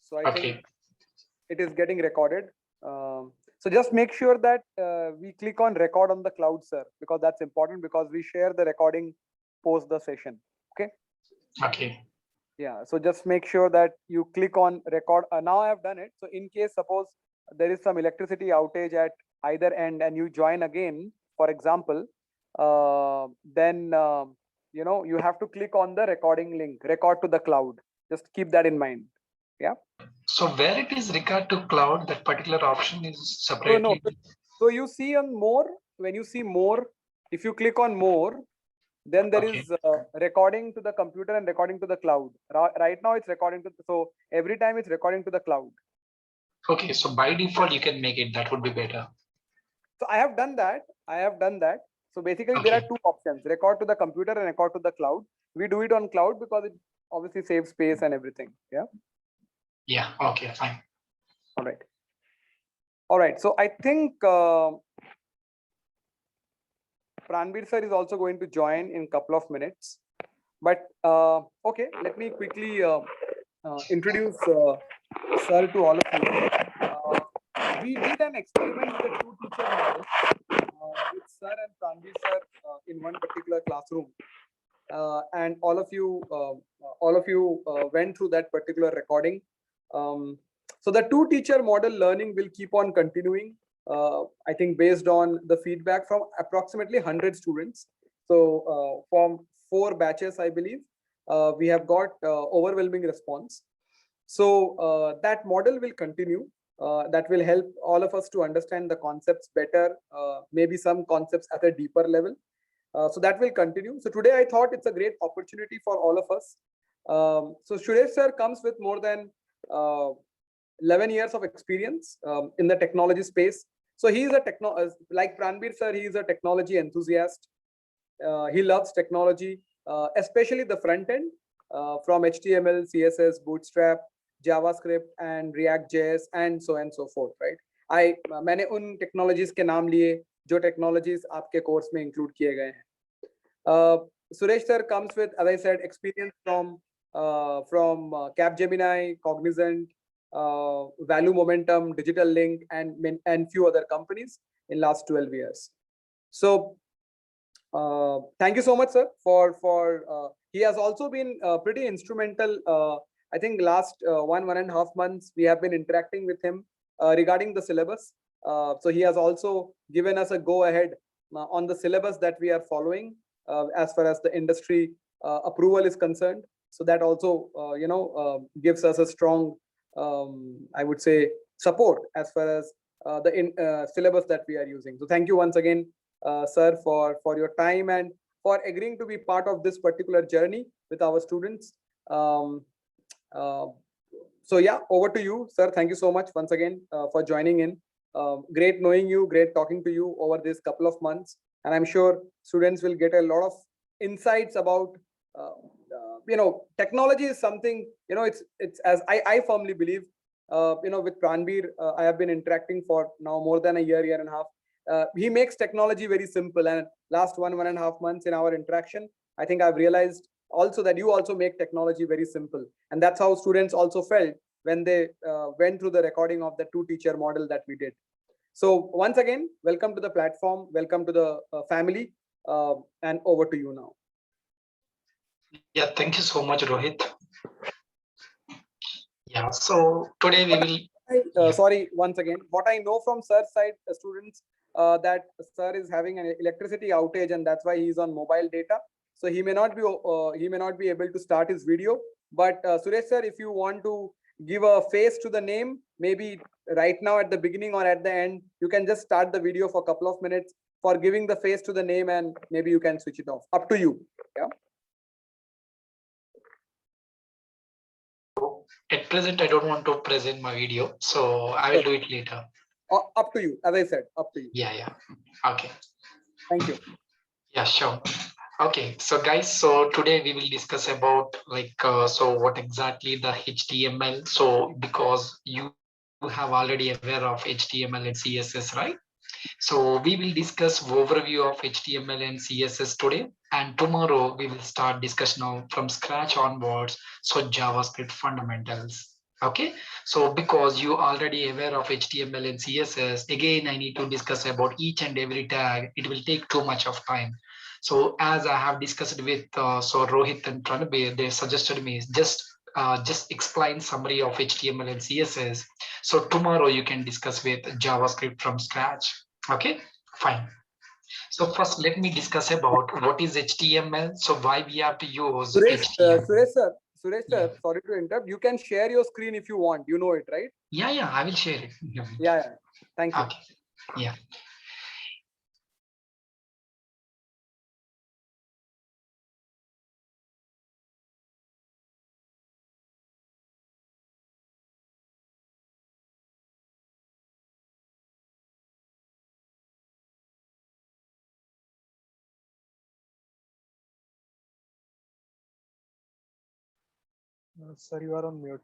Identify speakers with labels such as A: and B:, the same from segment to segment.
A: So I think
B: Okay.
A: it is getting recorded. So just make sure that we click on record on the cloud, sir, because that's important, because we share the recording post the session. Okay.
B: Okay.
A: Yeah. So just make sure that you click on record. Now I have done it. So in case suppose there is some electricity outage at either end and you join again, for example, then you have to click on the recording link, record to the cloud. Just keep that in mind. Yeah.
B: So where it is record to cloud, that particular option is
A: So no.
B: separately.
A: So you see on more, when you see more, if you click on more, then there
B: Okay.
A: is recording to the computer and recording to the cloud. Right now it's recording to, so every time it's recording to the cloud.
B: Okay. So by default, you can make it. That would be better.
A: So I have done that. So basically there are
B: Okay.
A: two options: record to the computer and record to the cloud. We do it on cloud because it obviously saves space and everything. Yeah.
B: Yeah. Okay. Fine.
A: All right. All right. So I think Pranbir sir is also going to join in a couple of minutes. But okay, let me quickly introduce sir to all of you. We did an experiment with the two teacher model with sir and Pranbir sir in one particular classroom, and all of you went through that particular recording. So the two teacher model learning will keep on continuing. I think based on the feedback from approximately 100 students. So from 4 batches, I believe, we have got overwhelming response. So that model will continue. That will help all of us to understand the concepts better, maybe some concepts at a deeper level. So that will continue. So today I thought it's a great opportunity for all of us. So Suresh sir comes with more than 11 years of experience in the technology space. So he is a like Pranbir sir, he is a technology enthusiast. He loves technology, especially the front end from HTML, CSS, Bootstrap, JavaScript, and React.js, and so forth. Right? मैंने उन technologies के नाम लिए जो technologies आपके course में include किए गए हैं. Suresh sir comes with, as I said, experience from Capgemini, Cognizant, Value Momentum, Digital Link, and few other companies in last 12 years. So thank you so much, sir, for he has also been pretty instrumental. I think last 1.5 months we have been interacting with him regarding the syllabus. So he has also given us a go ahead on the syllabus that we are following as far as the industry approval is concerned. So that also gives us a strong, I would say, support as far as the syllabus that we are using. So thank you once again, sir, for your time and for agreeing to be part of this particular journey with our students. So yeah, over to you, sir. Thank you so much once again for joining in. Great knowing you, great talking to you over this couple of months, and I'm sure students will get a lot of insights about technology is something, it's as I firmly believe, with Pranbir, I have been interacting for now more than a year and a half. He makes technology very simple, and last 1.5 months in our interaction, I think I've realized also that you also make technology very simple, and that's how students also felt when they went through the recording of the two teacher model that we did. So once again, welcome to the platform, welcome to the family, and over to you now.
B: Yeah, thank you so much, Rohit. Yeah, so today we will.
A: Sorry, once again, what I know from sir's side, students, that sir is having an electricity outage, and that's why he's on mobile data. So he may not be able to start his video. But Suresh sir, if you want to give a face to the name, maybe right now at the beginning or at the end, you can just start the video for a couple of minutes for giving the face to the name, and maybe you can switch it off. Up to you. Yeah.
B: At present, I don't want to present my video, so I will do it later.
A: Up to you. As I said, up to you.
B: Yeah. Okay.
A: Thank you.
B: Yeah, sure. Okay, so guys, so today we will discuss about so what exactly the HTML. So because you have already aware of HTML and CSS, right? So we will discuss overview of HTML and CSS today, and tomorrow we will start discussion from scratch onwards. So JavaScript fundamentals. Okay, so because you already aware of HTML and CSS, again I need to discuss about each and every tag. It will take too much of time. So as I have discussed with so Rohit and Pranabir, they suggested me just explain summary of HTML and CSS. So tomorrow you can discuss with JavaScript from scratch. Okay, fine. So first let me discuss about what is HTML. So why we have to use
A: Suresh,
B: HTML.
A: Suresh
B: Yeah,
A: sir, sorry to interrupt. You can share your screen if you want. You know it, right?
B: yeah, I will share it. Yeah.
A: Yeah, yeah. Thank you.
B: Okay, yeah.
A: Sir, you are on mute.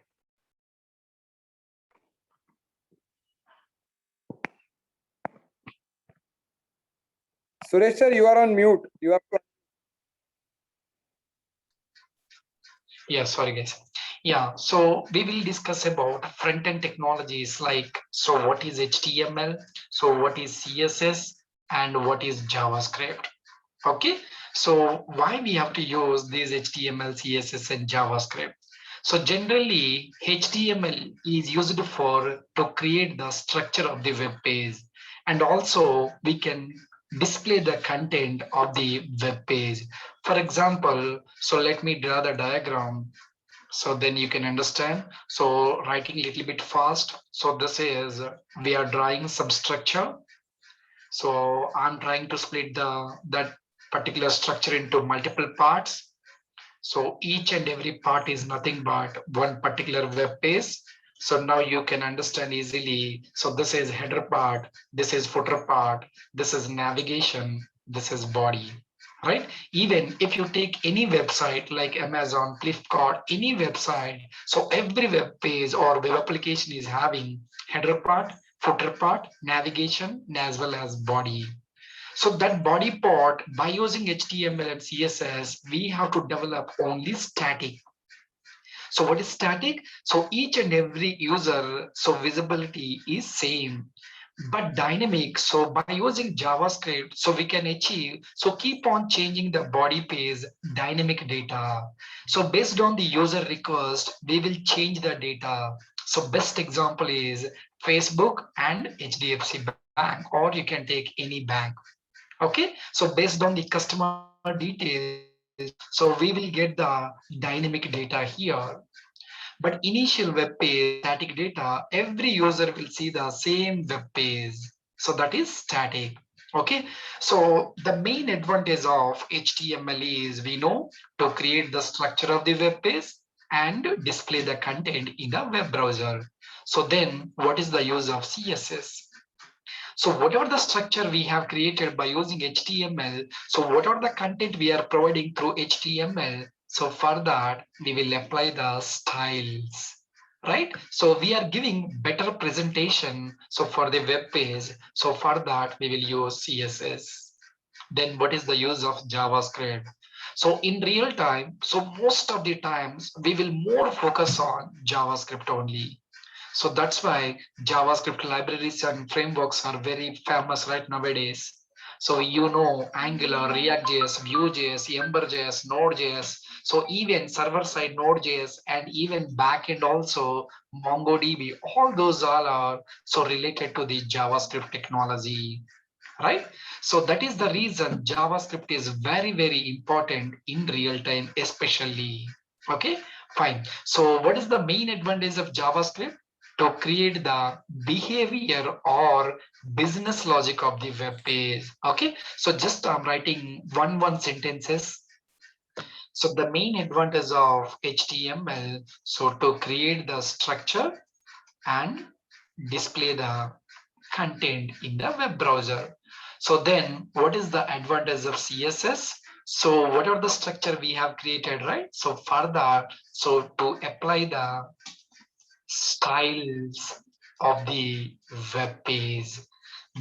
A: Suresh sir, you are on mute. You have to.
B: Yeah, sorry guys. Yeah, so we will discuss about front-end technologies like, so what is HTML, so what is CSS, and what is JavaScript. Okay, so why we have to use these HTML, CSS, and JavaScript? So generally, HTML is used for to create the structure of the web page, and also we can display the content of the web page. For example, so let me draw the diagram so then you can understand. So writing a little bit fast. So this is we are drawing some structure. So I'm trying to split the that particular structure into multiple parts. So each and every part is nothing but one particular web page. So now you can understand easily. So this is header part, this is footer part, this is navigation, this is body, right? Even if you take any website like Amazon, Flipkart, any website, so every web page or web application is having header part, footer part, navigation, as well as body. So that body part, by using HTML and CSS, we have to develop only static. So what is static? So each and every user, so visibility is same, but dynamic. So by using JavaScript, so we can achieve, so keep on changing the body page dynamic data. So based on the user request, we will change the data. So best example is Facebook and HDFC Bank, or you can take any bank. Okay, so based on the customer details, so we will get the dynamic data here. But initial web page static data, every user will see the same web page. So that is static. Okay, so the main advantage of HTML is we know to create the structure of the web page and display the content in the web browser. So then what is the use of CSS? So whatever the structure we have created by using HTML, so whatever the content we are providing through HTML, so for that we will apply the styles, right? So we are giving better presentation. So for the web page, so for that we will use CSS. Then what is the use of JavaScript? So in real time, so most of the times we will more focus on JavaScript only. So that's why JavaScript libraries and frameworks are very famous right nowadays. So you know Angular, React.js, Vue.js, Ember.js, Node.js. So even server-side Node.js and even backend also MongoDB. All those all are so related to the JavaScript technology, right? So that is the reason JavaScript is very, very important in real time, especially. Okay, fine. So what is the main advantage of JavaScript? To create the behavior or business logic of the web page. Okay, so just I'm writing one sentences. So the main advantage of HTML, so to create the structure and display the content in the web browser. So then what is the advantage of CSS? So what are the structure we have created, right? So for that, so to apply the styles of the web page.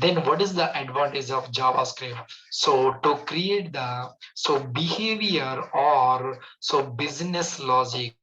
B: Then what is the advantage of JavaScript? So to create the so behavior or so business logic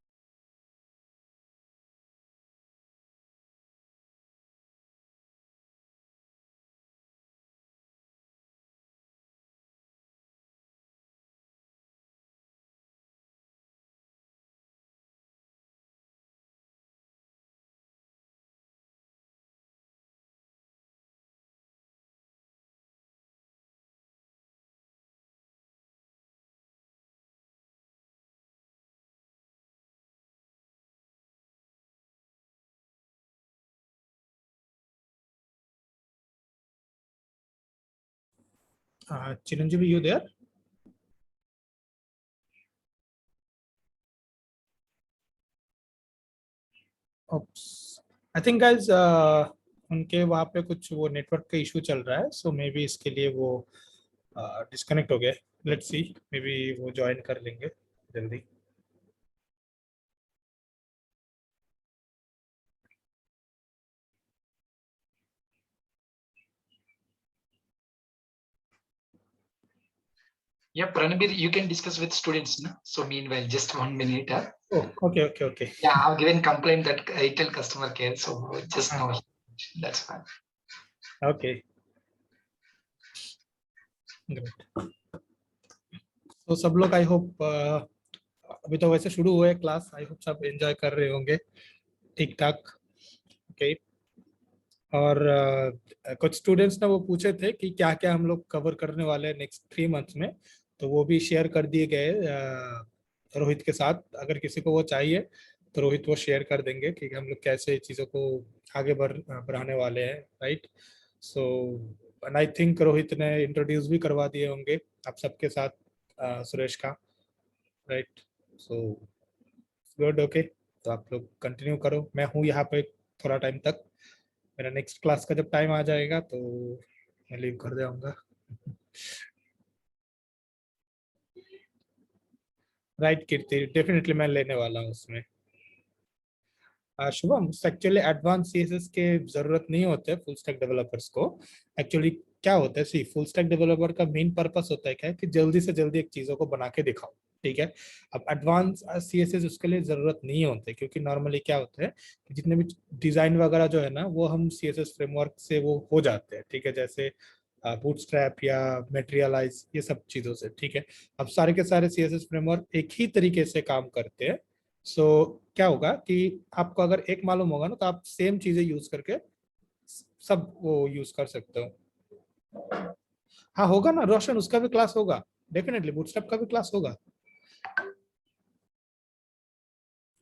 C: Chiranjeevi, you there? Oops. I think guys उनके वहाँ पे कुछ वो network का issue चल रहा है, सो may be इसके लिए वो डिस्कनेक्ट हो गए. लेट्स सी, मे बी वो ज्वाइन कर लेंगे जल्दी.
B: Yeah, Pranabir, you can discuss with students. No? So meanwhile, just 1 minute.
C: Oh, okay.
B: Yeah, I've given complaint that Airtel customer care. So just now, that's fine.
C: Okay. Great. तो सब लोग I hope अभी तो वैसे शुरू हुए class, I hope सब enjoy कर रहे होंगे ठीक ठाक. ओके. और कुछ स्टूडेंट्स ने वो पूछे थे कि क्या क्या हम लोग कवर करने वाले हैं नेक्स्ट 3 मंथ्स में, तो वो भी शेयर कर दिए गए रोहित के साथ. अगर किसी को वो चाहिए तो रोहित वो शेयर कर देंगे कि हम लोग कैसे चीज़ों को आगे बढ़ाने वाले हैं. Right. So and I think Rohit ने इंट्रोड्यूस भी करवा दिए होंगे आप सबके साथ सुरेश का. राइट. So good. ओके, तो आप लोग कंटिन्यू करो, मैं हूँ यहाँ पे थोड़ा टाइम तक. मेरा नेक्स्ट क्लास का जब टाइम आ जाएगा तो मैं लीव कर जाऊंगा. राइट कीर्ति, डेफिनेटली मैं लेने वाला हूँ उसमें. शुभम, एक्चुअली एडवांस सीएसएस के जरूरत नहीं होते फुल स्टैक डेवलपर्स को. एक्चुअली क्या होता है, सी फुल स्टैक डेवलपर का मेन पर्पस होता है क्या है कि जल्दी से जल्दी एक चीजों को बना के दिखाओ. ठीक है. अब एडवांस सीएसएस उसके लिए जरूरत नहीं होते, क्योंकि नॉर्मली क्या होता है कि जितने भी डिजाइन वगैरह जो है ना वो हम सीएसएस फ्रेमवर्क से वो हो जाते हैं. ठीक है. जैसे बूटस्ट्रैप या मटेरियलाइज, ये सब चीजों से. ठीक है. अब सारे के सारे सीएसएस फ्रेमवर्क एक ही तरीके से काम करते हैं. सो क्या होगा कि आपको अगर एक मालूम होगा ना तो आप सेम चीजें यूज करके सब वो यूज कर सकते हो. हाँ होगा ना रोशन, उसका भी क्लास होगा डेफिनेटली. बूटस्ट्रैप का भी क्लास होगा.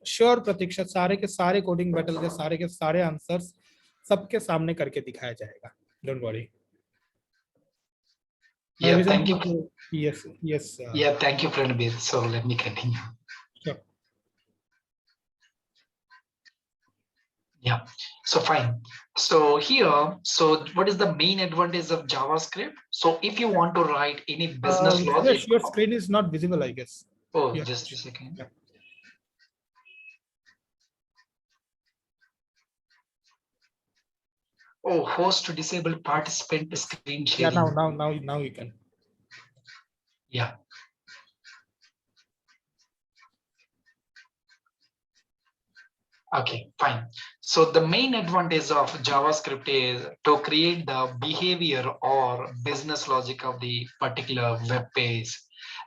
C: श्योर प्रतीक्षा, सारे के सारे कोडिंग बैटल के सारे आंसर्स सबके सामने करके दिखाया जाएगा. Don't worry.
B: Yeah, thank you.
C: Yes.
B: Yeah, thank you, Pranabir. So let me continue.
C: Sure.
B: Yeah, so fine. So here, so what is the main advantage of JavaScript? So if you want to write any business logic.
C: Yes, your screen is not visible, I guess.
B: Oh,
C: Yeah.
B: just a second.
C: Yeah.
B: Oh, host to disable participant screen sharing.
C: Yeah, now you can.
B: Yeah. Okay, fine. So the main advantage of JavaScript is to create the behavior or business logic of the particular web page.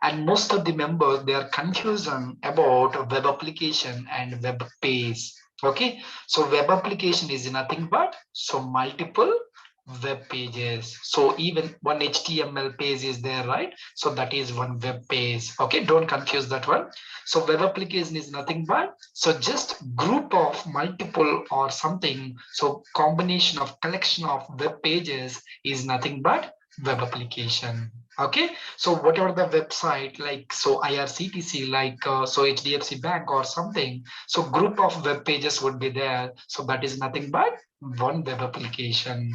B: And most of the members, they are confused about web application and web page. Okay, so web application is nothing but so multiple web pages. So even one HTML page is there, right? So that is one web page. Okay, don't confuse that one. So web application is nothing but so just group of multiple or something. So combination of collection of web pages is nothing but web application. Okay, so whatever the website like so IRCTC like so HDFC Bank or something, so group of web pages would be there. So that is nothing but one web application.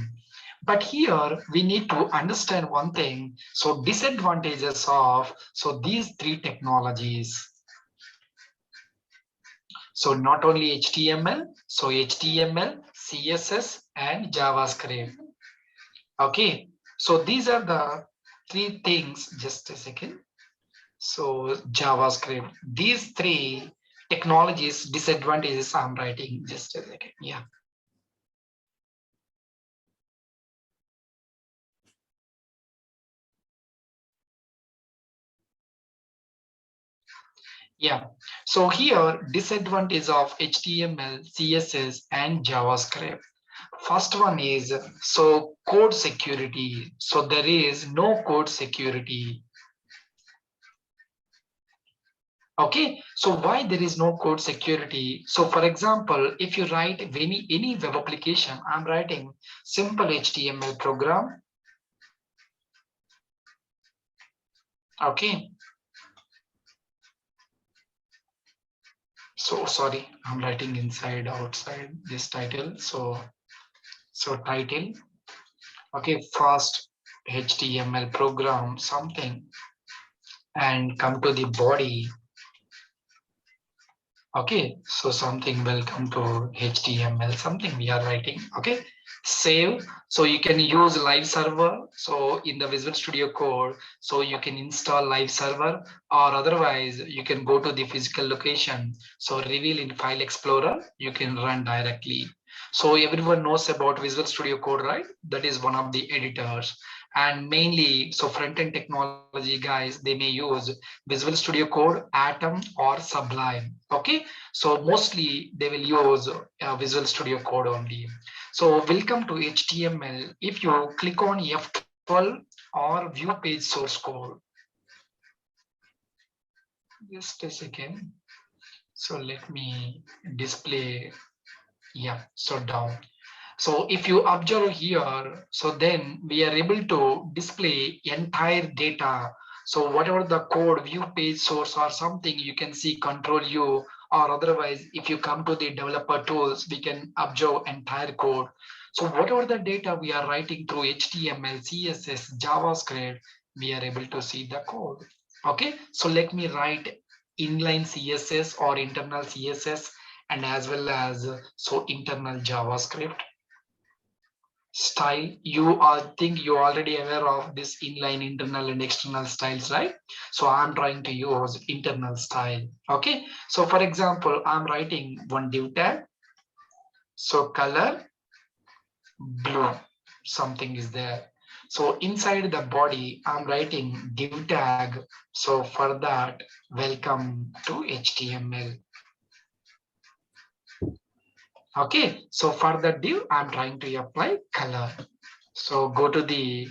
B: But here we need to understand one thing. So disadvantages of so these three technologies. So not only HTML, so HTML, CSS, and JavaScript. Okay, so these are the three things. Just a second. So JavaScript, these three technologies, disadvantages I'm writing. Just a second. Yeah. Yeah, so here disadvantage of HTML, CSS, and JavaScript. First one is so code security. So there is no code security. Okay, so why there is no code security? So for example, if you write any web application, I'm writing simple HTML program. Okay. So sorry, I'm writing inside outside this title. So title. Okay, first HTML program something and come to the body. Okay, so something, welcome to HTML, something we are writing. Okay, save. So you can use live server. So in the Visual Studio Code, so you can install live server, or otherwise you can go to the physical location. So reveal in File Explorer, you can run directly. So everyone knows about Visual Studio Code, right? That is one of the editors. And mainly, so front-end technology guys, they may use Visual Studio Code, Atom, or Sublime. Okay, so mostly they will use Visual Studio Code only. So welcome to HTML. If you click on F12 or view page source code, just a second. So let me display. Yeah, so down. So if you observe here, so then we are able to display entire data. So whatever the code, view page source or something, you can see Control U, or otherwise, if you come to the developer tools, we can observe entire code. So whatever the data we are writing through HTML, CSS, JavaScript, we are able to see the code. Okay, so let me write inline CSS or internal CSS, and as well as so internal JavaScript style. You think you already aware of this inline internal and external styles, right? So I'm trying to use internal style. Okay, so for example, I'm writing one div tag. So color blue, something is there. So inside the body, I'm writing div tag. So for that, welcome to HTML. Okay, so for the div, I'm trying to apply color. So go to the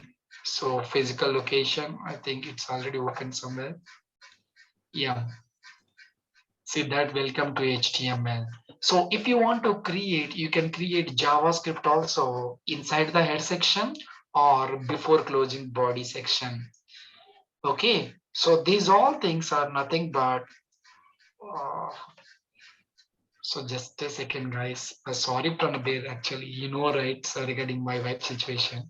B: physical location. I think it's already open somewhere. Yeah. See that, welcome to HTML. So if you want to create, you can create JavaScript also inside the head section or before closing body section. Okay. So these all things are nothing but uh, so just a second, guys. Sorry, Pranabir, actually, right? So regarding my wife situation.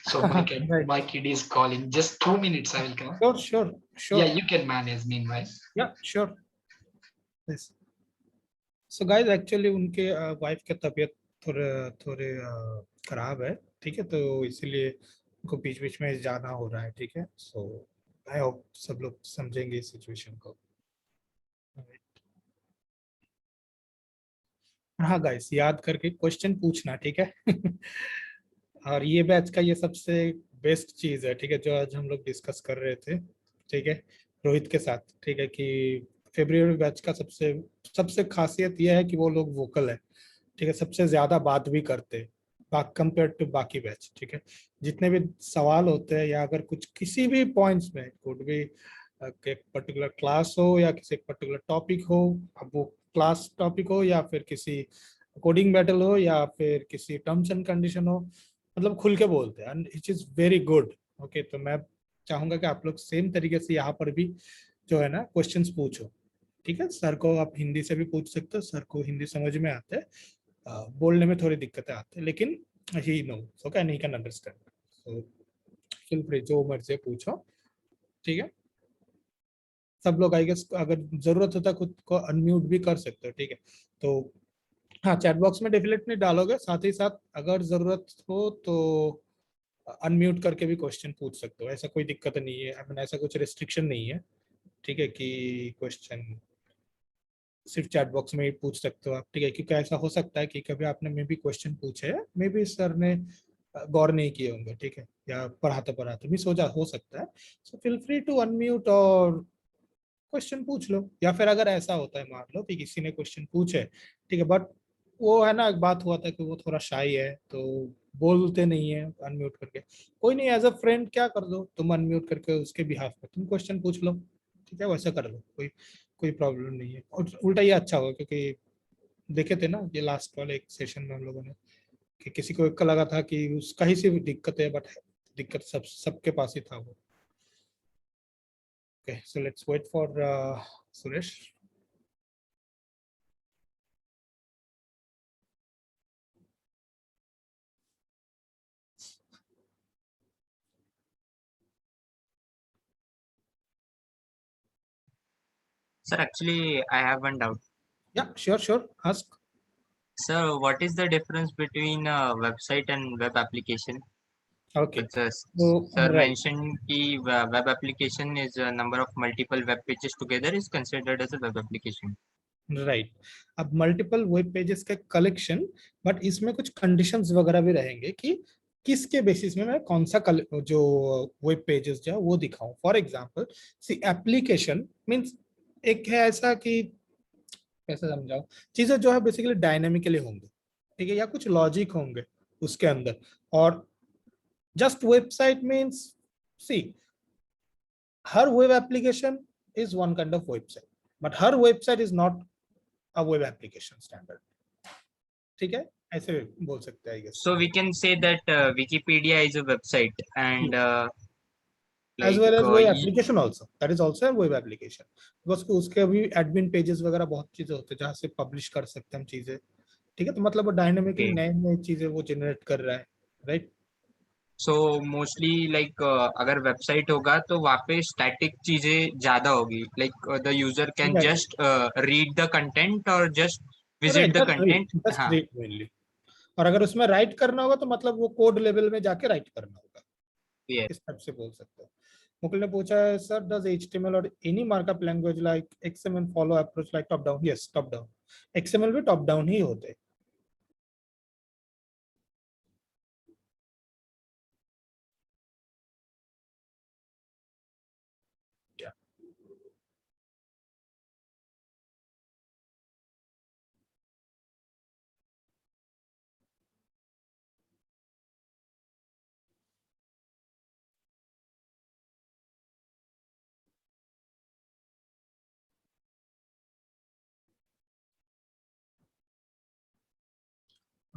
B: So
C: Right.
B: my kid is calling. Just 2 minutes, I will come.
C: Sure.
B: Yeah, you can manage meanwhile.
C: Yeah, sure. Yes. So guys, actually उनके wife की तबीयत थोड़े थोड़े खराब है, ठीक है, तो इसीलिए उनको बीच बीच में जाना हो रहा है, ठीक है. सो आई होप सब लोग समझेंगे इस सिचुएशन को. हाँ गाइस, याद करके क्वेश्चन पूछना, ठीक है. और ये बैच का ये सबसे बेस्ट चीज है, ठीक है, जो आज हम लोग डिस्कस कर रहे थे, ठीक है, रोहित के साथ, ठीक है, कि फेब्रुअरी बैच का सबसे सबसे खासियत यह है कि वो लोग वोकल है, ठीक है, सबसे ज्यादा बात भी करते हैं कंपेयर टू बाकी बैच, ठीक है. जितने भी सवाल होते हैं या अगर कुछ किसी भी पॉइंट्स में कुड भी एक पर्टिकुलर क्लास हो या किसी पर्टिकुलर टॉपिक हो, अब वो क्लास टॉपिक हो या फिर किसी कोडिंग बैटल हो या फिर किसी टर्म्स एंड कंडीशन हो, मतलब खुल के बोलते हैं and it is very good. Okay, तो मैं चाहूंगा कि आप लोग सेम तरीके से यहाँ पर भी जो है ना क्वेश्चंस पूछो, ठीक है. सर को आप हिंदी से भी पूछ सकते हो, सर को हिंदी समझ में आते हैं, बोलने में थोड़ी दिक्कतें आती है, लेकिन he know okay and he can understand. So feel free, जो मर्जी पूछो, ठीक है. सब लोग आई गेस अगर जरूरत होता है खुद को अनम्यूट भी कर सकते हो, ठीक है. तो हाँ, चैट बॉक्स में डेफिनेटली डालोगे, साथ ही साथ अगर जरूरत हो तो अनम्यूट करके भी क्वेश्चन पूछ सकते हो, ऐसा कोई दिक्कत नहीं है. आई मीन ऐसा कुछ रिस्ट्रिक्शन नहीं है, ठीक है, कि क्वेश्चन सिर्फ चैट बॉक्स में ही पूछ सकते हो आप, ठीक है, क्योंकि ऐसा हो सकता है कि कभी आपने मे बी क्वेश्चन पूछे, मे बी सर ने गौर नहीं किए होंगे, ठीक है, या पढ़ाते पढ़ाते मिस हो सकता है. So feel free to unmute और क्वेश्चन पूछ लो. या फिर अगर ऐसा होता है, मान लो कि किसी ने क्वेश्चन पूछे, ठीक है, बट वो है ना, एक बात हुआ था कि वो थोड़ा शाई है तो बोलते नहीं है अनम्यूट करके, कोई नहीं, एज अ फ्रेंड क्या कर दो, तुम अनम्यूट करके उसके बिहाफ पे तुम क्वेश्चन पूछ लो, ठीक है, वैसा कर लो, कोई कोई प्रॉब्लम नहीं है. और उल्टा ये अच्छा होगा, क्योंकि देखे थे ना ये लास्ट वाले एक सेशन में हम लोगों ने कि किसी को एक लगा था कि उसका ही सिर्फ दिक्कत है, बट दिक्कत सबके पास ही था वो. Okay, so let's wait for Suresh.
D: Sir, actually, I have one doubt.
C: Yeah, sure. Ask.
D: Sir, what is the difference between a website and web application?
C: Okay.
D: So, sir
C: right.
D: mentioned कि web application is a number of multiple web pages together is considered as a web application.
C: Right अब multiple web pages का collection, but इसमें कुछ conditions वगैरह भी रहेंगे कि किसके बेसिस में मैं कौन सा जो वेब पेजेस जो है वो दिखाऊं. For example C application means एक है ऐसा कि कैसे समझाऊं, चीजें जो है बेसिकली डायनेमिकली होंगे, ठीक है, या कुछ लॉजिक होंगे उसके अंदर. और जस्ट वेबसाइट मींस सी हर web application is one kind of website, but हर website is not a web application standard. ठीक है, ऐसे बोल सकते हैं, I guess.
D: So we can say that Wikipedia is a website and
C: as
D: like
C: well as web application also, that is also a web application, because उसके भी admin pages वगैरह बहुत चीजें होते हैं जहाँ से publish कर सकते हैं हम चीजें, ठीक है. तो मतलब वो डायनामिकली नए चीजें वो जनरेट कर रहा है, राइट.
D: सो मोस्टली लाइक अगर वेबसाइट होगा तो वहाँ पे स्टैटिक चीजें ज्यादा होगी, like the user can just read the content और जस्ट विजिट द कंटेंट. हाँ,
C: मेनली. और अगर उसमें राइट करना होगा तो मतलब वो कोड लेवल में जाके राइट करना होगा, इस टाइप से बोल सकते हो. मुकुल ने पूछा है सर डज HTML और any markup language like XML follow approach like top down. Yes, top down. XML भी टॉप डाउन ही होते हैं.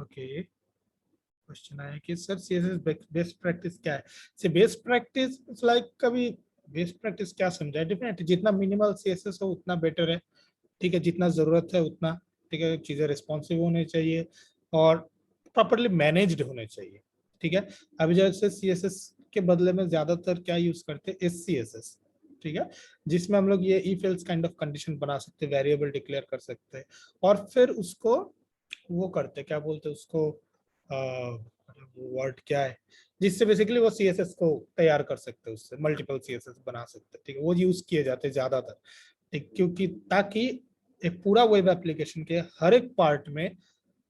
C: ओके, क्वेश्चन आया कि सर CSS बेस्ट प्रैक्टिस क्या है. से बेस्ट प्रैक्टिस लाइक कभी बेस्ट प्रैक्टिस क्या समझा है, डिफरेंट. जितना मिनिमल CSS हो उतना बेटर है, ठीक है. जितना जरूरत है उतना, ठीक है. चीजें रिस्पॉन्सिव होने चाहिए और प्रॉपरली मैनेज्ड होने चाहिए, ठीक है. अभी जैसे CSS के बदले में ज्यादातर क्या यूज करते हैं, SCSS, ठीक है, जिसमें हम लोग ये if else kind of condition बना सकते हैं, वेरिएबल डिक्लेयर कर सकते हैं और फिर उसको वो करते, क्या बोलते हैं उसको, वर्ड क्या है, जिससे बेसिकली वो CSS को तैयार कर सकते हैं, उससे मल्टीपल CSS बना सकते हैं, ठीक है. वो यूज किए जाते हैं ज्यादातर, ठीक, क्योंकि ताकि एक पूरा वेब एप्लीकेशन के हर एक पार्ट में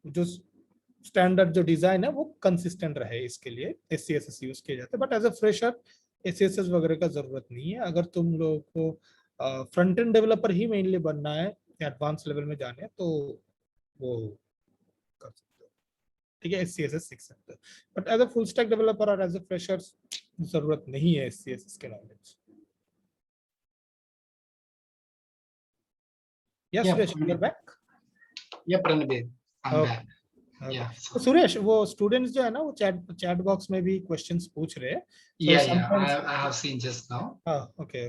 C: जो स्टैंडर्ड जो डिजाइन है वो कंसिस्टेंट रहे, इसके लिए SCSS यूज किए जाते हैं. But as a fresher SCSS वगैरह का जरूरत नहीं है. अगर तुम लोगों को फ्रंट एंड डेवलपर ही मेनली बनना है, एडवांस लेवल में जाने हैं, तो वो कर सकते हो, ठीक है. SCSS सीख सकते हो. But as a full stack developer और एज अ फ्रेशर जरूरत नहीं है SCSS के knowledge. Yes,
B: Yeah,
C: Suresh, you're back.
B: Yeah, Pranabir, I'm
C: Okay.
B: back. Yeah.
C: तो सुरेश, वो स्टूडेंट्स जो है ना वो चैट बॉक्स में भी क्वेश्चंस पूछ रहे हैं.
B: Yeah. I have seen just now.
C: Okay.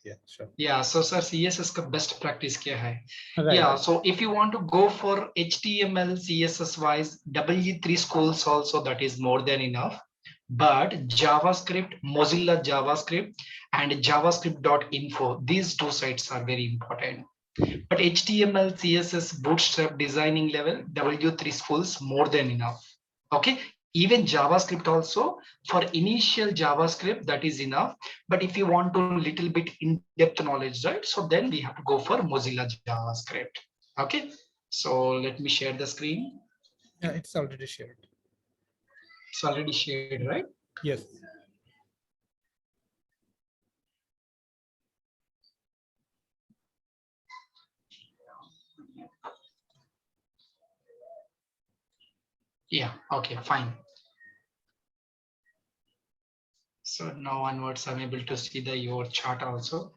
C: Yeah, sure.
B: Yeah. So, sir, CSS का best practice क्या है?
C: Right.
B: Yeah. So, if you want to go for HTML, CSS wise, W3 schools also, that is more than enough. But JavaScript, Mozilla JavaScript, and JavaScript.info, these two sites are very important. But HTML, CSS, Bootstrap designing level, W3 schools more than enough. Okay. Even JavaScript also, for initial JavaScript, that is enough. But if you want to little bit in-depth knowledge, right? So then we have to go for Mozilla JavaScript. Okay. So let me share the screen.
C: Yeah, it's already shared.
B: It's already shared, right?
C: Yes.
B: Yeah. Okay, fine. So now onwards, I'm able to see your chart also.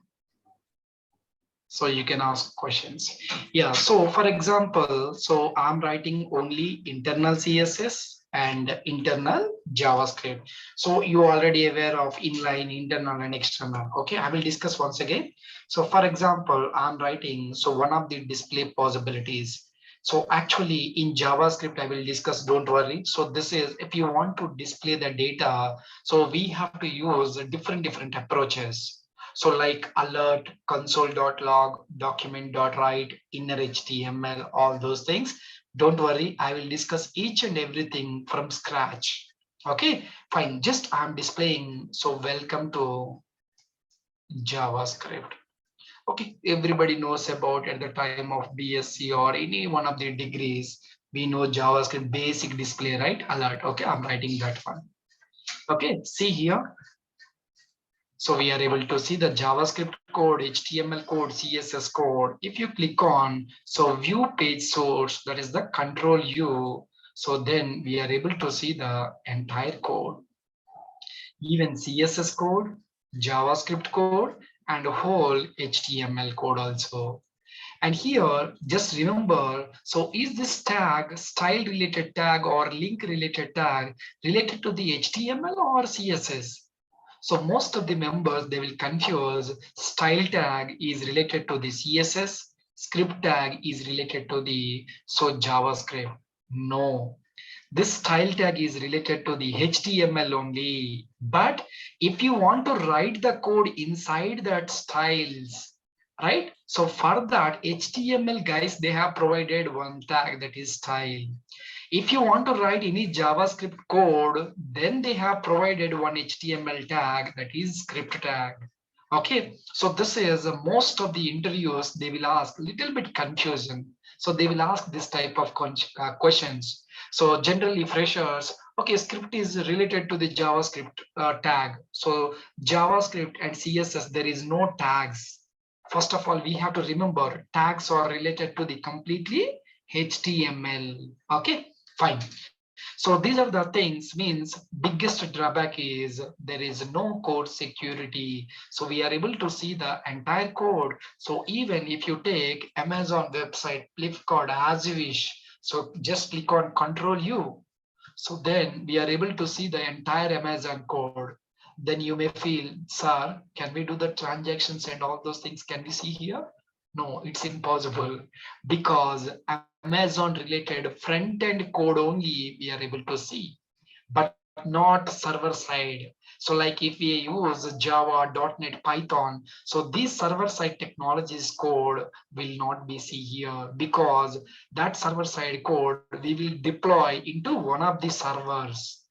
B: So you can ask questions. Yeah. So for example, so I'm writing only internal CSS and internal JavaScript. So you are already aware of inline, internal, and external. Okay, I will discuss once again. So for example, I'm writing, so one of the display possibilities. So actually in JavaScript, I will discuss, don't worry. So this is, if you want to display the data, so we have to use different approaches. So like alert, console.log, document.write, inner HTML, all those things. Don't worry, I will discuss each and everything from scratch. Okay, fine. Just I'm displaying. So welcome to JavaScript. Okay, everybody knows about at the time of BSc or any one of the degrees, we know JavaScript basic display, right? Alert. Okay, I'm writing that one. Okay, see here. So we are able to see the JavaScript code, HTML code, CSS code. If you click on, so view page source, that is the control U. So then we are able to see the entire code, even CSS code, JavaScript code, and whole HTML code also. And here, just remember, so is this tag style related tag or link related tag related to the HTML or CSS? So most of the members, they will confuse style tag is related to the CSS, script tag is related to the JavaScript. No, this style tag is related to the HTML only. But if you want to write the code inside that styles, right? So for that HTML guys, they have provided one tag that is style. If you want to write any JavaScript code, then they have provided one HTML tag that is script tag. Okay, so this is most of the interviews, they will ask little bit confusion. So they will ask this type of questions. So generally freshers, okay, script is related to the JavaScript tag. So JavaScript and CSS, there is no tags. First of all, we have to remember tags are related to the completely HTML. Okay, fine. So these are the things, means biggest drawback is there is no code security. So we are able to see the entire code. So even if you take Amazon website, Flipkart, as you wish, so just click on Control U. So then we are able to see the entire Amazon code. Then you may feel, sir, can we do the transactions and all those things? Can we see here? No, it's impossible because Amazon related front end code only we are able to see, but not server side. So like if we use Java, .NET, Python, so these server side technologies code will not be see here because that server side code we will deploy into one of the servers.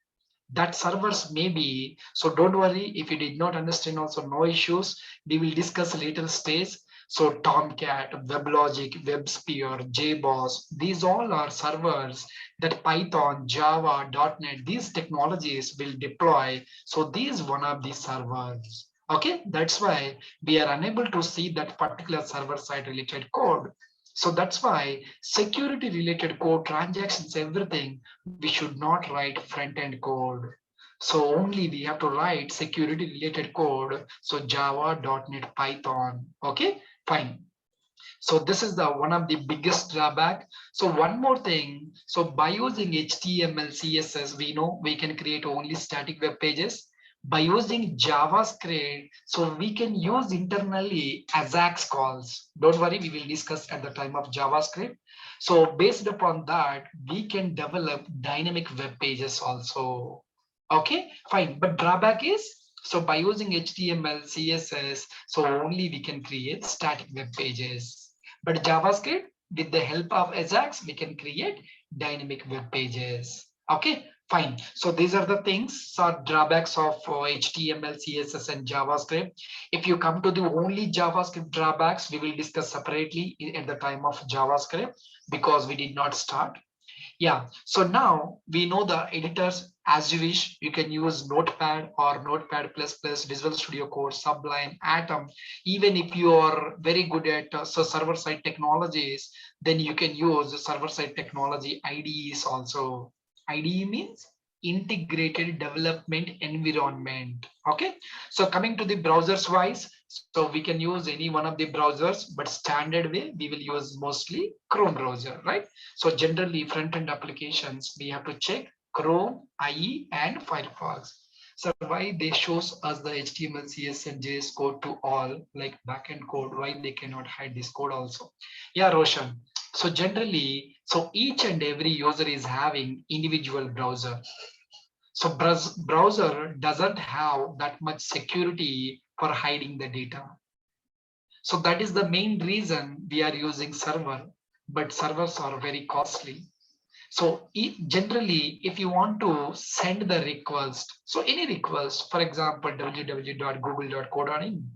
B: That servers may be, so don't worry if you did not understand, also no issues, we will discuss later stage. So Tomcat, WebLogic, WebSphere, JBoss, these all are servers that Python, Java, .NET, these technologies will deploy. So these one of the servers. Okay, that's why we are unable to see that particular server side related code. So that's why security related code, transactions, everything, we should not write front end code. So only we have to write security related code. So Java, .NET, Python. Okay, fine. So this is the one of the biggest drawback. So one more thing. So by using HTML, CSS, we know we can create only static web pages. By using JavaScript, so we can use internally Ajax calls. Don't worry, we will discuss at the time of JavaScript. So based upon that, we can develop dynamic web pages also. Okay, fine. But drawback is, so by using HTML, CSS, so only we can create static web pages. But JavaScript, with the help of Ajax, we can create dynamic web pages. Okay, fine. So these are the things, so drawbacks of HTML, CSS, and JavaScript. If you come to the only JavaScript drawbacks, we will discuss separately at the time of JavaScript because we did not start. Yeah, so now we know the editors as you wish. You can use Notepad or Notepad++, Visual Studio Code, Sublime, Atom. Even if you are very good at server-side technologies, then you can use server-side technology IDEs also. IDE means integrated development environment. Okay, so coming to the browsers wise, so we can use any one of the browsers, but standard way we will use mostly Chrome browser, right? So generally front-end applications, we have to check Chrome, IE, and Firefox. So why they shows us the HTML, CSS, and JS code to all, like backend code, why they cannot hide this code also? Yeah, Roshan. So generally, so each and every user is having individual browser. So browser doesn't have that much security for hiding the data. So that is the main reason we are using server, but servers are very costly. So generally, if you want to send the request, so any request, for example, www.google.co.in,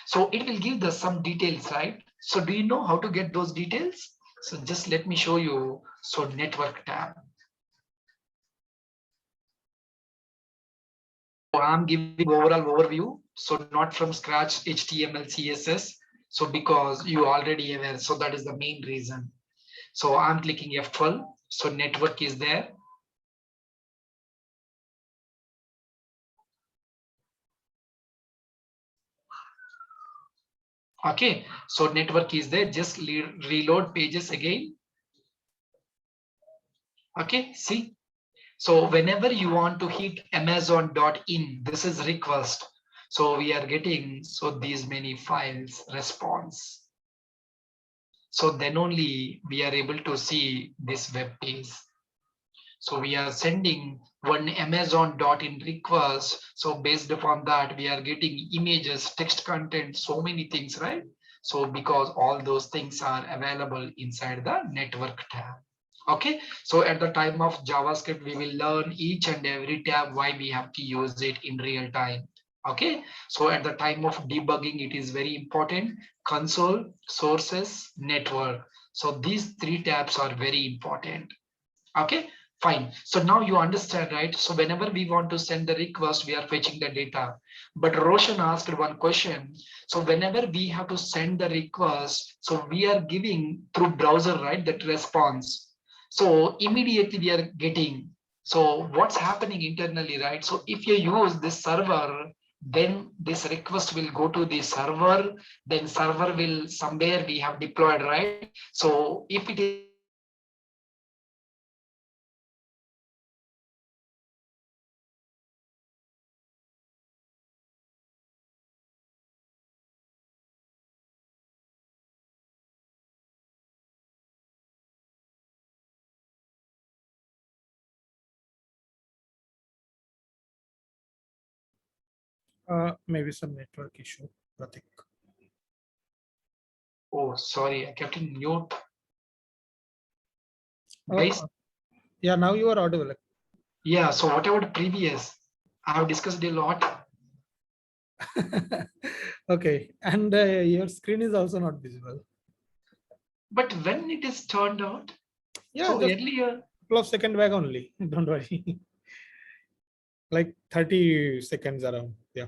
B: so it will give us some details, right? So do you know how to get those details? So just let me show you. So network tab. So I'm giving overall overview. So not from scratch HTML, CSS. So because you already aware, so that is the main reason. So I'm clicking F12. So network is there. Okay, so network is there. Just reload pages again. Okay, see. So whenever you want to hit amazon.in, this is request. So we are getting so these many files response. So then only we are able to see this web page. So we are sending one amazon.in request. So based upon that, we are getting images, text content, so many things, right? So because all those things are available inside the network tab. Okay, so at the time of JavaScript, we will learn each and every tab, why we have to use it in real time. Okay, so at the time of debugging, it is very important. Console, sources, network. So these three tabs are very important. Okay, fine. So now you understand, right? So whenever we want to send the request, we are fetching the data. But Roshan asked one question. So whenever we have to send the request, so we are giving through browser, right, that response. So immediately we are getting. So what's happening internally, right? So if you use this server, then this request will go to the server, then server will somewhere we have deployed, right? So if it is
C: Maybe some network issue, Pratik.
B: oh, sorry, I kept in mute.
C: Oh,
B: Guys,
C: yeah, now you are audible.
B: yeah, so what about previous? I have discussed a lot.
C: Okay, and your screen is also not visible.
B: But when it is turned out,
C: Yeah,
B: so
C: just
B: earlier,
C: couple of second back only. Don't worry. Like 30 seconds around. Yeah.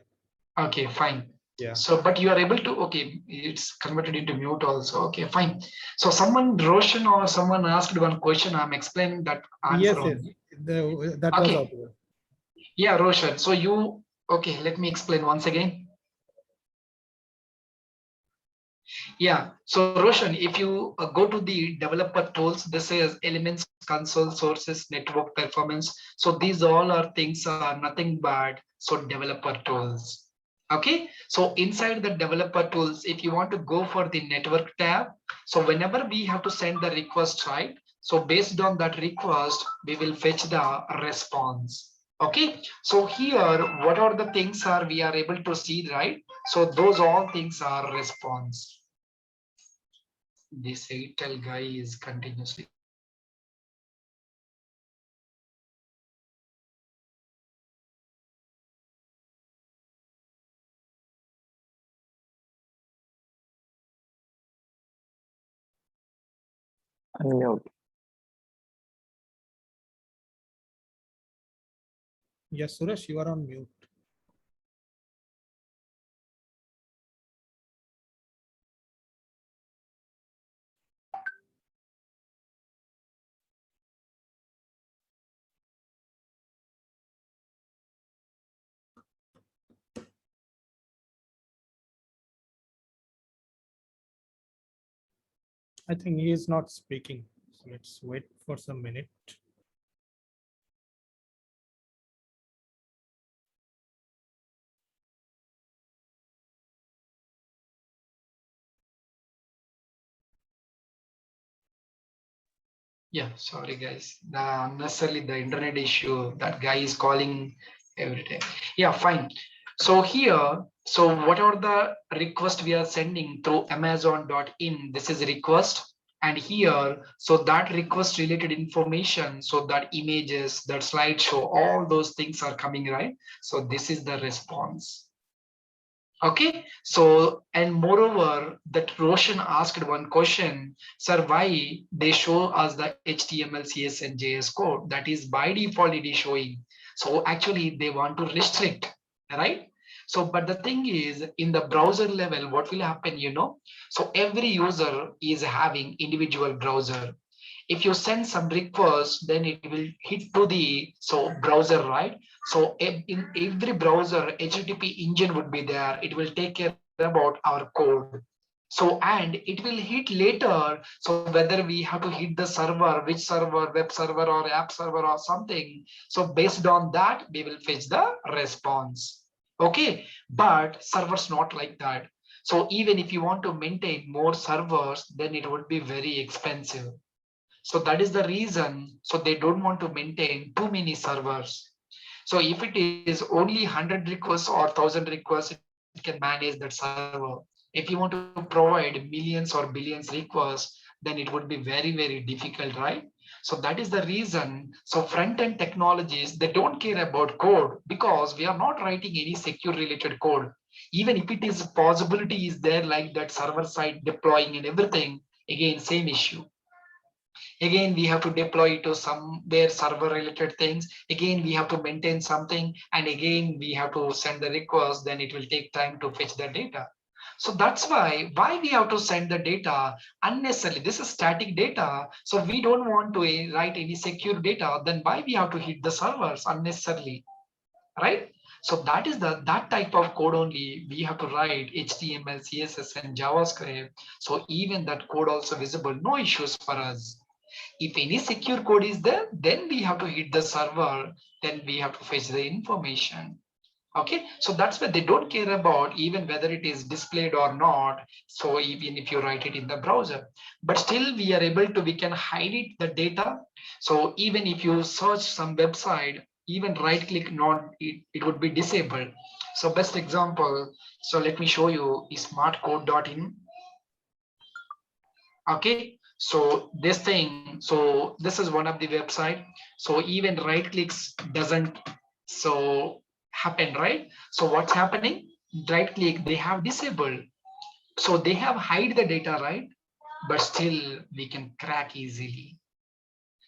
B: okay, fine.
C: Yeah.
B: So, but you are able to, okay, it's converted into mute also. Okay, fine. So someone, Roshan or someone asked one question, I'm explaining that answer
C: Yes, yes.
B: only.
C: That was
B: Okay,
C: audible.
B: yeah, Roshan. So you, okay, let me explain once again. Yeah, so Roshan, if you go to the developer tools, this is elements, console, sources, network performance. So these all are things are nothing but so developer tools. Okay, so inside the developer tools, if you want to go for the network tab, so whenever we have to send the request, right? So based on that request, we will fetch the response. Okay, so here, what are the things are we are able to see, right? So those all things are response. This Airtel guy is continuously.
E: Unmute.
C: Yes, Suresh, you are on mute. I think he is not speaking. So let's wait for some minute.
B: Yeah, sorry guys. Unnecessarily the internet issue. That guy is calling every time. Yeah, fine. So here, so what are the request we are sending through Amazon.in? This is a request. And here, so that request related information, so that images, that slideshow, all those things are coming, right? So this is the response. Okay, so and moreover, that Roshan asked one question, sir, why they show us the HTML, CSS, and JS code that is by default it is showing. So actually they want to restrict, right? So, but the thing is, in the browser level, what will happen, you know? So every user is having individual browser. If you send some request, then it will hit to the browser, right? So in every browser, HTTP engine would be there. It will take care about our code. So and it will hit later. So whether we have to hit the server, which server, web server or app server or something. So based on that, we will fetch the response. Okay, but servers not like that. So even if you want to maintain more servers, then it would be very expensive. So that is the reason. So they don't want to maintain too many servers. So if it is only 100 requests or 1,000 requests, it can manage that server. If you want to provide millions or billions requests, then it would be very, very difficult, right? So that is the reason. So front-end technologies, they don't care about code because we are not writing any secure related code. Even if it is possibility is there like that server side deploying and everything, again, same issue. Again we have to deploy to somewhere server related things. Again we have to maintain something, and again we have to send the request. Then it will take time to fetch the data. So that's why we have to send the data unnecessarily. This is static data, so we don't want to write any secure data. Then why we have to hit the servers unnecessarily, right? So that is that type of code only we have to write HTML, CSS, and JavaScript. So even that code also visible, no issues for us. If any secure code is there, then we have to hit the server, then we have to fetch the information. Okay, so that's why they don't care about even whether it is displayed or not. So even if you write it in the browser, but still we are able to, we can hide it, the data. So even if you search some website, even right click not, it would be disabled. So best example, so let me show you is smartcode.in. Okay, so this thing, so this is one of the website. So even right clicks doesn't so happen, right? So what's happening, right click they have disabled, so they have hide the data, right? But still we can crack easily.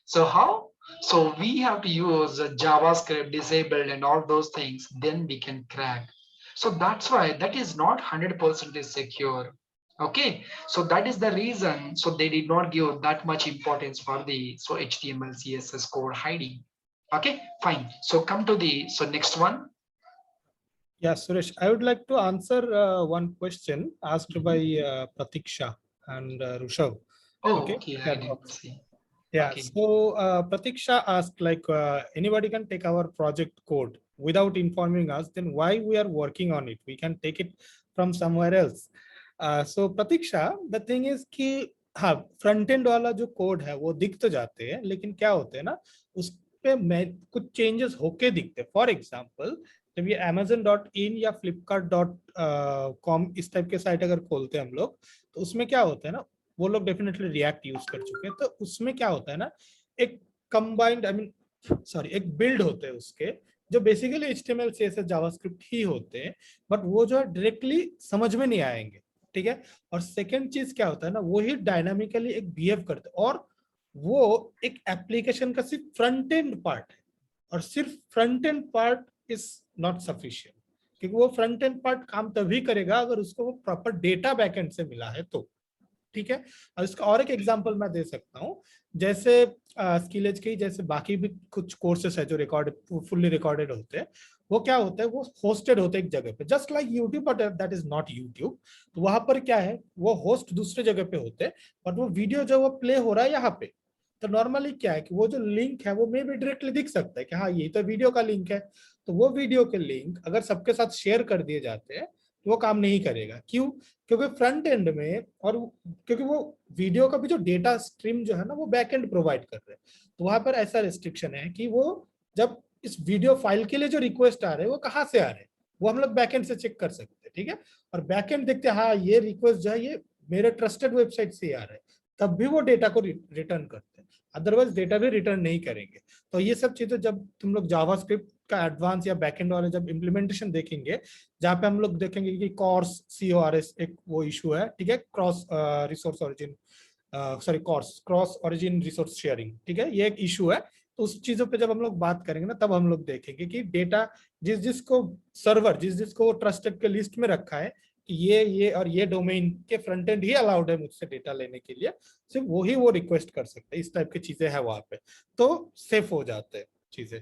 B: So how? So we have to use JavaScript disabled and all those things, then we can crack. So that's why that is not 100% secure. Okay, so that is the reason. So they did not give that much importance for the HTML, CSS code hiding. Okay, fine. So come to the next one.
C: Yeah, Suresh, I would like to answer one question asked by Pratiksha and Rushav.
B: Oh,
C: Okay,
B: okay, I
C: chat
B: didn't
C: box.
B: see.
C: Yeah,
B: Okay.
C: so Pratiksha asked like anybody can take our project code without informing us, then why we are working on it? We can take it from somewhere else. So Pratiksha, the thing is कि हाँ front end वाला जो code है वो दिख तो जाते हैं, लेकिन क्या होते हैं ना उस पे कुछ चेंजेस होके दिखते हैं. फॉर एग्जांपल जब ये amazon.in या flipkart.com इस टाइप के साइट अगर खोलते हैं हम लोग, तो उसमें क्या होता है ना, वो लोग डेफिनेटली रिएक्ट यूज कर चुके हैं, तो उसमें क्या होता है ना एक कंबाइंड सॉरी एक बिल्ड होते हैं उसके जो बेसिकली HTML CSS जावास्क्रिप्ट ही होते हैं, बट वो जो है डायरेक्टली समझ में नहीं आएंगे. ठीक है. और सेकंड चीज क्या होता है ना, वो ही डायनामिकली एक बिहेव करते हैं, और वो एक एप्लीकेशन का सिर्फ फ्रंट एंड पार्ट है, और सिर्फ front end part is not sufficient, क्योंकि वो फ्रंट एंड पार्ट काम तभी करेगा अगर उसको वो प्रॉपर डेटा बैकएंड से मिला है तो. ठीक है. और इसका और एक एग्जांपल मैं दे सकता हूँ, जैसे स्किलेज के जैसे बाकी भी कुछ कोर्सेस है जो रिकॉर्ड फुल्ली रिकॉर्डेड होते हैं, वो क्या होता है वो होस्टेड होते हैं एक जगह पे, just like YouTube, but that is not YouTube. तो वहां पर क्या है वो होस्ट दूसरे जगह पे होते हैं, बट वो वीडियो जो वो प्ले हो रहा है यहाँ पे, तो नॉर्मली क्या है कि वो जो लिंक है वो मे भी डायरेक्टली दिख सकता है कि हाँ ये तो वीडियो का लिंक है, तो वो वीडियो के लिंक अगर सबके साथ शेयर कर दिए जाते हैं वो काम नहीं करेगा। क्यों? क्योंकि फ्रंट एंड में और क्योंकि वो वीडियो का भी जो डेटा स्ट्रीम जो है ना वो बैक एंड प्रोवाइड कर रहे हैं, तो वहां पर ऐसा रिस्ट्रिक्शन है कि वो जब इस वीडियो फाइल के लिए जो रिक्वेस्ट आ रहे हैं वो कहाँ से आ रहे हैं वो हम लोग बैकएंड से चेक कर सकते हैं, ठीक है। और बैकएंड देखते हैं हाँ ये रिक्वेस्ट जो है ये मेरे ट्रस्टेड वेबसाइट से आ रहा है, तब भी वो डेटा को रिटर्न करते हैं, अदरवाइज डेटा भी रिटर्न नहीं करेंगे। तो ये सब चीजें जब तुम लोग जावास्क्रिप्ट का एडवांस या बैकएंड वाले जब इम्प्लीमेंटेशन देखेंगे, जहाँ पे हम लोग देखेंगे कि कॉर्स CORS एक वो इशू है, ठीक है, cross resource origin sorry cross origin resource sharing, ठीक है, ये एक इशू है। तो उस चीजों पे जब हम लोग बात करेंगे ना तब हम लोग देखेंगे कि डेटा जिस जिसको सर्वर जिस जिसको ट्रस्टेड के लिस्ट में रखा है कि ये और ये डोमेन के फ्रंट एंड ही अलाउड है मुझसे डेटा लेने के लिए, सिर्फ वही वो रिक्वेस्ट कर सकते हैं। इस टाइप की चीजें हैं वहां पे, तो सेफ हो जाते हैं चीजें।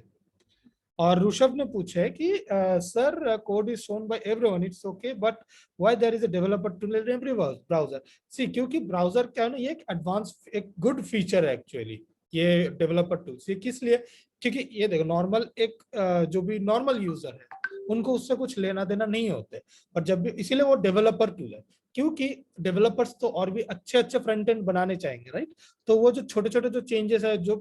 C: और ऋषभ ने पूछा है कि sir code is shown by everyone it's okay but why there is a developer tool in every browser. See क्योंकि ब्राउजर क्या है ना, ये एक एडवांस एक गुड फीचर है एक्चुअली ये डेवलपर टूल्स। ये किस लिए? क्योंकि ये देखो नॉर्मल एक जो भी नॉर्मल यूजर है उनको उससे कुछ लेना देना नहीं होते, और जब भी इसीलिए वो डेवलपर टूल है, क्योंकि डेवलपर्स तो और भी अच्छे अच्छे फ्रंट एंड बनाने चाहेंगे, राइट। तो वो जो छोटे छोटे जो चेंजेस है, जो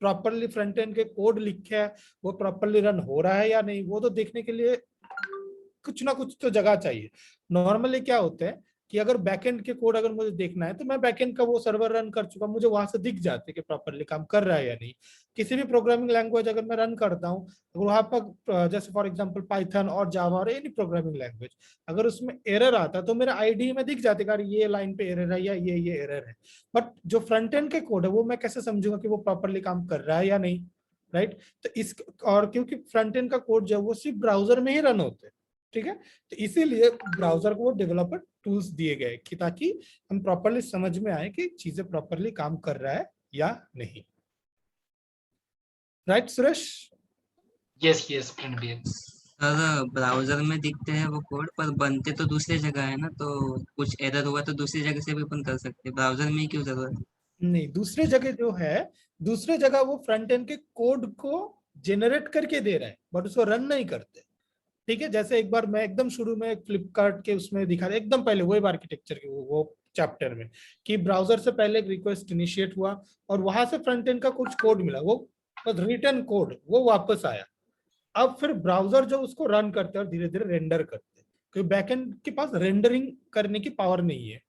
C: प्रॉपरली फ्रंट एंड के कोड लिखे है वो प्रॉपरली रन हो रहा है या नहीं, वो तो देखने के लिए कुछ ना कुछ तो जगह चाहिए। नॉर्मली क्या होता है कि अगर बैकएंड के कोड अगर मुझे देखना है तो मैं बैकएंड का वो सर्वर रन कर चुका, मुझे वहां से दिख जाते कि प्रॉपरली काम कर रहा है या नहीं। किसी भी प्रोग्रामिंग लैंग्वेज अगर मैं रन करता हूँ, अगर वहां पर जैसे फॉर एग्जांपल पाइथन और जावा और एनी प्रोग्रामिंग लैंग्वेज, अगर उसमें एरर आता तो मेरा आईडी में दिख जाते कि ये लाइन पे एरर है या ये एरर है। बट जो फ्रंट एंड के कोड है वो मैं कैसे समझूंगा कि वो प्रॉपरली काम कर रहा है या नहीं, राइट। तो इस और क्योंकि फ्रंट एंड का कोड जो है वो सिर्फ ब्राउजर में ही रन होते हैं, ठीक है, तो इसीलिए ब्राउजर को डेवलपर टूल्स दिए गए कि ताकि हम प्रॉपरली समझ में आए कि चीजें प्रॉपरली काम कर रहा है या नहीं, right Suresh?
B: yes Pranbir.
D: Sir browser में दिखते हैं वो कोड पर बनते तो दूसरी जगह है ना, तो कुछ एरर हुआ तो दूसरी जगह से भी अपन कर सकते हैं, ब्राउजर में ही क्यों जरूरत?
C: नहीं, दूसरे जगह जो है, दूसरे जगह वो फ्रंट एंड के कोड को जेनरेट करके दे रहा है बट उसको रन नहीं करते, ठीक है। जैसे एक बार मैं एकदम शुरू में फ्लिपकार्ट के उसमें दिखा रहा, एकदम पहले वेब आर्किटेक्चर के वो चैप्टर में, कि ब्राउजर से पहले एक रिक्वेस्ट इनिशिएट हुआ और वहां से फ्रंट एंड का कुछ कोड मिला, वो रिटर्न कोड वो वापस आया। अब फिर ब्राउजर जो उसको रन करते हैं और धीरे धीरे रेंडर करते हैं, क्योंकि बैकएंड के पास रेंडरिंग करने की पावर नहीं है।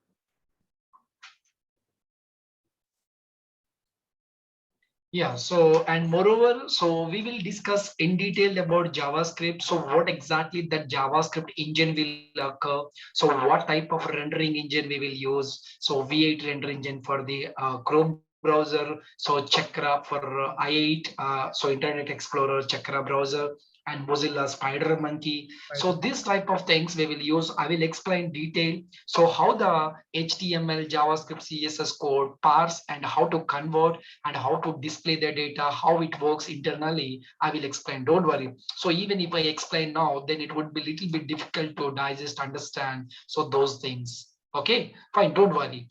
B: Yeah, so and moreover, so we will discuss in detail about JavaScript. So what exactly that JavaScript engine will occur. So what type of rendering engine we will use. So V8 render engine for the Chrome browser. So Chakra for i8. So Internet Explorer, Chakra browser, and Mozilla Spider Monkey. So this type of things we will use. I will explain detail. So how the HTML, JavaScript, CSS code parse and how to convert and how to display the data, how it works internally, I will explain. Don't worry. So even if I explain now, then it would be a little bit difficult to digest, understand. So those things. Okay, fine. Don't worry.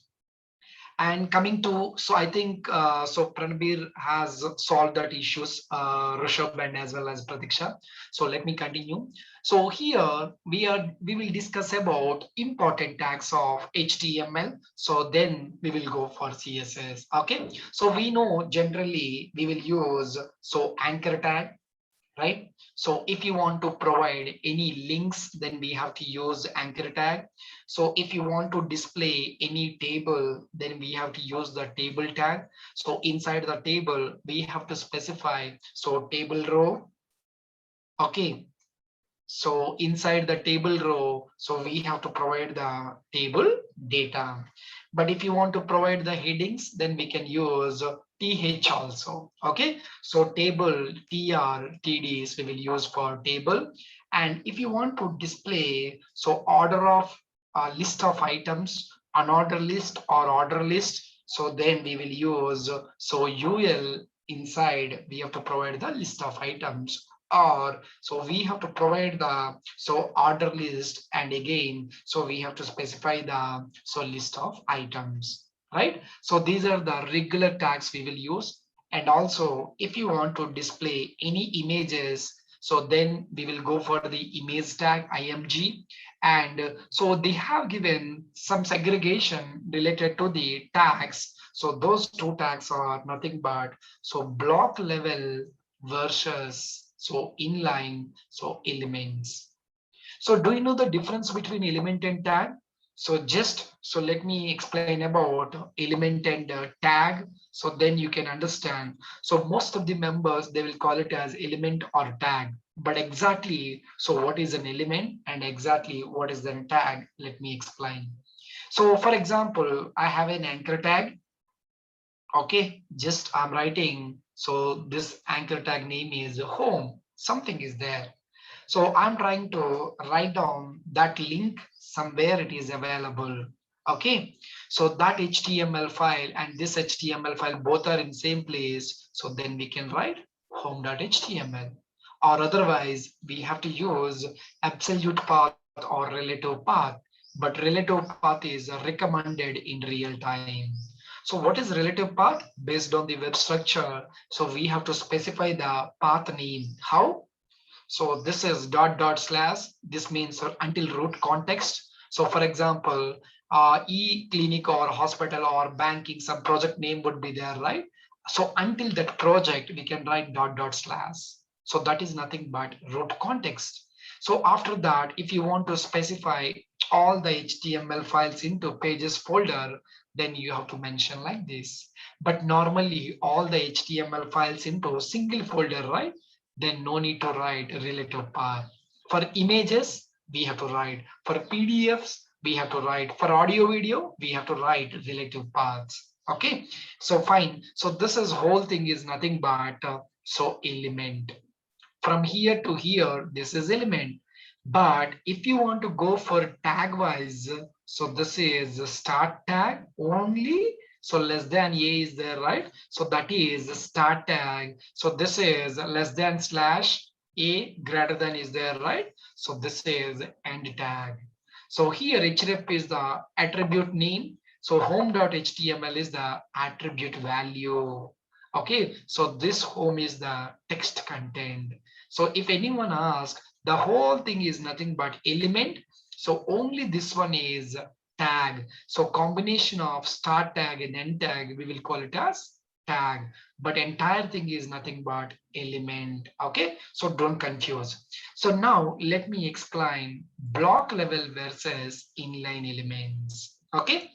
B: And coming to, so I think, so Pranbir has solved that issues, Rishabh and as well as Pratiksha. So let me continue. So here we will discuss about important tags of HTML. So then we will go for CSS. Okay. So we know generally we will use so anchor tag, right? So if you want to provide any links, then we have to use anchor tag. So if you want to display any table, then we have to use the table tag. So inside the table, we have to specify, so table row. Okay. So inside the table row, so we have to provide the table data. But if you want to provide the headings, then we can use TH also. Okay. So table, TR, TDs we will use for table. And if you want to display, so order of list of items, unordered list or order list, so then we will use, so UL inside, we have to provide the list of items, or so we have to provide the so order list, and again so we have to specify the so list of items, right? So these are the regular tags we will use. And also if you want to display any images, so then we will go for the image tag, img. And so they have given some segregation related to the tags. So those two tags are nothing but so block level versus so inline so elements. So do you know the difference between element and tag? So let me explain about element and tag, so then you can understand. So most of the members, they will call it as element or tag, but exactly so what is an element and exactly what is the tag, let me explain. So for example, I have an anchor tag. Okay, just I'm writing, so this anchor tag name is home, something is there. So I'm trying to write down that link somewhere it is available. Okay, so that HTML file and this HTML file both are in same place. So then we can write home.html, or otherwise we have to use absolute path or relative path. But relative path is recommended in real time. So what is relative path? Based on the web structure, so we have to specify the path name. How? So this is dot dot slash. This means until root context. So for example, e-clinic or hospital or banking, some project name would be there, right? So until that project, we can write dot dot slash. So that is nothing but root context. So after that, if you want to specify all the HTML files into pages folder, then you have to mention like this. But normally all the HTML files into a single folder, right? Then no need to write a relative path. For images, we have to write. For PDFs, we have to write. For audio video, we have to write relative paths. Okay, so fine. So this is whole thing is nothing but so element. From here to here, this is element. But if you want to go for tag wise, so this is a start tag only. So less than a is there, right? So that is a start tag. So this is less than slash a greater than is there, right? So this is end tag. So here href is the attribute name. So home.html is the attribute value. Okay, so this home is the text content. So if anyone asks, the whole thing is nothing but element. So only this one is tag. So combination of start tag and end tag, we will call it as tag. But entire thing is nothing but element. Okay, so don't confuse. So now let me explain block level versus inline elements. Okay.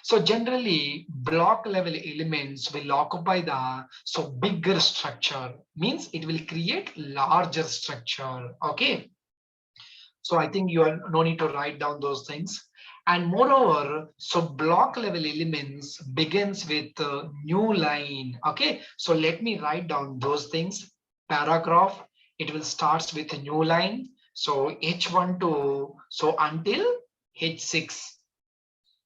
B: So generally, block level elements will occupy the so bigger structure, means it will create larger structure. Okay. So I think you are no need to write down those things. And moreover, so block level elements begins with a new line. Okay. So let me write down those things. Paragraph, it will starts with a new line. So H1 to so until H6.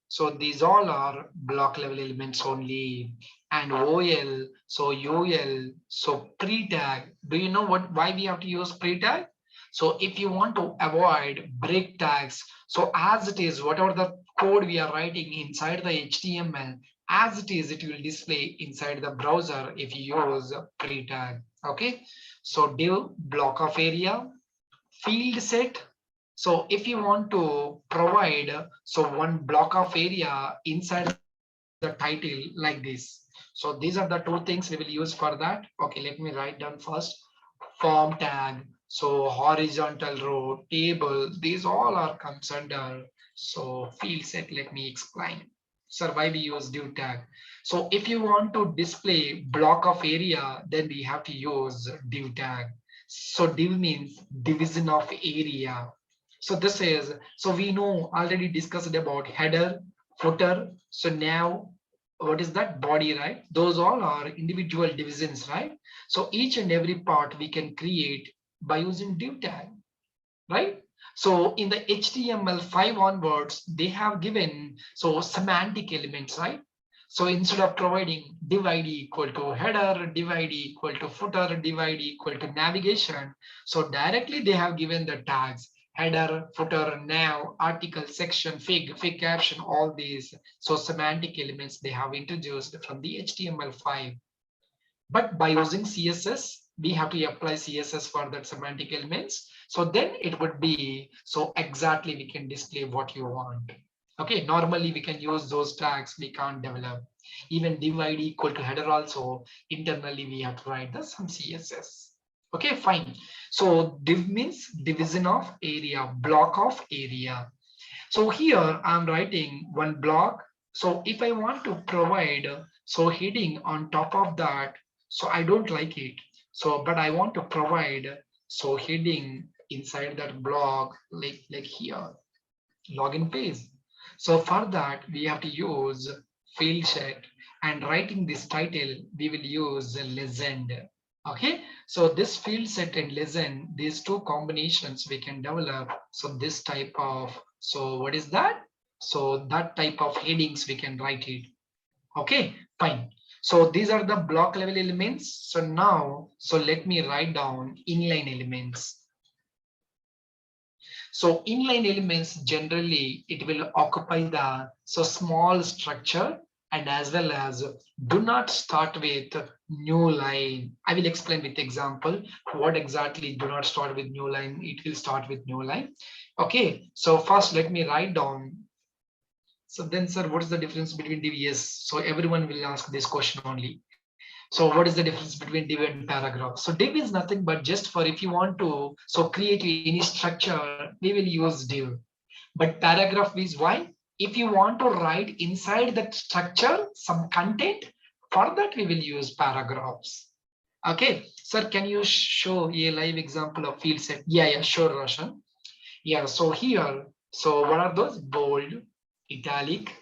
B: So these all are block level elements only. And OL, so UL, so pre-tag. Do you know why we have to use pre-tag? So if you want to avoid break tags, so as it is, whatever the code we are writing inside the HTML, as it is, it will display inside the browser if you use pre-tag. Okay. So div block of area, field set. So if you want to provide so one block of area inside the title like this. So these are the two things we will use for that. Okay, let me write down first. Form tag, so horizontal row, table, these all are comes under so field set. Let me explain. Sir, why we use div tag? So if you want to display block of area, then we have to use div tag. So div means division of area. So this is, so we know already discussed about header, footer. So now what is that? Body, right? Those all are individual divisions, right? So each and every part we can create by using div tag, right? So in the HTML5 onwards, they have given so semantic elements, right? So instead of providing div ID equal to header, div ID equal to footer, div ID equal to navigation, so directly they have given the tags header, footer, nav, article, section, fig caption, all these. So semantic elements they have introduced from the HTML5. But by using CSS, we have to apply CSS for that semantic elements. So then it would be, so exactly we can display what you want. Okay, normally we can use those tags, we can't develop. Even div ID equal to header also, internally we have to write the some CSS. Okay, fine. So div means division of area, block of area. So here I'm writing one block. So if I want to provide so heading on top of that, so I don't like it. So but I want to provide so heading inside that block like here, login page. So for that we have to use field set, and writing this title we will use legend. Okay, so this field set and legend, these two combinations we can develop. So this type of, so what is that? So that type of headings we can write it. Okay, fine. So these are the block level elements. So now, so let me write down inline elements. So inline elements, generally it will occupy the so small structure, and as well as do not start with new line. I will explain with example what exactly do not start with new line. It will start with new line. Okay, so first let me write down. So then, sir, what is the difference between div? Yes, so everyone will ask this question only. So what is the difference between div and paragraph? So div is nothing but just for if you want to so create any structure, we will use div. But paragraph is why? If you want to write inside that structure some content, for that we will use paragraphs. Okay, sir, can you show a live example of field set? Yeah, sure, Roshan. Yeah, so here, so what are those? Bold, italic,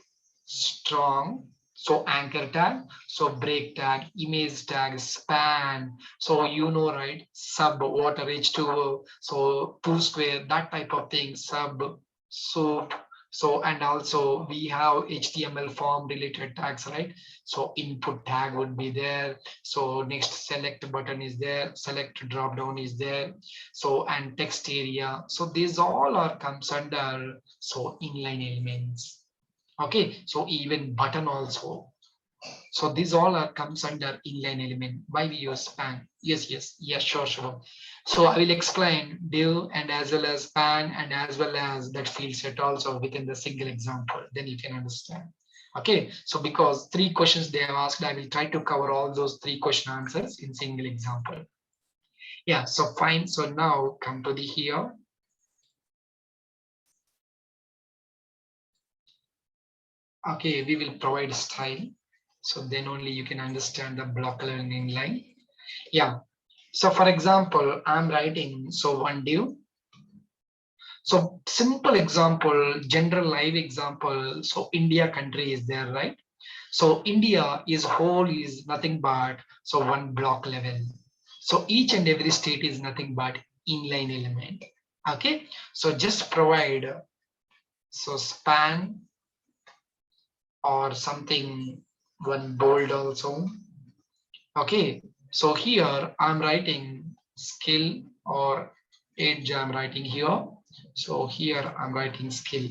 B: strong, so anchor tag, so break tag, image tag, span, so you know, right? Sub, water, H2O, so two square, that type of thing, sub, soup. So, and also we have HTML form related tags, right? So input tag would be there. So next select button is there, select drop down is there. So, and text area. So these all are comes under so inline elements. Okay, so even button also. So these all are comes under inline element. Why we use span? Yes, sure. So I will explain div and as well as span and as well as that field set also within the single example. Then you can understand. Okay, so because 3 questions they have asked, I will try to cover all those 3 question answers in single example. Yeah, so fine. So now come to the here. Okay, we will provide style. So then only you can understand the block level inline. Yeah. So for example, I'm writing so one div. So simple example, general live example. So India country is there, right? So India is whole is nothing but so one block level. So each and every state is nothing but inline element. Okay. So just provide so span or something one bold also. Okay, so here I'm writing skill or age I'm writing here. So here I'm writing skill.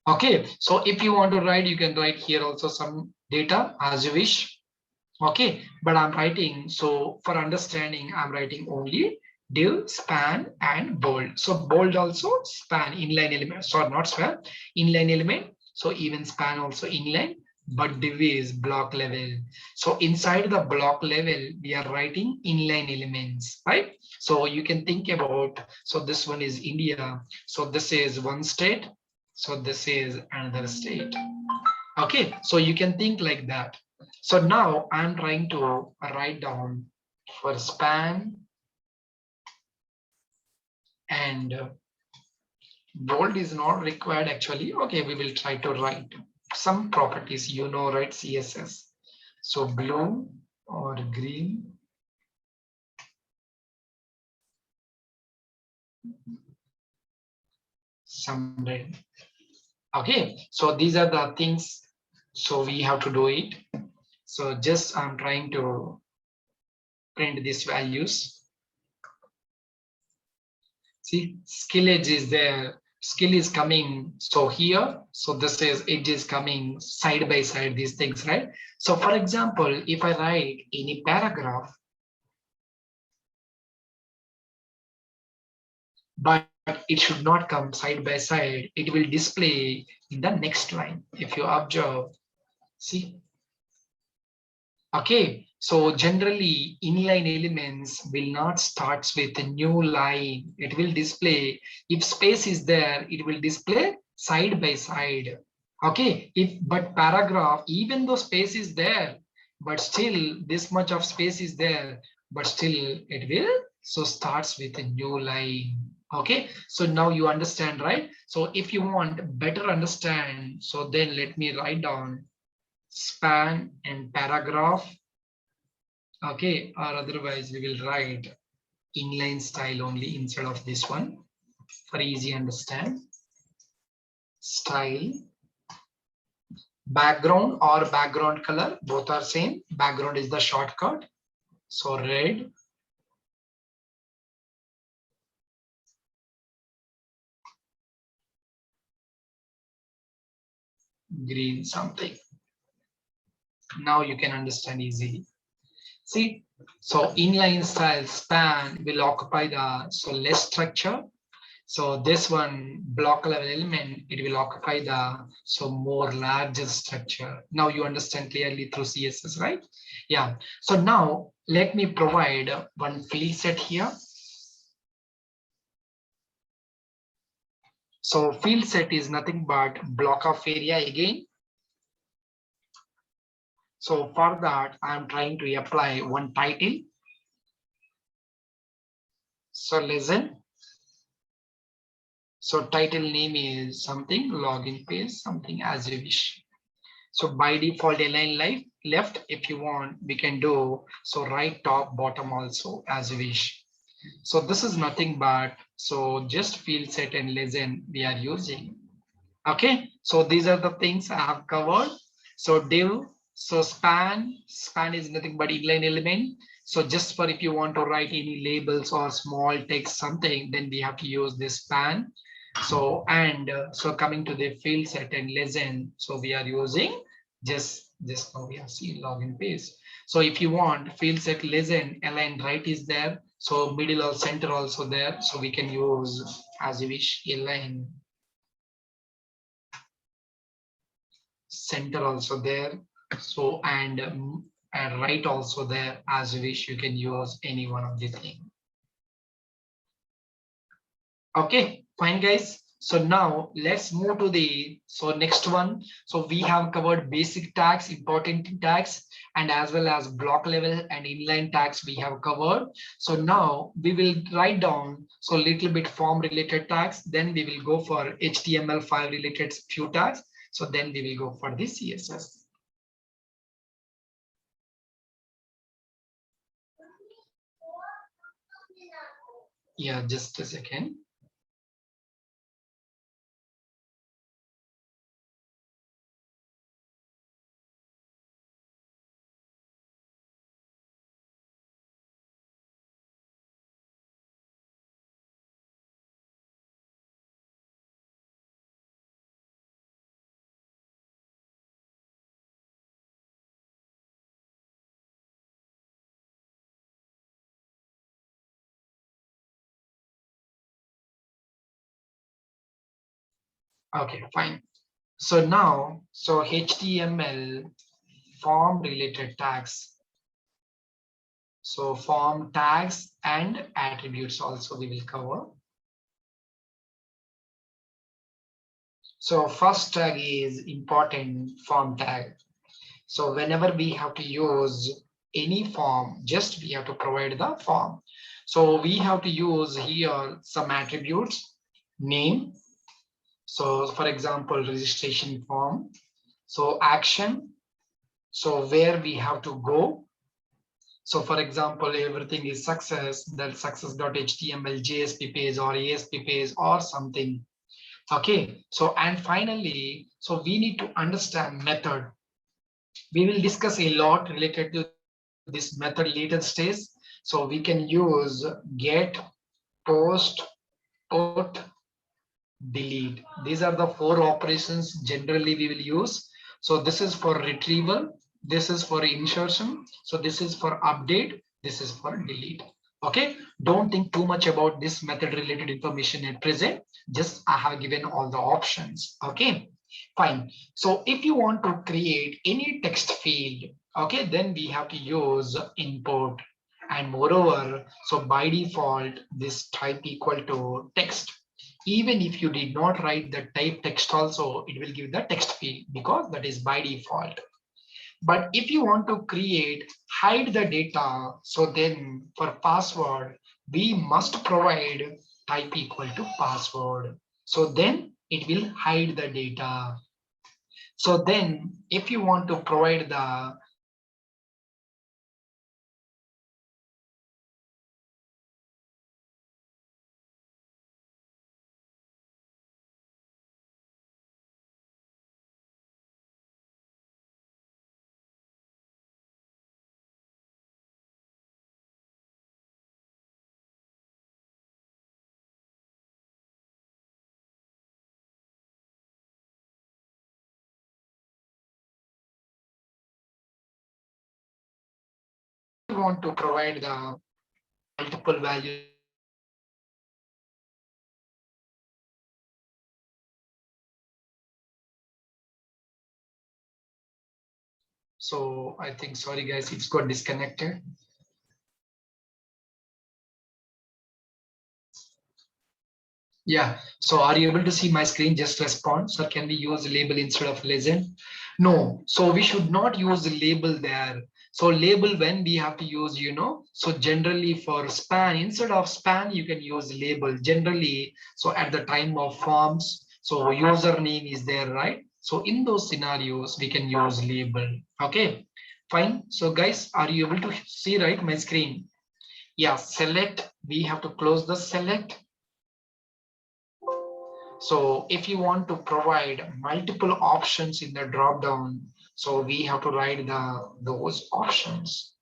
B: Okay, so if you want to write, you can write here also some data as you wish. Okay, but I'm writing, so for understanding, I'm writing only div, span, and bold. So bold also span inline element, sorry, not span, inline element. So even span also inline, but div is block level. So inside the block level, we are writing inline elements, right? So you can think about, so this one is India. So this is one state. So this is another state. Okay, so you can think like that. So now I'm trying to write down for span and bold is not required actually. Okay, we will try to write some properties, you know, right? CSS. So blue or green. Some red. Okay, so these are the things. So we have to do it. So just I'm trying to print these values. See, skill edge is there. skill is coming. So here, so this is edge is coming side by side, these things, right? So for example, if I write any paragraph, but it should not come side by side, it will display in the next line. If you observe, see. Okay, so generally inline elements will not start with a new line. It will display, if space is there, it will display side by side. Okay, but paragraph, even though space is there, but still this much of space is there, but still it will, so starts with a new line. Okay, so now you understand, right? So if you want better understand, so then let me write down span and paragraph. Okay, or otherwise we will write inline style only instead of this one for easy understand. Style, background or background color, both are same. Background is the shortcut. So red, green, something. Now you can understand easily. See, so inline style span will occupy the so less structure. So this one block level element, it will occupy the so more larger structure. Now you understand clearly through CSS, right? Yeah. So now let me provide one field set here. So field set is nothing but block of area again. So for that, I'm trying to apply one title. So listen. So title name is something, login page, something as you wish. So by default align left, if you want, we can do so right, top, bottom also as you wish. So this is nothing but so just field set and listen we are using. Okay, so these are the things I have covered. So div, so span is nothing but inline element. So just for if you want to write any labels or small text something, then we have to use this span. So and so coming to the field set and listen, so we are using just now we have seen login page. So if you want field set listen, align right is there. So middle or center also there. So we can use as you wish align. Center also there. So and right also there as you wish, you can use any one of the thing. Okay, fine guys. So now let's move to the so next one. So we have covered basic tags, important tags, and as well as block level and inline tags we have covered. So now we will write down so little bit form related tags. Then we will go for HTML5 related few tags. So then we will go for the CSS. Yeah, just a second. Okay, fine. So now, so HTML form related tags. So form tags and attributes also we will cover. So first tag is important form tag. So whenever we have to use any form, just we have to provide the form. So we have to use here some attributes, name. So for example, registration form. So action. So where we have to go. So for example, everything is success, that success.html, JSP page or ASP page or something. Okay, so and finally, so we need to understand method. We will discuss a lot related to this method later stage. So we can use get, post, put, delete. These are the 4 operations generally we will use. So this is for retrieval, this is for insertion, so this is for update, this is for delete. Okay, don't think too much about this method related information at present. Just I have given all the options. Okay, fine. So if you want to create any text field, okay, then we have to use input. And moreover, so by default, this type equal to text. Even if you did not write the type text also, it will give the text field because that is by default. But if you want to create hide the data, so then for password, we must provide type equal to password. So then it will hide the data. So then if you want to provide the want to provide the multiple values. So I think, sorry guys, it's got disconnected. Yeah, so are you able to see my screen? Just respond. So can we use label instead of legend? No, so we should not use the label there. So label when we have to use, so generally for span, instead of span, you can use label generally. So at the time of forms, so username is there, right? So in those scenarios, we can use label. Okay, fine. So guys, are you able to see, right, my screen? Yeah, select, we have to close the select. So if you want to provide multiple options in the drop down, so we have to write those options.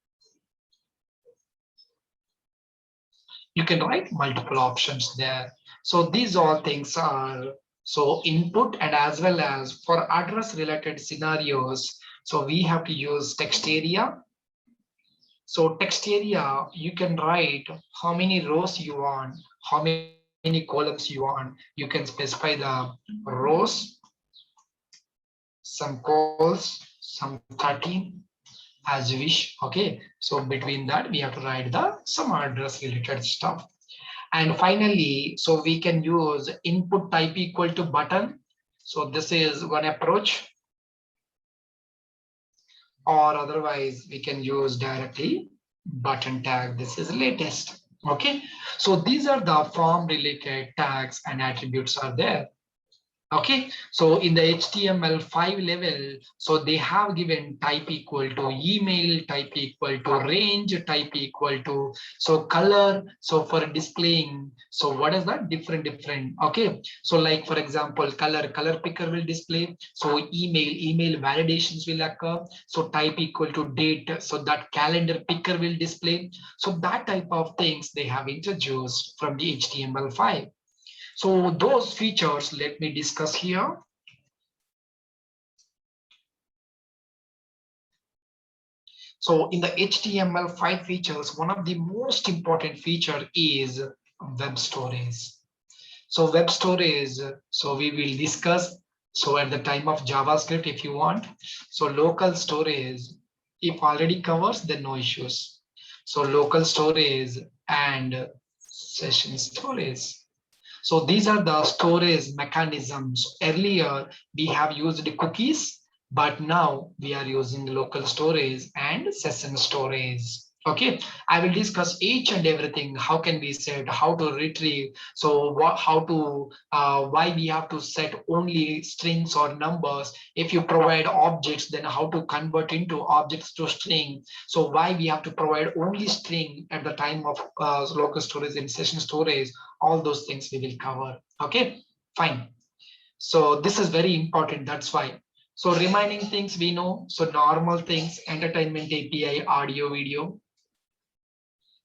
B: You can write multiple options there. So these all things are so input, and as well as for address related scenarios. So we have to use text area. So text area, you can write how many rows you want, how many columns you want. You can specify the rows, some calls, some 13 as you wish. Okay, so between that we have to write the some address related stuff. And finally, so we can use input type equal to button. So this is one approach, or otherwise we can use directly button tag. This is latest. Okay, so these are the form related tags and attributes are there. Okay, so in the HTML5 level, so they have given type equal to email, type equal to range, type equal to so color. So for displaying, so what is that different? Okay, so like for example, color picker will display. So email validations will occur. So type equal to date, so that calendar picker will display. So that type of things they have introduced from the HTML5. So those features, let me discuss here. So in the HTML5 features, one of the most important feature is web storage. So web storage, so we will discuss. So at the time of JavaScript, if you want, so local storage, if already covers, then no issues. So local storage and session storage. So these are the storage mechanisms. Earlier, we have used cookies, but now we are using local storage and session storage. Okay, I will discuss each and everything. How can we set, how to retrieve, so what, how to, why we have to set only strings or numbers. If you provide objects, then how to convert into objects to string. So why we have to provide only string at the time of local storage and session storage. All those things we will cover. Okay, fine. So this is very important. That's why. So remaining things we know. So normal things, entertainment API, audio, video.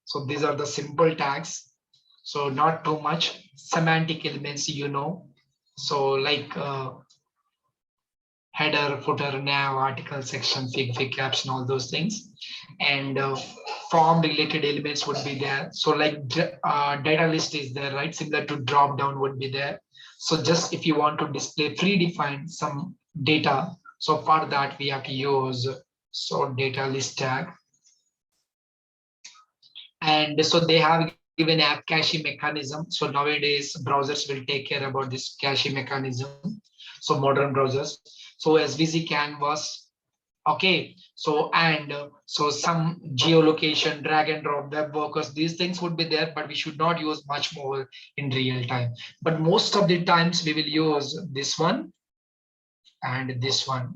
B: So these are the simple tags. So not too much semantic elements, So like header, footer, nav, article, section, fig caption, all those things. And form related elements would be there. So like data list is there, right? Similar to drop down would be there. So just if you want to display predefined some data, so for that we have to use so data list tag. And so they have given app caching mechanism. So nowadays browsers will take care about this caching mechanism. So modern browsers. So SVC canvas. Okay, so and so some geolocation, drag and drop, web workers, these things would be there, but we should not use much more in real time. But most of the times we will use this one and this one.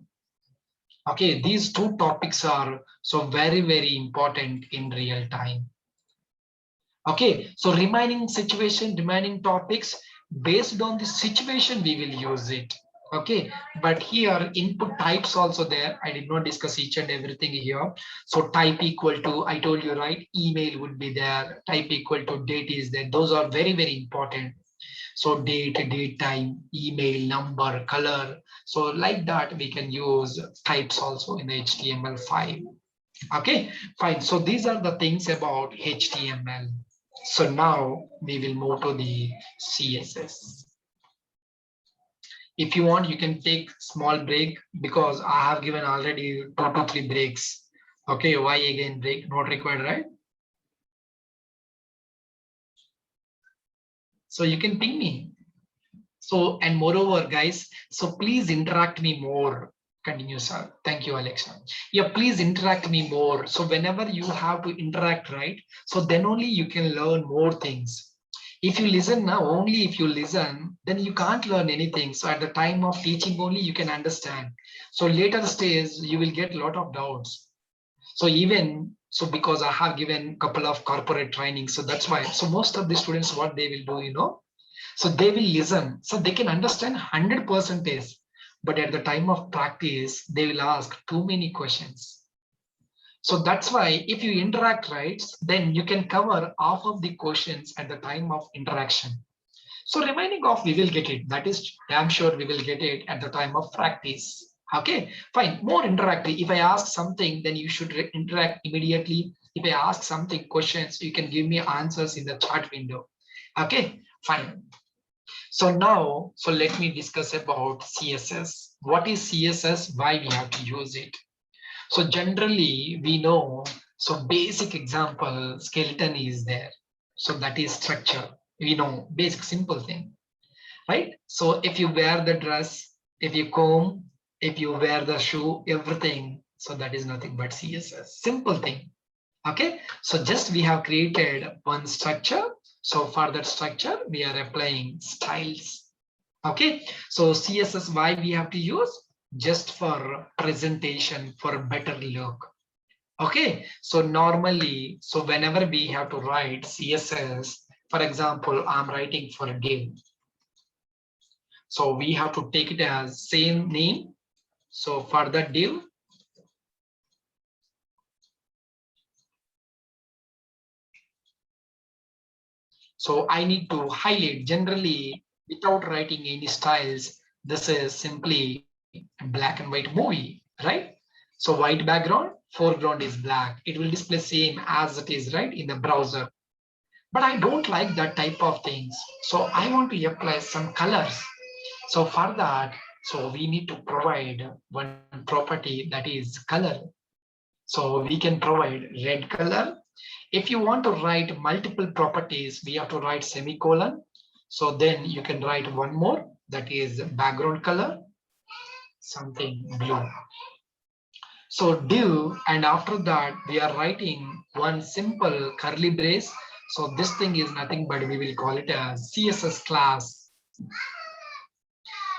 B: Okay, these two topics are so very important in real time. Okay, so remaining situation, remaining topics, based on the situation, we will use it. Okay, but here input types also there. I did not discuss each and everything here. So type equal to, I told you, right? Email would be there. Type equal to date is there. Those are very important. So date, time, email, number, color. So like that, we can use types also in the HTML5. Okay, fine. So these are the things about HTML. So now we will move to the CSS. If you want, you can take small break because I have given already 2 to 3 breaks. Okay, why again break? Not required, right? So you can ping me. So, and moreover, guys, so please interact me more. Continue, sir. Thank you, Alexa. Yeah, please interact me more. So whenever you have to interact, right? So then only you can learn more things. If you listen now, only if you listen, then you can't learn anything. So at the time of teaching only, you can understand. So later stage, you will get a lot of doubts. So even, so because I have given a couple of corporate trainings, so that's why. So most of the students, what they will do, you know, so they will listen, so they can understand 100%. But at the time of practice, they will ask too many questions. So that's why if you interact, right, then you can cover half of the questions at the time of interaction. So remaining of we will get it. That is damn sure we will get it at the time of practice. Okay, fine. More interactive. If I ask something, then you should interact immediately. If I ask something questions, you can give me answers in the chat window. Okay, fine. So now, so let me discuss about CSS. What is CSS? Why we have to use it? So generally we know, so basic example, skeleton is there. So that is structure. We know basic simple thing, right? So if you wear the dress, if you comb, if you wear the shoe, everything. So that is nothing but CSS, simple thing. Okay, so just we have created one structure. So for that structure, we are applying styles. Okay, so CSS, why we have to use? Just for presentation, for better look. Okay, so normally, so whenever we have to write CSS, for example, I'm writing for a div. So we have to take it as same name. So for the div, so I need to highlight generally without writing any styles. This is simply black and white movie, right? So white background, foreground is black. It will display same as it is, right, in the browser. But I don't like that type of things. So I want to apply some colors. So for that, so we need to provide one property that is color. So we can provide red color. If you want to write multiple properties, we have to write semicolon. So then you can write one more, that is background color, something blue. So div, and after that we are writing one simple curly brace. So this thing is nothing but we will call it as CSS class.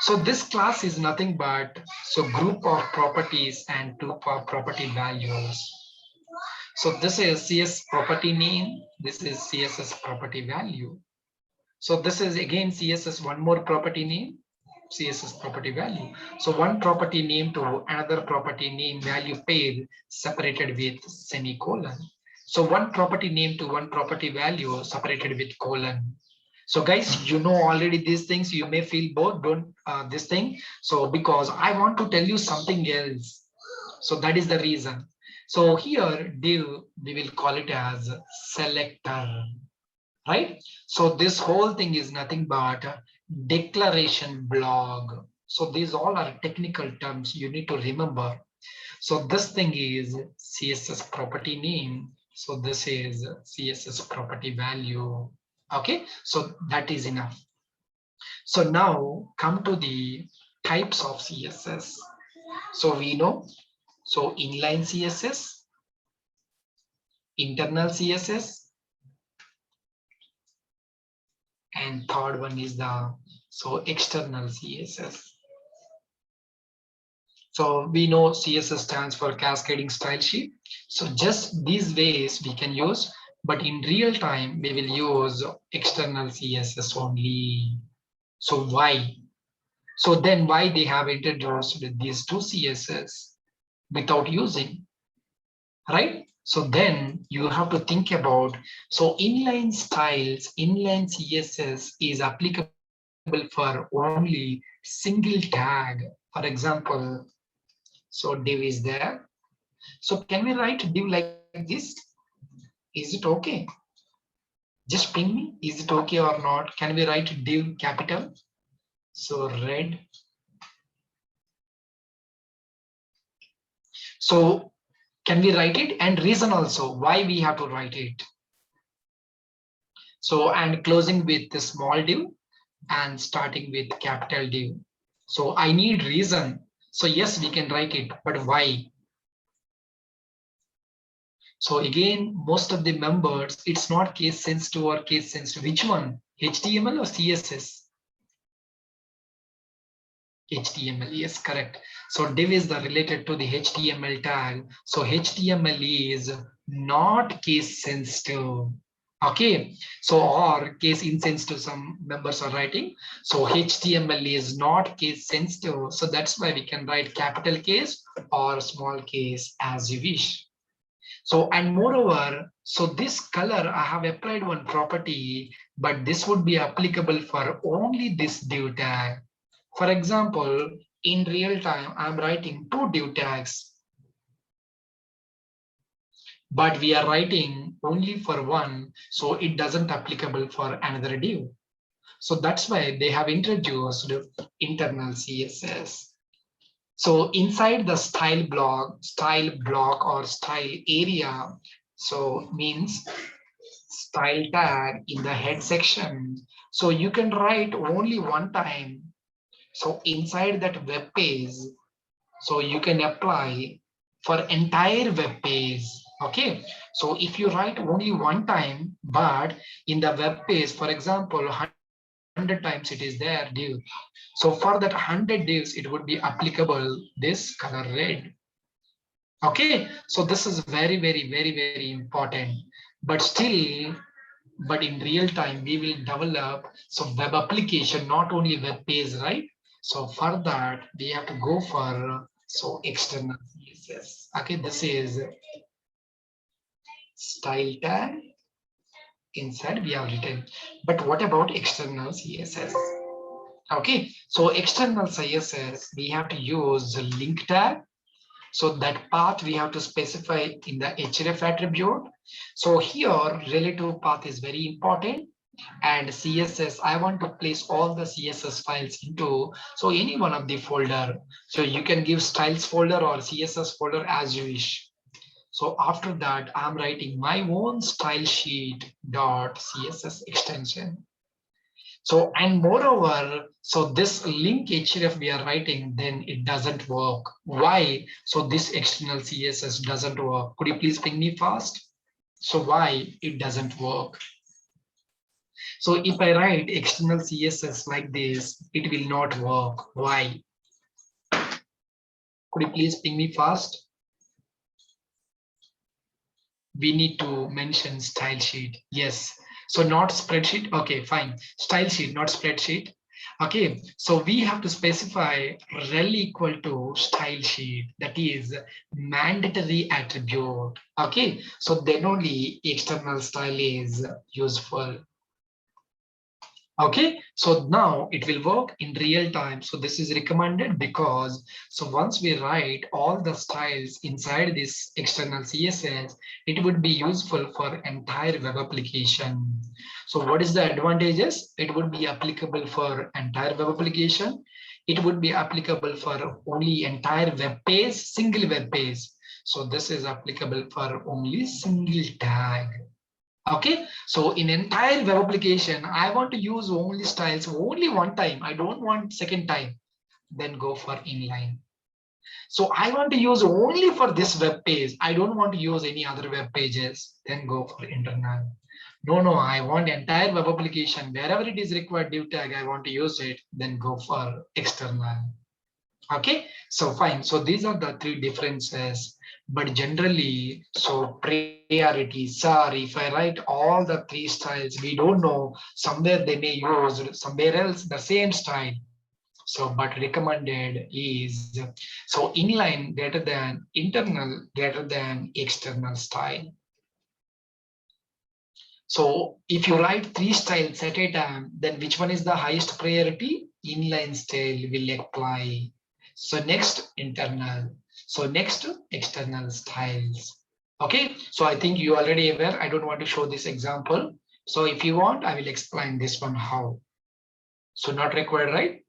B: So this class is nothing but so group of properties and group of property values. So this is CS property name. This is CSS property value. So this is again CSS one more property name, CSS property value. So one property name to another property name value pair separated with semicolon. So one property name to one property value separated with colon. So guys, you know already these things, you may feel bored, don't this thing. So because I want to tell you something else. So that is the reason. So here div, we will call it as selector, right? So this whole thing is nothing but a declaration blog. So these all are technical terms you need to remember. So this thing is CSS property name. So this is CSS property value. Okay, so that is enough. So now come to the types of CSS. So we know, so inline CSS, internal CSS, and third one is the external CSS. So we know CSS stands for cascading style sheet. So just these ways we can use, but in real time we will use external CSS only. So why? So then why they have introduced these two CSS without using, right? So then you have to think about, so inline styles, inline CSS is applicable for only single tag. For example, so div is there. So can we write div like this? Is it okay? Just ping me. Is it okay or not? Can we write div capital? So red. So can we write it? And reason also why we have to write it. So and closing with the small div and starting with capital div. So I need reason. So yes, we can write it, but why? So again, most of the members, it's not case sensitive or case sensitive. Which one? HTML or CSS? HTML, yes, correct. So div is the related to the HTML tag. So HTML is not case sensitive. Okay, so or case insensitive, some members are writing. So HTML is not case sensitive. So that's why we can write capital case or small case as you wish. So, and moreover, so this color, I have applied one property, but this would be applicable for only this div tag. For example, in real time, I'm writing two div tags, but we are writing only for one, so it doesn't applicable for another div. So that's why they have introduced internal CSS. So inside the style block or style area, so means style tag in the head section. So you can write only one time. So inside that web page, so you can apply for entire web page. Okay. So if you write only one time, but in the web page, for example, 100 times it is there div. So for that 100 divs, it would be applicable this color red. Okay, so this is very important. But still, but in real time, we will develop some web application, not only web page, right? So for that, we have to go for external CSS. Okay, this is style tag. Inside we have written. But what about external CSS? Okay, so external CSS, we have to use the link tag. So that path we have to specify in the href attribute. So here relative path is very important, and CSS, I want to place all the CSS files into so any one of the folder. So you can give styles folder or CSS folder as you wish. So after that, I'm writing my own style sheet dot CSS extension. So, and moreover, so this link href we are writing, then it doesn't work. Why? So this external CSS doesn't work. Could you please ping me fast? So why it doesn't work? So if I write external CSS like this, it will not work. Why? Could you please ping me fast? We need to mention style sheet. Yes. So not spreadsheet. Okay, fine. Style sheet, not spreadsheet. Okay, so we have to specify rel equal to style sheet. That is mandatory attribute. Okay, so then only external style is useful. Okay, so now it will work in real time. So this is recommended because so once we write all the styles inside this external CSS, it would be useful for entire web application. So what is the advantages? It would be applicable for entire web application. It would be applicable for only entire web page, single web page. So this is applicable for only single tag. Okay, so in entire web application, I want to use only styles only one time. I don't want second time. Then go for inline. So I want to use only for this web page. I don't want to use any other web pages. Then go for internal. No, I want entire web application. Wherever it is required div tag, I want to use it. Then go for external. Okay, so fine. So these are the three differences. But generally, so priorities are if I write all the three styles, we don't know somewhere they may use somewhere else the same style. So but recommended is so inline greater than internal greater than external style. So if you write three styles at a time, then which one is the highest priority? Inline style will apply. So next internal. So next external styles. Okay, so I think you already aware. I don't want to show this example. So if you want, I will explain this one how. So not required, right?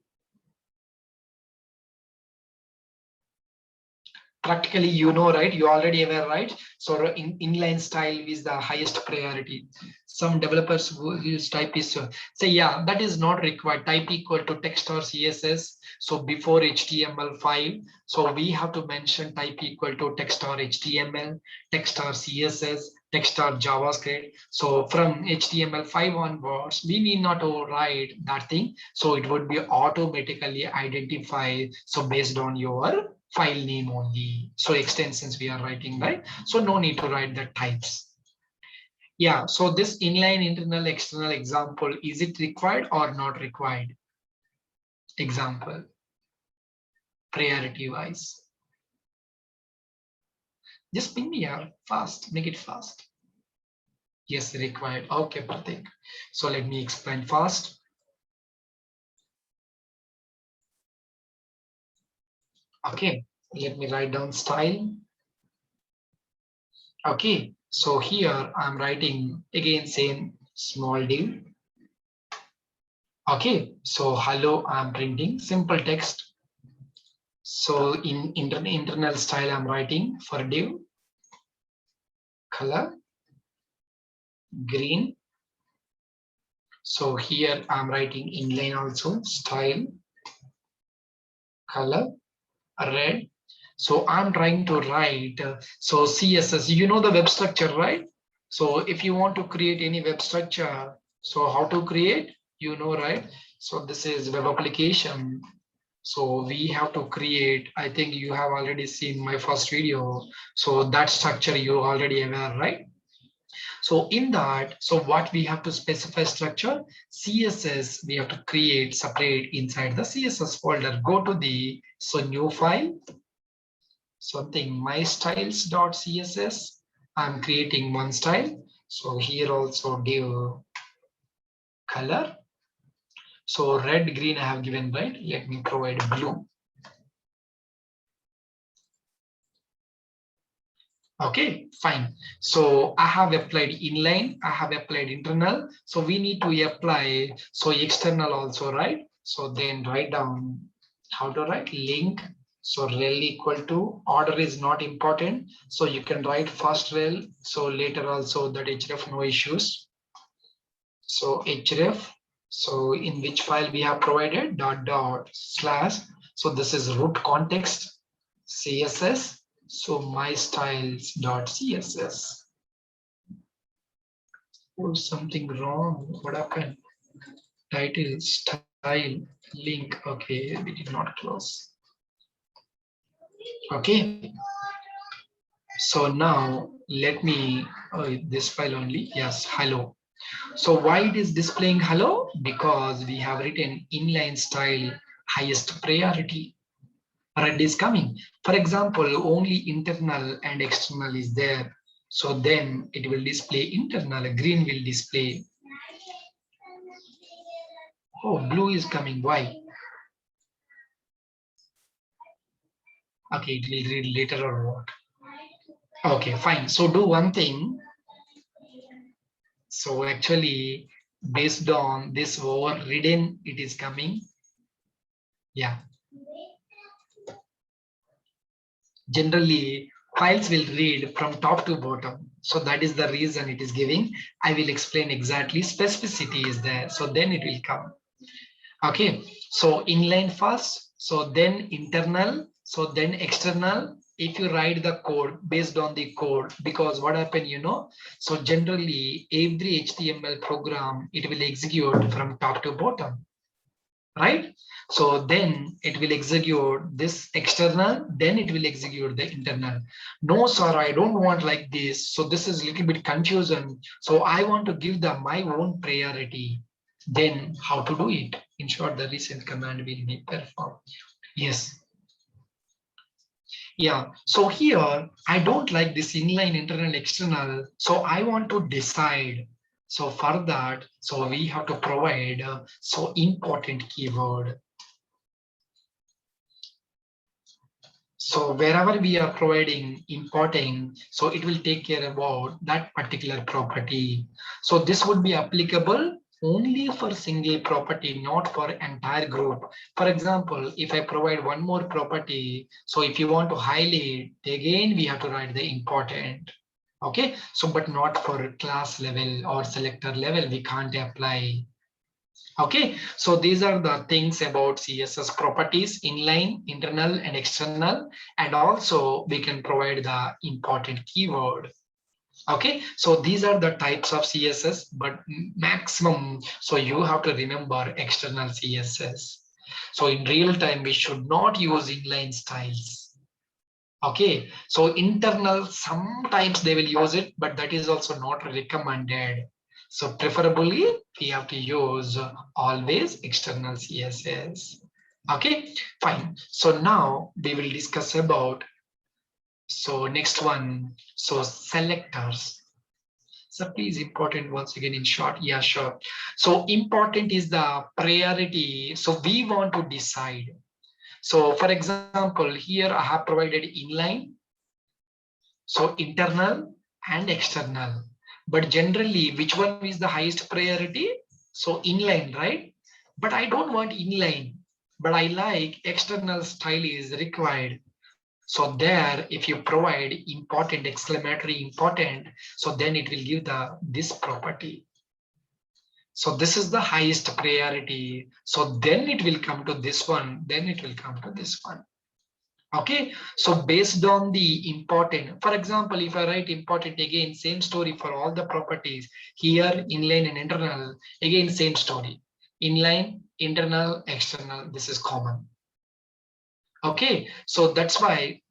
B: Practically, you know, right? You already aware, right? So inline style is the highest priority. Some developers who use type is say, yeah, that is not required. Type equal to text or CSS. So before HTML5, so we have to mention type equal to text or HTML, text or CSS, text or JavaScript. So from HTML5 onwards, we need not to write that thing. So it would be automatically identified. So based on your file name only. So extensions we are writing, right? So no need to write the types. Yeah, so this inline internal external example, is it required or not required? Example, priority wise. Just ping me out fast, make it fast. Yes, required. Okay, Pratik. So let me explain fast. Okay, let me write down style. Okay, so here I'm writing again same small div. Okay, so hello, I'm printing simple text. So in internal style, I'm writing for div color green. So here I'm writing inline also style color red. So I'm trying to write so CSS. You know the web structure, right? So if you want to create any web structure, so how to create, you know, right? So this is web application. So we have to create, I think you have already seen my first video. So that structure you already aware, right? So in that, so what we have to specify structure, CSS, we have to create separate inside the CSS folder. Go to the, so new file, something mystyles.css. I'm creating one style. So here also div color. So red, green I have given, right? Let me provide blue. Okay, fine. So I have applied inline, I have applied internal. So we need to apply, so external also, right? So then write down how to write link. So rel equal to, order is not important. So you can write first rel. So later also that href, no issues. So href, so in which file we have provided // So this is root context, CSS. So mystyles.css. Oh, something wrong. What happened? Title, style, link. Okay, we did not close. Okay. So now let me, this file only. Yes, hello. So why it is displaying hello? Because we have written inline style highest priority. Red is coming. For example, only internal and external is there. So then it will display internal, green will display. Oh, blue is coming. Why? Okay, it will read later or what? Okay, fine. So do one thing. So actually, based on this overridden, it is coming. Yeah. Generally, files will read from top to bottom. So that is the reason it is giving. I will explain exactly. Specificity is there. So then it will come. Okay. So inline first. So then internal. So then external. If you write the code based on the code, because what happened, so generally every HTML program, it will execute from top to bottom, right? So then it will execute this external, then it will execute the internal. No, sir, I don't want like this. So this is a little bit confusion. So I want to give the my own priority. Then how to do it? In short, the recent command will be performed. Yes. Yeah, so here I don't like this inline internal external, so I want to decide. So for that, so we have to provide so important keyword. So wherever we are providing importing, so it will take care about that particular property. So this would be applicable only for single property, not for entire group. For example, if I provide one more property, so if you want to highlight, again, we have to write the important. Okay, so but not for class level or selector level, we can't apply. Okay, so these are the things about CSS properties, inline, internal, and external. And also we can provide the important keyword. Okay, so these are the types of CSS, but maximum, so you have to remember external CSS. So in real time, we should not use inline styles. Okay, so internal, sometimes they will use it, but that is also not recommended. So preferably we have to use always external CSS. Okay, fine. So now we will discuss about, so next one, so selectors. So please important once again in short. Yeah, sure. So important is the priority. So we want to decide. So for example, here I have provided inline, so internal and external. But generally, which one is the highest priority? So inline, right? But I don't want inline, but I like external style is required. So there, if you provide important exclamatory important, so then it will give the this property. So this is the highest priority. So then it will come to this one, then it will come to this one. Okay, so based on the important, for example, if I write important again, same story for all the properties here, inline and internal, again, same story, inline, internal, external, this is common. Okay, so that's why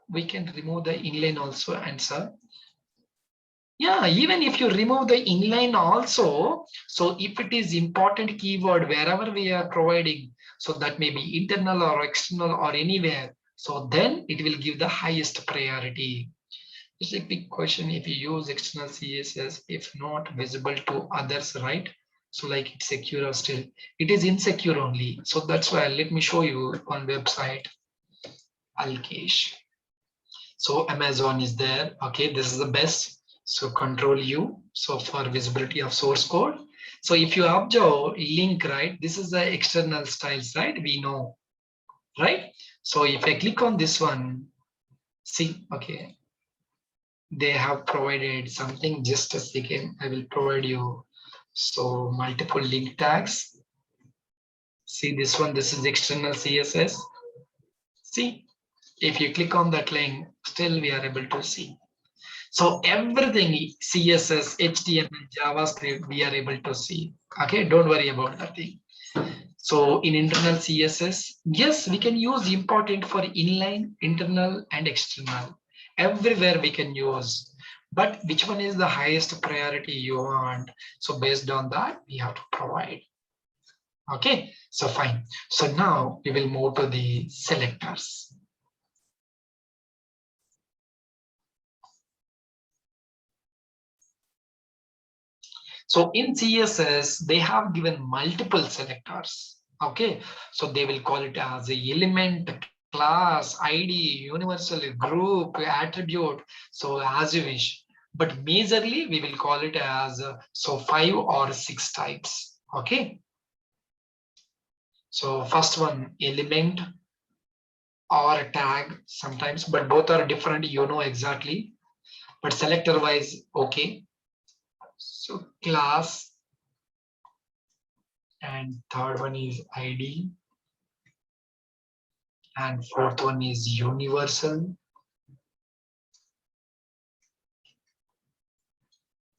B: we can remove the inline also answer. Yeah, even if you remove the inline also, so if it is important keyword, wherever we are providing, so that may be internal or external or anywhere, so then it will give the highest priority. It's a big question if you use external CSS, if not visible to others, right? So like it's secure or still, it is insecure only. So that's why let me show you one website, Alkesh. So Amazon is there. Okay, this is the best. So Control U. So for visibility of source code. So if you observe link, right, this is the external styles, right? We know, right? So if I click on this one, see, okay, they have provided something. Just a second, I will provide you. So multiple link tags. See this one, this is external CSS. See, if you click on that link, still we are able to see. So everything CSS, HTML, JavaScript, we are able to see. Okay, don't worry about that thing. So in internal CSS, yes, we can use important for inline, internal, and external. Everywhere we can use. But which one is the highest priority you want? So based on that, we have to provide. Okay, so fine. So now we will move to the selectors. So in CSS, they have given multiple selectors. Okay, so they will call it as a element, class, ID, universal, group, attribute. So as you wish, but majorly we will call it as so 5 or 6 types. Okay. So first one, element or a tag sometimes, but both are different, you know exactly. But selector wise, okay. So class, and third one is ID, and fourth one is universal,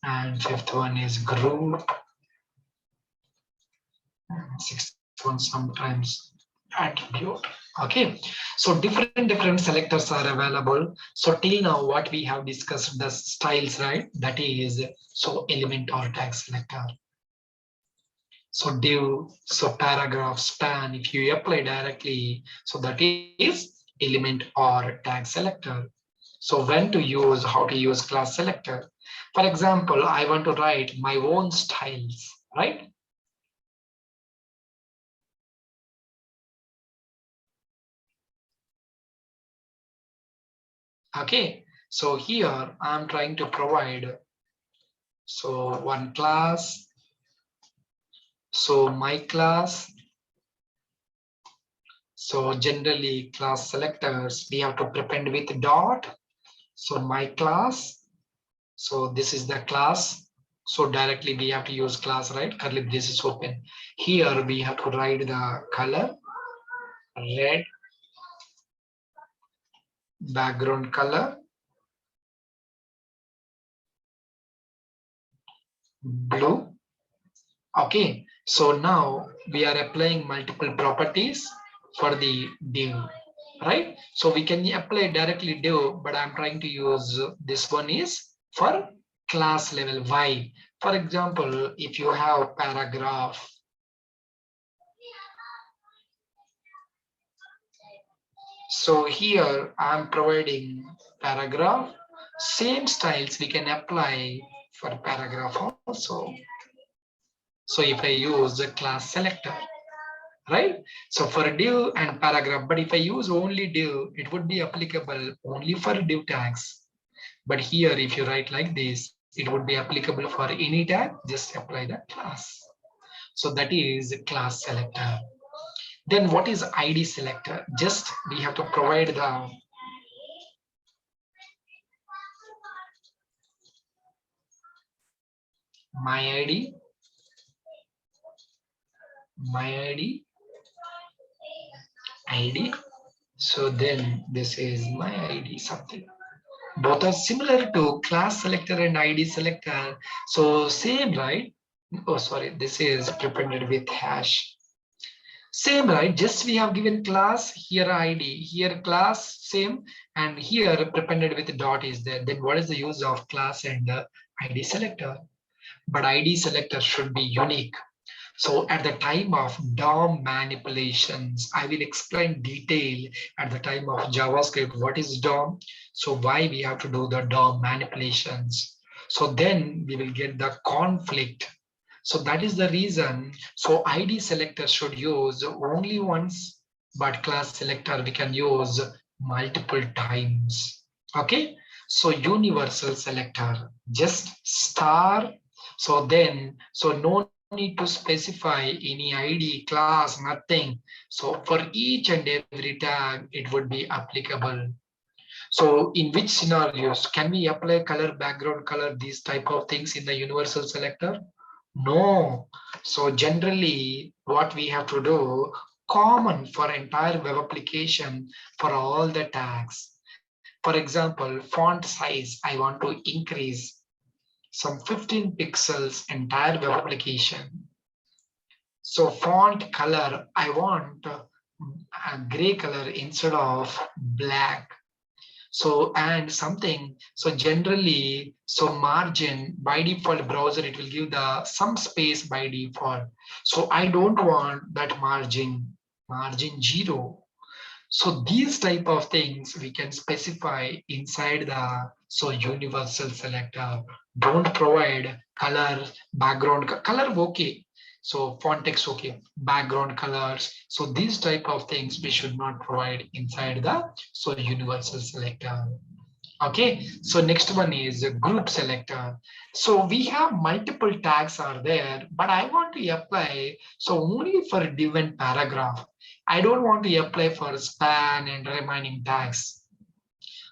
B: and fifth one is group, and sixth one sometimes attribute. Okay, so different selectors are available. So till now what we have discussed the styles, right? That is so element or tag selector. So div, so paragraph, span, if you apply directly, so that is element or tag selector. So when to use, how to use class selector. For example, I want to write my own styles, right? Okay, so here I'm trying to provide so one class, so my class. So generally class selectors, we have to prepend with dot. So my class, so this is the class. So directly we have to use class, right? Curly braces open. Here we have to write the color, red, background color, blue. Okay, so now we are applying multiple properties for the div, right? So we can apply directly div, but I'm trying to use this one is for class level. Why? For example, if you have paragraph, so here I'm providing paragraph, same styles we can apply for paragraph also. So if I use a class selector, right? So for div and paragraph, but if I use only div, it would be applicable only for div tags. But here, if you write like this, it would be applicable for any tag, just apply the class. So that is class selector. Then what is ID selector? Just we have to provide the my ID, my ID, ID. So then this is my ID something. Both are similar to class selector and ID selector. So same, right? Oh, sorry, this is prepended with hash. Same, right? Just we have given class, here ID, here class, same, and here prepended with dot is there. Then what is the use of class and ID selector? But ID selector should be unique. So at the time of DOM manipulations, I will explain detail at the time of JavaScript, what is DOM? So why we have to do the DOM manipulations. So then we will get the conflict. So that is the reason. So ID selector should use only once, but class selector we can use multiple times. Okay. So universal selector, just star. So then, so no need to specify any ID, class, nothing. So for each and every tag, it would be applicable. So in which scenarios can we apply color, background color, these type of things in the universal selector? No. So generally what we have to do, common for entire web application for all the tags. For example, font size, I want to increase some 15 pixels entire web application. So font color, I want a gray color instead of black. So and something, so generally, so margin by default browser, it will give the some space by default. So I don't want that margin 0. So these type of things we can specify inside the universal selector. Don't provide color, background color, okay. So font text, okay, background colors. So these type of things we should not provide inside the universal selector. Okay, so next one is a group selector. So we have multiple tags are there, but I want to apply so only for given paragraph. I don't want to apply for span and remaining tags.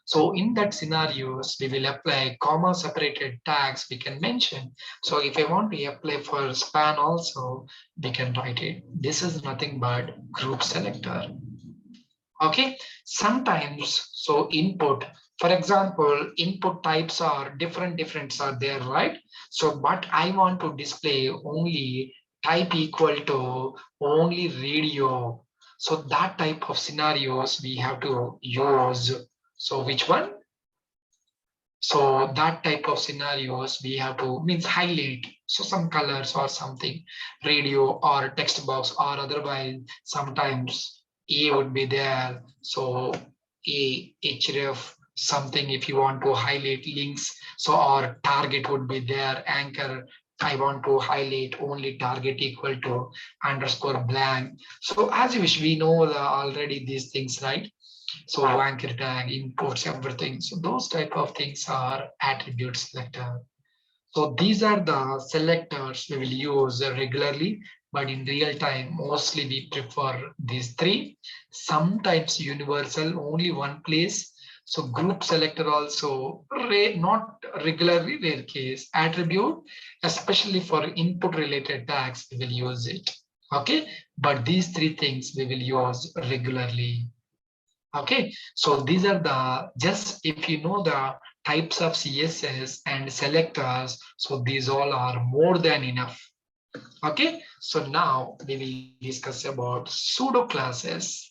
B: So in that scenarios, we will apply comma separated tags we can mention. So if I want to apply for span also, we can write it. This is nothing but group selector. Okay, sometimes so input, for example, input types are different are there, right? So but I want to display only type equal to only radio. So that type of scenarios we have to use. So which one? So that type of scenarios we have to means highlight. So some colors or something, radio or text box, or otherwise sometimes A would be there. So A, href, something if you want to highlight links. So or target would be there, anchor. I want to highlight only target equal to underscore blank. So as you wish, we know already these things, right? So anchor tag, imports, everything. So those type of things are attribute selector. So these are the selectors we will use regularly, but in real time, mostly we prefer these three. Sometimes universal, only one place. So group selector also, not regularly, rare case. Attribute, especially for input related tags, we will use it. Okay, but these three things we will use regularly. Okay, so these are the, just if you know the types of CSS and selectors, so these all are more than enough. Okay, so now we will discuss about pseudo classes.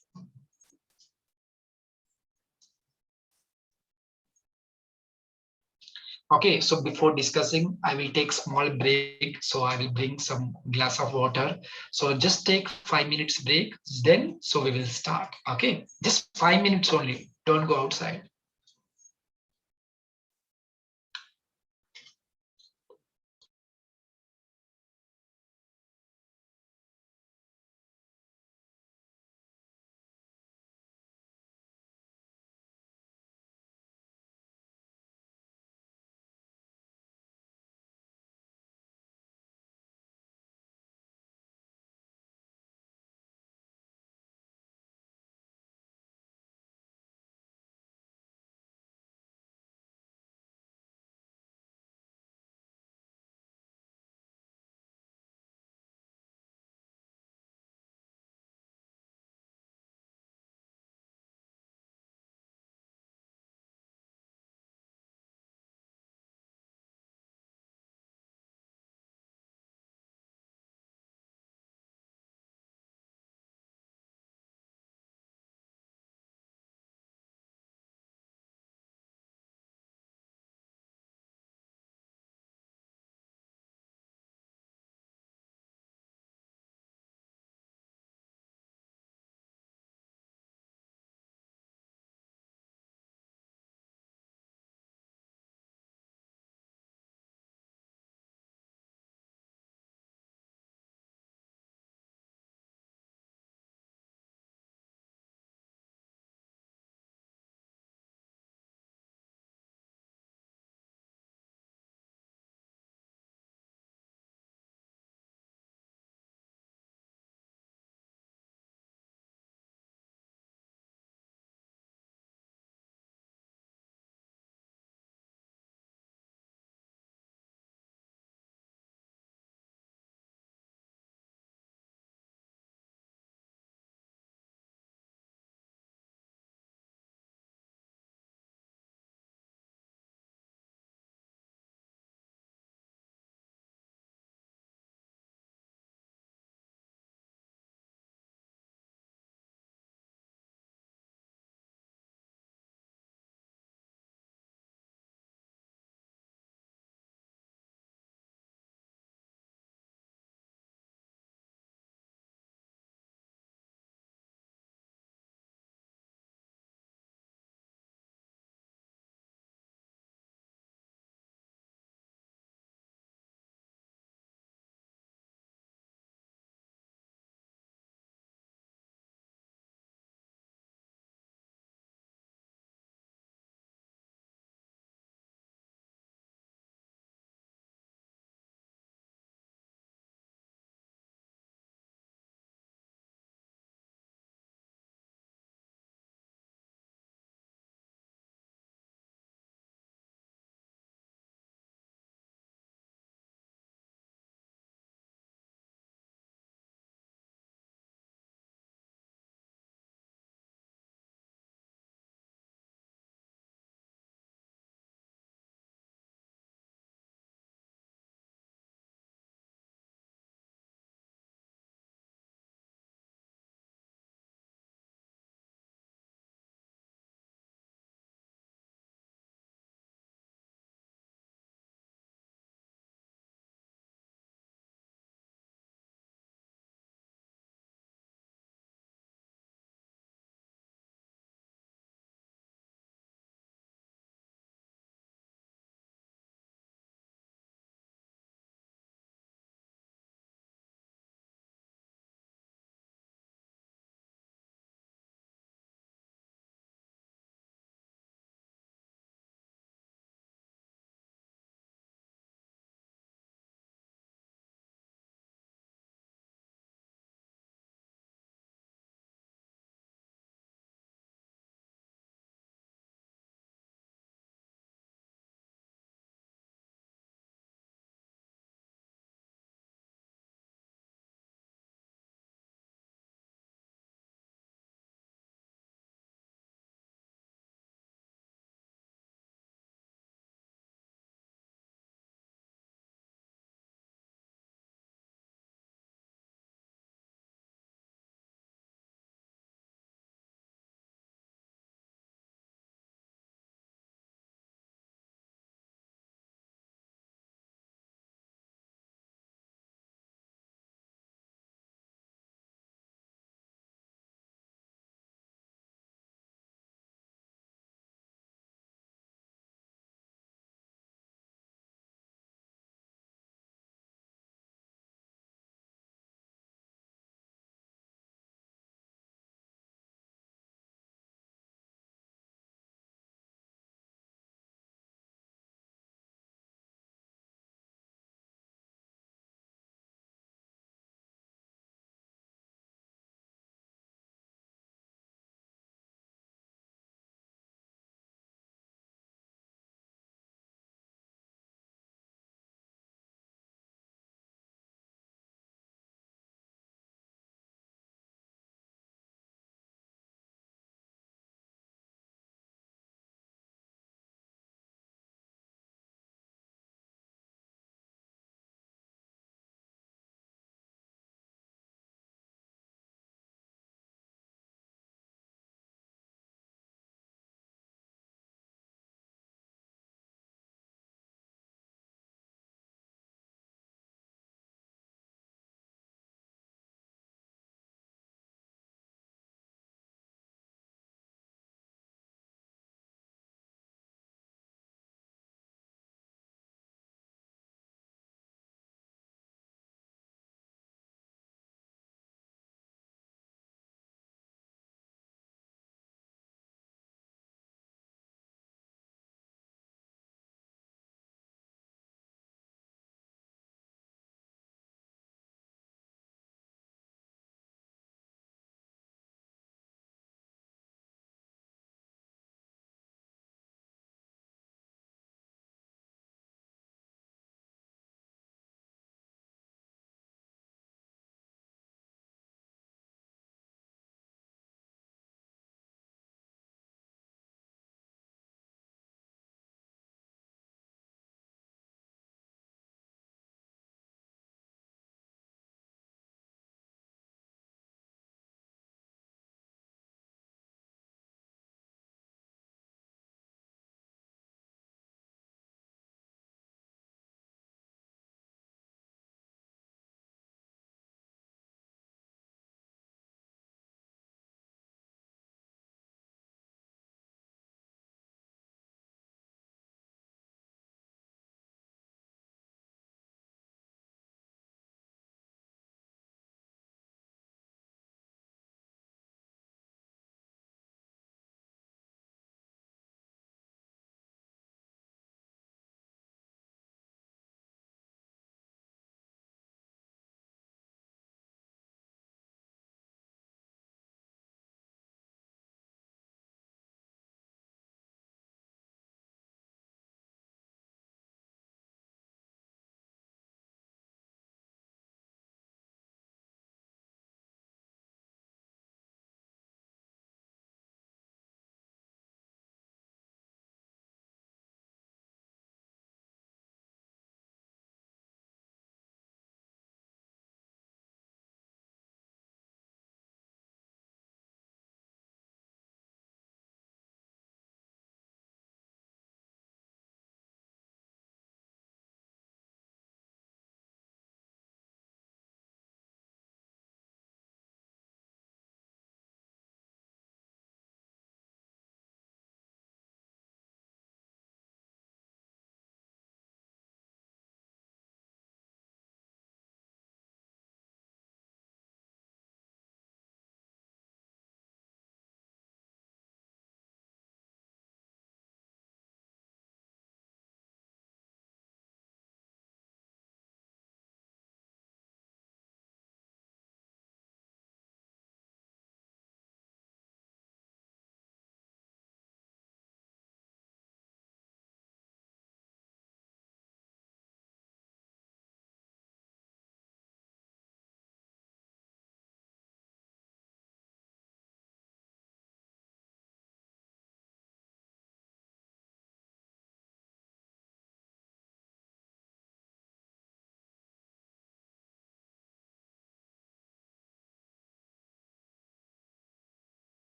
B: Okay, so before discussing, I will take small break. So I will bring some glass of water. So just take 5 minutes break, then so we will start. Okay, just 5 minutes only. Don't go outside.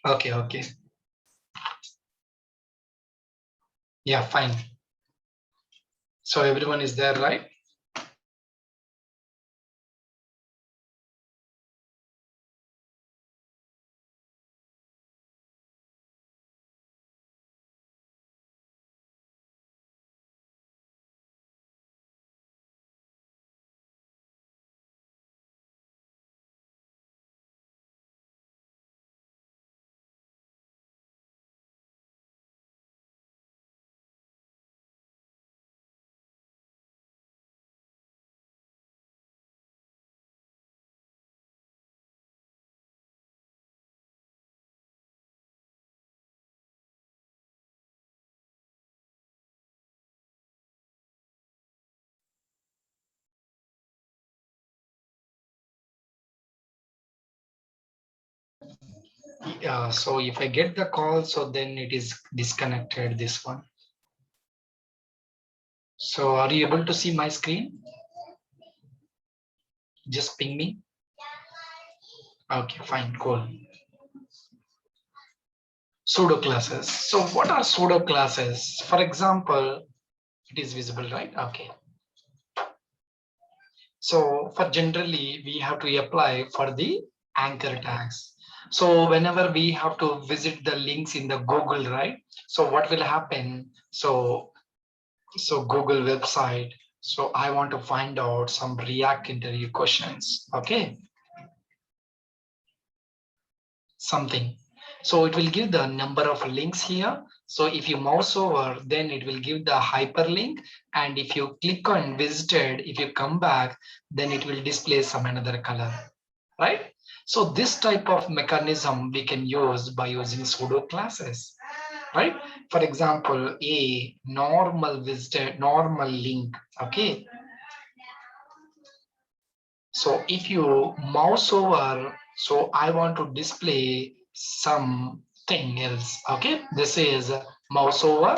B: Okay, okay. Yeah, fine. So everyone is there, right? Yeah, so if I get the call, so then it is disconnected, this one. So are you able to see my screen? Just ping me. Okay, fine, cool. Pseudo classes. So what are pseudo classes? For example, it is visible, right? Okay. So for generally, we have to apply for the anchor tags. So whenever we have to visit the links in the Google, right? So what will happen? So Google website. So I want to find out some React interview questions. Okay. Something. So it will give the number of links here. So if you mouse over, then it will give the hyperlink. And if you click on visited, if you come back, then it will display some another color, right? So this type of mechanism we can use by using pseudo classes, right? For example, a normal visited, normal link, okay? So if you mouse over, so I want to display something else. Okay, this is mouse over.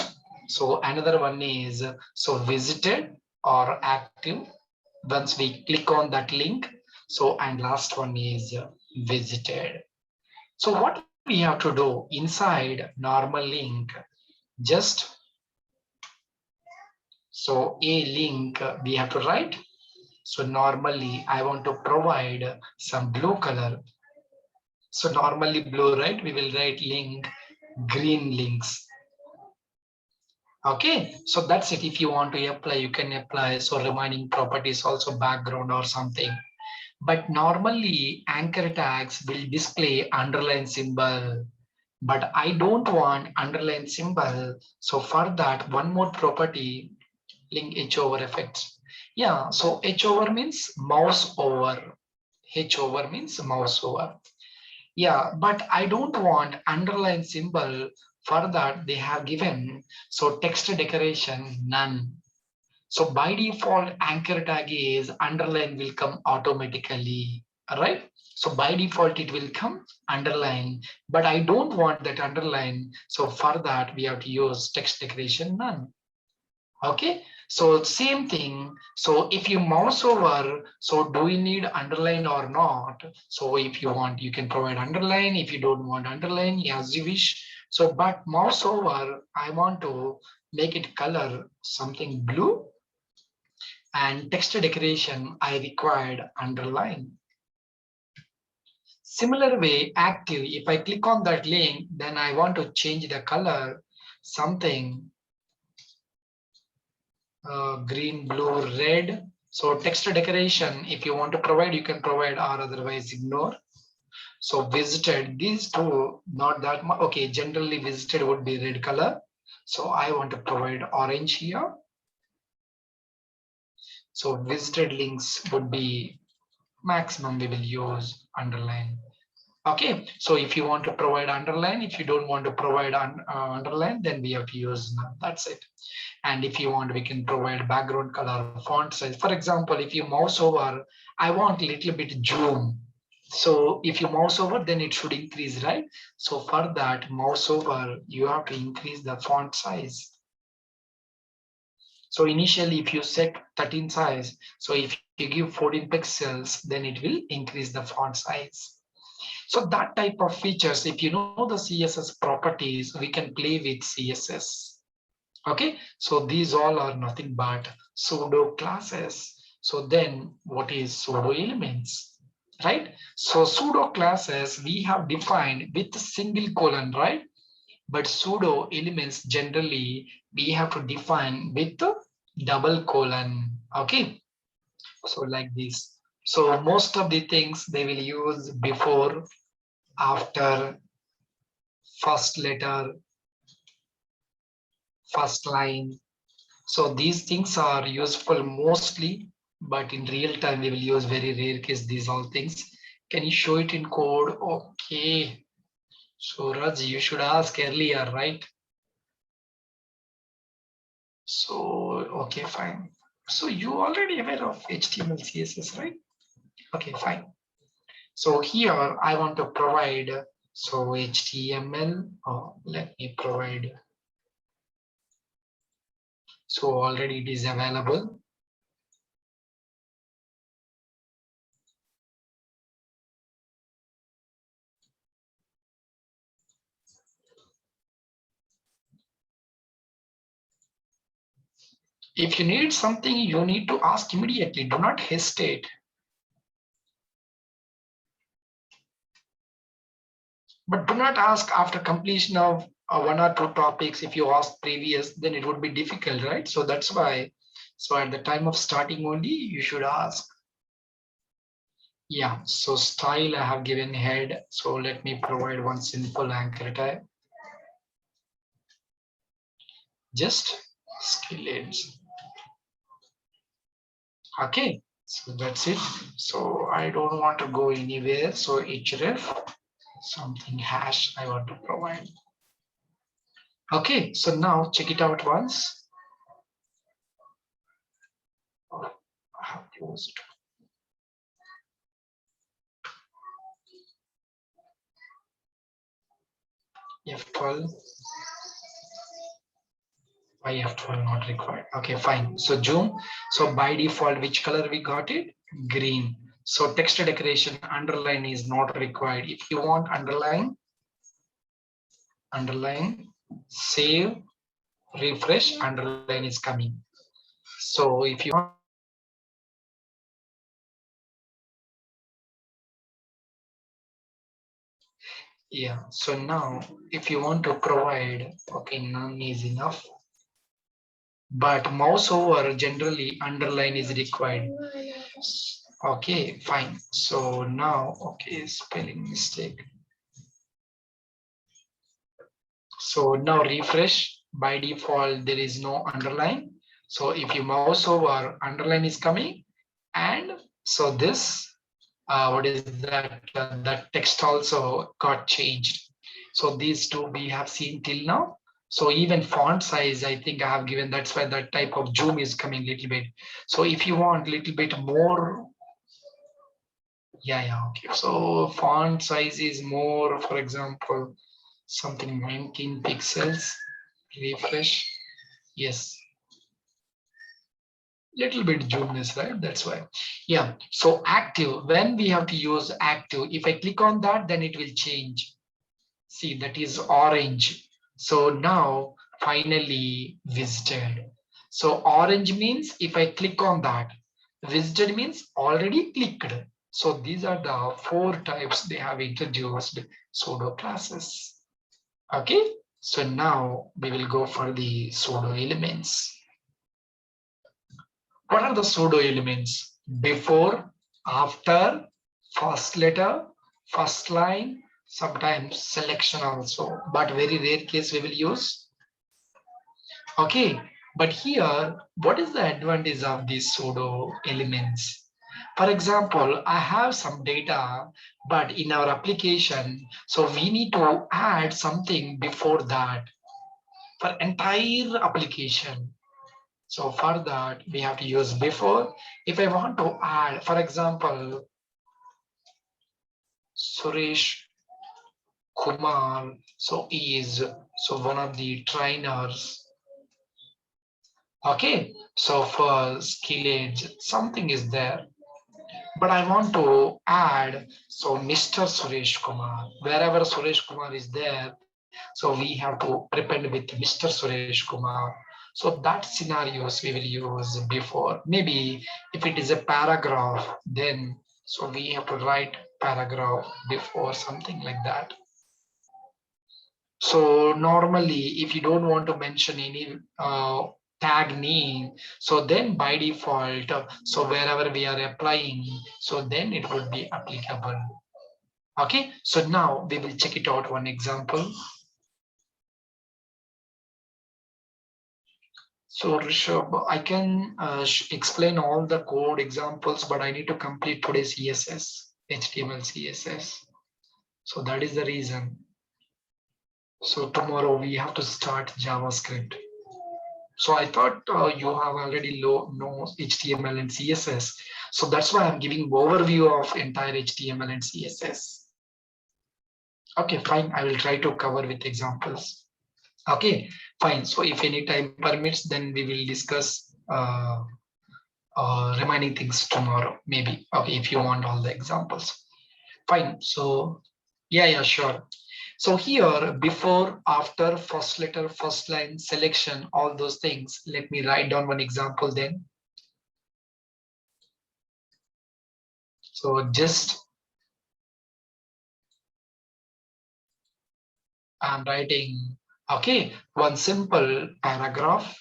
B: So another one is so visited or active. Once we click on that link, so and last one is visited. So what we have to do inside normal link, just so a link we have to write. So normally I want to provide some blue color. So normally blue, right? We will write link, green links. Okay, so that's it. If you want to apply, you can apply. So remaining properties also background or something. But normally anchor tags will display underline symbol. But I don't want underline symbol. So for that, one more property, link H over effects. Yeah, so H over means mouse over. H over means mouse over. Yeah, but I don't want underline symbol. For that, they have given so text decoration none. So by default, anchor tag is underline will come automatically. All right. So by default, it will come underline, but I don't want that underline. So for that, we have to use text decoration none. Okay, so same thing. So if you mouse over, so do you need underline or not? So if you want, you can provide underline. If you don't want underline, as you wish. So but mouse over, I want to make it color something blue, and text decoration I required underline. Similar way, active, if I click on that link, then I want to change the color something green, blue, red. So text decoration, if you want to provide, you can provide, or otherwise ignore. So visited, these two, not that much. Okay, generally visited would be red color. So I want to provide orange here. So visited links would be maximum we will use underline. Okay, so if you want to provide underline, if you don't want to provide underline, then we have to use none. That's it. And if you want, we can provide background color, font size. For example, if you mouse over, I want a little bit zoom. So if you mouse over, then it should increase, right? So for that mouse over, you have to increase the font size. So initially, if you set 13 size, so if you give 14 pixels, then it will increase the font size. So that type of features, if you know the CSS properties, we can play with CSS. Okay, so these all are nothing but pseudo classes. So then what is pseudo elements, right? So pseudo classes we have defined with a single colon, right? But pseudo elements generally we have to define with a double colon. Okay, so like this. So most of the things they will use before, after, first letter, first line. So these things are useful mostly, but in real time we will use very rare case these all things. Can you show it in code? Okay. So Raj, you should ask earlier, right? So, okay, fine. So you already aware of HTML, CSS, right? Okay, fine. So here I want to provide, so HTML, let me provide. So already it is available. If you need something, you need to ask immediately. Do not hesitate. But do not ask after completion of one or two topics. If you ask previous, then it would be difficult, right? So that's why. So at the time of starting only, you should ask. Yeah, so style I have given head. So let me provide one simple anchor type. Just skillets. Okay, so that's it. So I don't want to go anywhere. So href something hash I want to provide. Okay, so now check it out once. I have closed. F12. Why F12 not required? Okay, fine. So zoom. So by default, which color we got it? Green. So text decoration underline is not required. If you want underline, save, refresh, underline is coming. So if you want, yeah. So now if you want to provide, okay, none is enough. But mouse over generally underline is required. Okay, fine. So now, okay, spelling mistake. So now refresh. By default, there is no underline. So if you mouse over, underline is coming. And so this, what is that? That text also got changed. So these two we have seen till now. So even font size, I think I have given, that's why that type of zoom is coming a little bit. So if you want a little bit more, yeah, okay. So font size is more, for example, something 19 pixels, refresh. Yes, little bit zoomness, right? That's why. Yeah, so active, when we have to use active, if I click on that, then it will change. See, that is orange. So now finally visited. So orange means if I click on that, visited means already clicked. So these are the 4 types they have introduced pseudo classes. Okay, so now we will go for the pseudo elements. What are the pseudo elements? Before, after, first letter, first line, sometimes selection also, but very rare case we will use. Okay, but here, what is the advantage of these pseudo elements? For example, I have some data, but in our application, so we need to add something before that for entire application. So for that, we have to use before. If I want to add, for example, Suresh Kumar, so is so one of the trainers. Okay, so for skill age, something is there. but I want to add, so Mr. Suresh Kumar, wherever Suresh Kumar is there, so we have to prepend with Mr. Suresh Kumar. So that scenarios we will use before. Maybe if it is a paragraph, then so we have to write paragraph before, something like that. So normally, if you don't want to mention any tag name, so then by default, so wherever we are applying, so then it would be applicable. Okay, so now we will check it out one example. So Rishabh, I can explain all the code examples, but I need to complete today's CSS, HTML, CSS. So that is the reason. So tomorrow we have to start JavaScript. So I thought you have already know HTML and CSS. So that's why I'm giving overview of entire HTML and CSS. Okay, fine. I will try to cover with examples. Okay, fine. So if any time permits, then we will discuss remaining things tomorrow, maybe. Okay, if you want all the examples. Fine. So yeah, sure. So here, before, after, first letter, first line, selection, all those things, let me write down one example then. So just I'm writing, okay, one simple paragraph.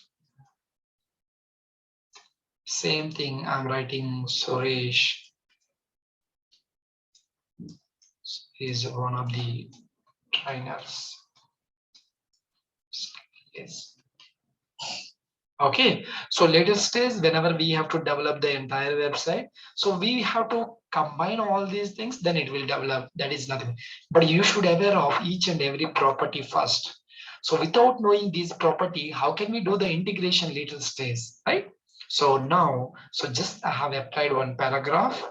B: Same thing, I'm writing Suresh is one of the trainers. Yes. Okay, so latest is whenever we have to develop the entire website, so we have to combine all these things, then it will develop. That is nothing. But you should aware of each and every property first. So without knowing this property, how can we do the integration later stage, right? So now, so just I have applied one paragraph.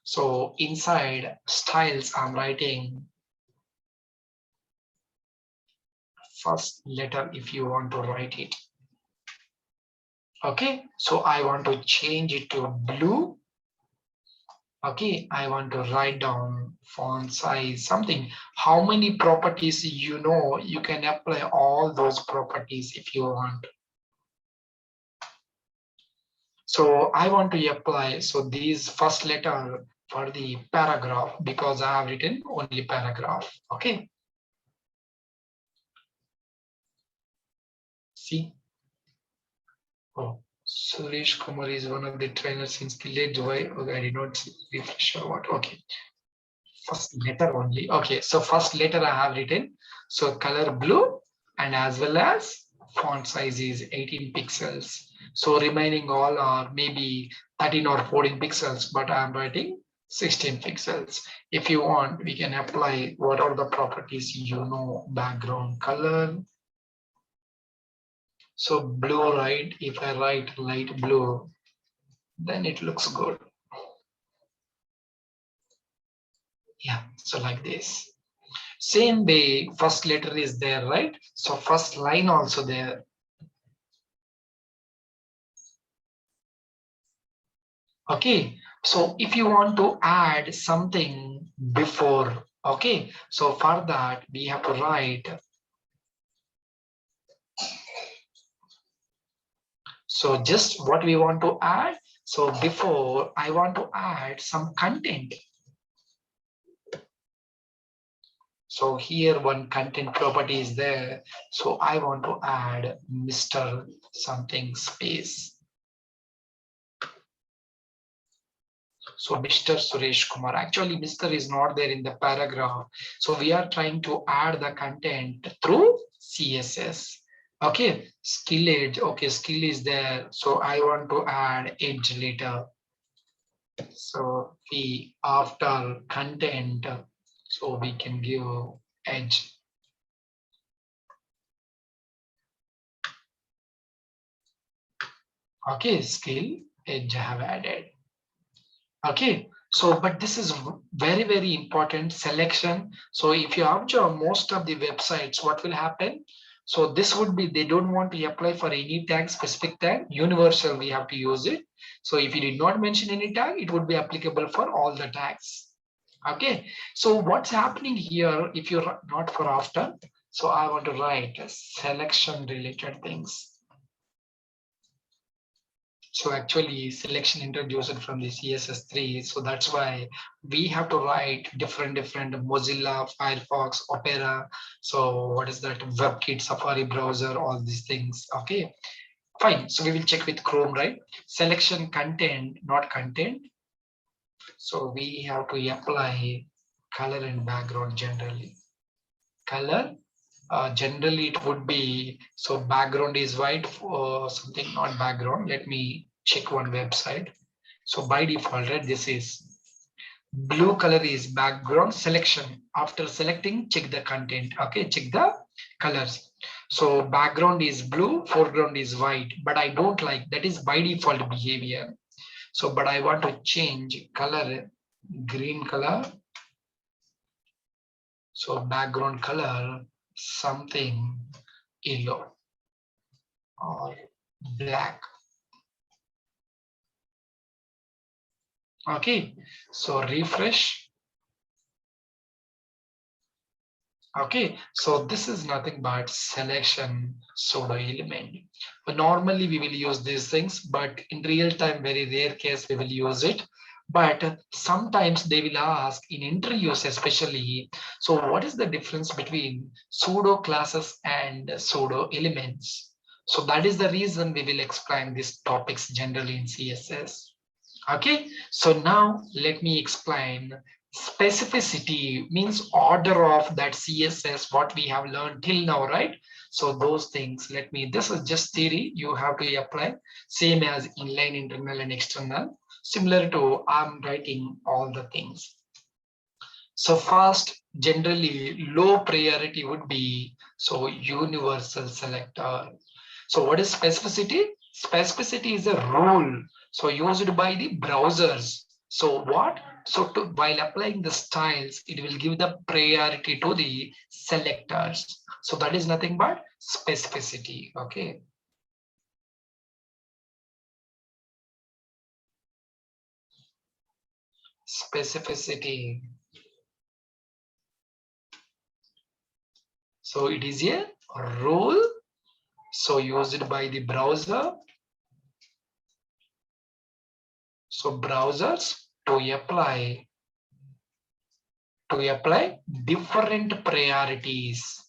B: So inside styles, I'm writing first letter if you want to write it. Okay, so I want to change it to blue. Okay, I want to write down font size, something. How many properties you know, you can apply all those properties if you want. So I want to apply, so these first letter for the paragraph, because I have written only paragraph. Okay. See. Oh, Suresh Kumar is one of the trainers in Skill Edge. Why? Okay, I did not refresh or what. Okay. First letter only. Okay, so first letter I have written. So color blue, and as well as font size is 18 pixels. So remaining all are maybe 13 or 14 pixels, but I'm writing 16 pixels. If you want, we can apply what are the properties, you know, background color. So blue, right? If I write light blue, then it looks good. Yeah, so like this. Same way, first letter is there, right? So first line also there. Okay, so if you want to add something before, okay, so for that we have to write. So just what we want to add. So before I want to add some content. So here one content property is there. So I want to add Mr. something space. So Mr. Suresh Kumar, actually Mr. is not there in the paragraph. So we are trying to add the content through CSS. Okay, skill edge. Okay, skill is there. So I want to add edge later. So we after content, so we can give edge. Okay, skill edge I have added. Okay, so but this is very important selection. So if you observe most of the websites, what will happen? So this would be, they don't want to apply for any tag, specific tag, universal, we have to use it. So if you did not mention any tag, it would be applicable for all the tags. Okay, so what's happening here if you're not for after? So I want to write selection related things. So actually selection introduced from the CSS3. So that's why we have to write different Mozilla, Firefox, Opera. So what is that? WebKit, Safari browser, all these things. Okay, fine. So we will check with Chrome, right? Selection content, not content. So we have to apply color and background generally. Color, generally it would be, so background is white for something, not background. Let me check one website. So by default, right, this is blue color is background selection. After selecting, check the content. Okay, check the colors. So background is blue, foreground is white, but I don't like that, is by default behavior. So, but I want to change color, green color. So background color, something yellow or black. Okay, so refresh. Okay, so this is nothing but selection pseudo element. But normally we will use these things, but in real time, very rare case we will use it. But sometimes they will ask in interviews especially, so what is the difference between pseudo classes and pseudo elements? So that is the reason we will explain these topics generally in CSS. Okay, so now let me explain. Specificity means order of that CSS, what we have learned till now, right? So those things, let me, this is just theory, you have to apply, same as inline, internal and external, similar to I'm writing all the things. So first, generally low priority would be, so universal selector. So what is specificity? Specificity is a rule, so used by the browsers. So what? So while applying the styles, it will give the priority to the selectors. So that is nothing but specificity. Okay. Specificity. So it is a rule, so used by the browser. So browsers to apply different priorities.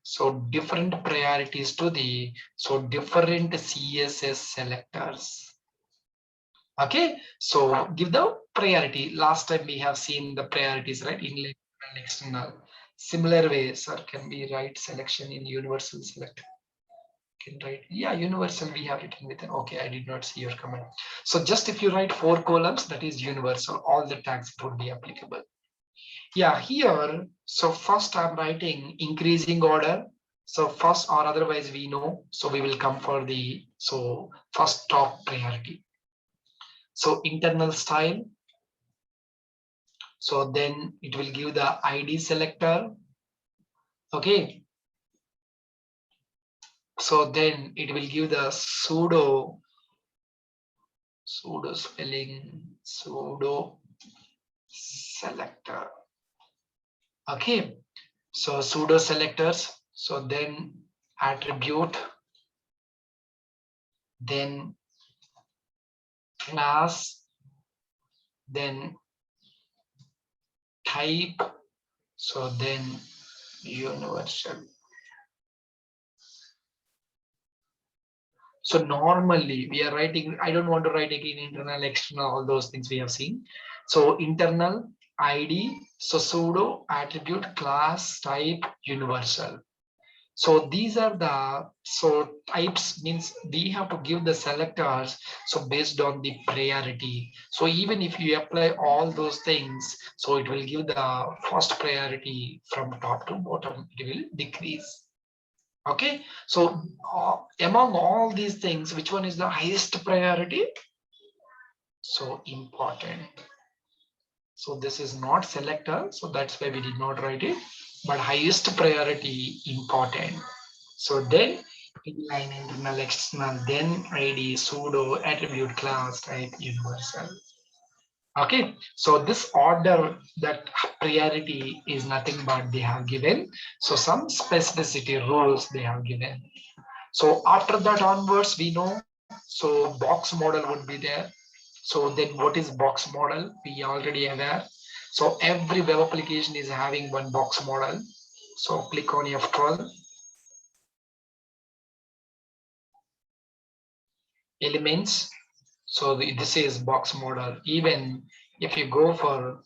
B: So different priorities to the, so different CSS selectors. Okay, so give the priority. Last time we have seen the priorities, right? Inline and external. Similar way, sir, can we write selection in universal select? Can write, yeah, universal we have written with, okay, I did not see your comment. So just if you write 4 columns, that is universal, all the tags would be applicable. Yeah, here, so first I'm writing increasing order. So first or otherwise we know, so we will come for the, so first top priority. So internal style. So then it will give the ID selector. Okay. So then it will give the pseudo spelling, pseudo selector. Okay, so pseudo selectors. So then attribute, then class, then type, so then universal. So normally we are writing, I don't want to write again internal, external, all those things we have seen. So internal, ID, so pseudo, attribute, class, type, universal. So these are the, so types means we have to give the selectors, so based on the priority. So even if you apply all those things, so it will give the first priority from top to bottom, it will decrease. Okay, so among all these things, which one is the highest priority? So important. So this is not selector, so that's why we did not write it. but highest priority important. So then inline, internal, external, then ID, pseudo, attribute, class, type, universal. Okay, so this order, that priority is nothing but they have given. So some specificity rules they have given. So after that onwards, we know, so box model would be there. So then what is box model? We already aware. So every web application is having one box model. So click on F12. Elements. So this is box model. Even if you go for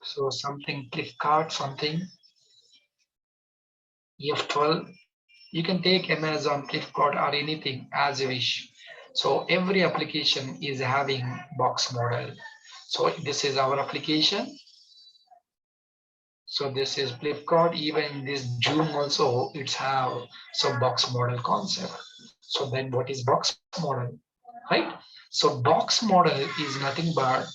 B: so something Flipkart, something F12, you can take Amazon, Flipkart, or anything as you wish. So every application is having box model. So this is our application. So this is Flipkart. Even this Zoom also, it's have some box model concept. So then what is box model, right? So box model is nothing but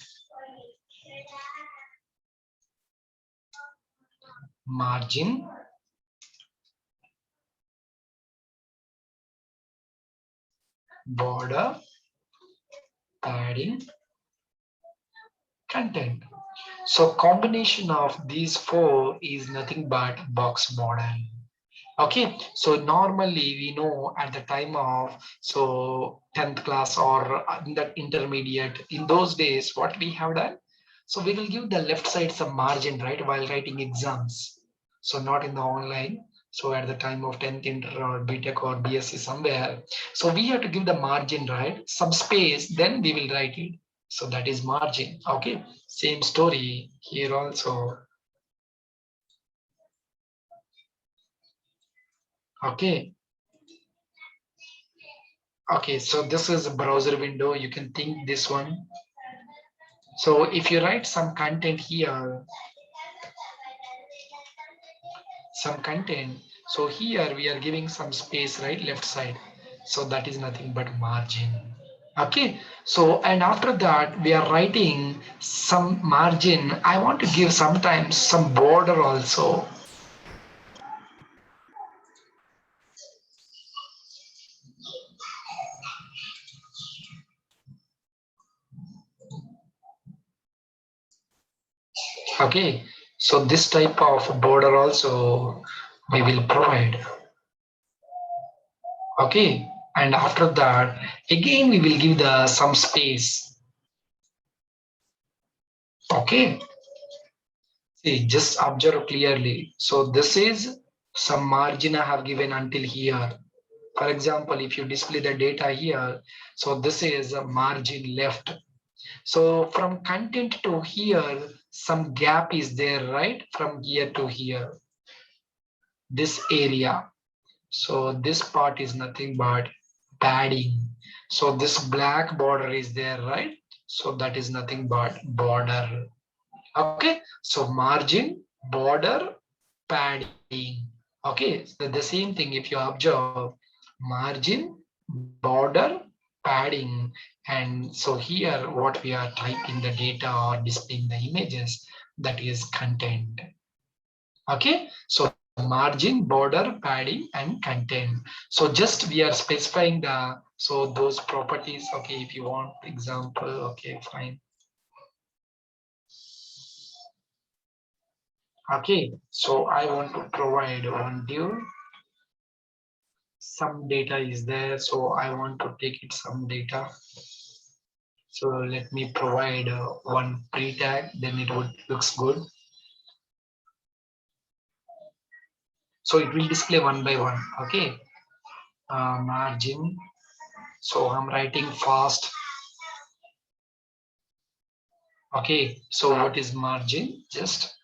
B: margin, border, padding, content. So combination of these four is nothing but box model. Okay, so normally we know at the time of so 10th class or in that intermediate, in those days, what we have done? So we will give the left side some margin, right, while writing exams. So not in the online. So at the time of 10th inter or BTech or BSc somewhere. So we have to give the margin, right? Some space, then we will write it. So that is margin. Okay, same story here also. Okay. Okay, so this is a browser window. You can think this one. So if you write some content here, some content. So here we are giving some space, right? Left side. So that is nothing but margin. Okay. So, and after that, we are writing some margin. I want to give sometimes some border also. Okay. So this type of border also we will provide. Okay, and after that again we will give the some space. Okay, see, just observe clearly. So this is some margin I have given until here. For example, if you display the data here, so this is a margin left. So from content to here, some gap is there, right? From here to here, this area. So this part is nothing but padding. So this black border is there, right? So that is nothing but border. Okay, so margin, border, padding. Okay, so the same thing if you observe margin, border, padding, and so here what we are typing the data or displaying the images, that is content. Okay, so margin, border, padding, and content. So just we are specifying the so those properties. Okay, if you want example, okay, fine. Okay, so I want to provide one div. Some data is there, so I want to take it some data. So let me provide one pre-tag, then it would looks good. So it will display one by one. Okay, margin. So I'm writing fast. Okay, so what is margin? Just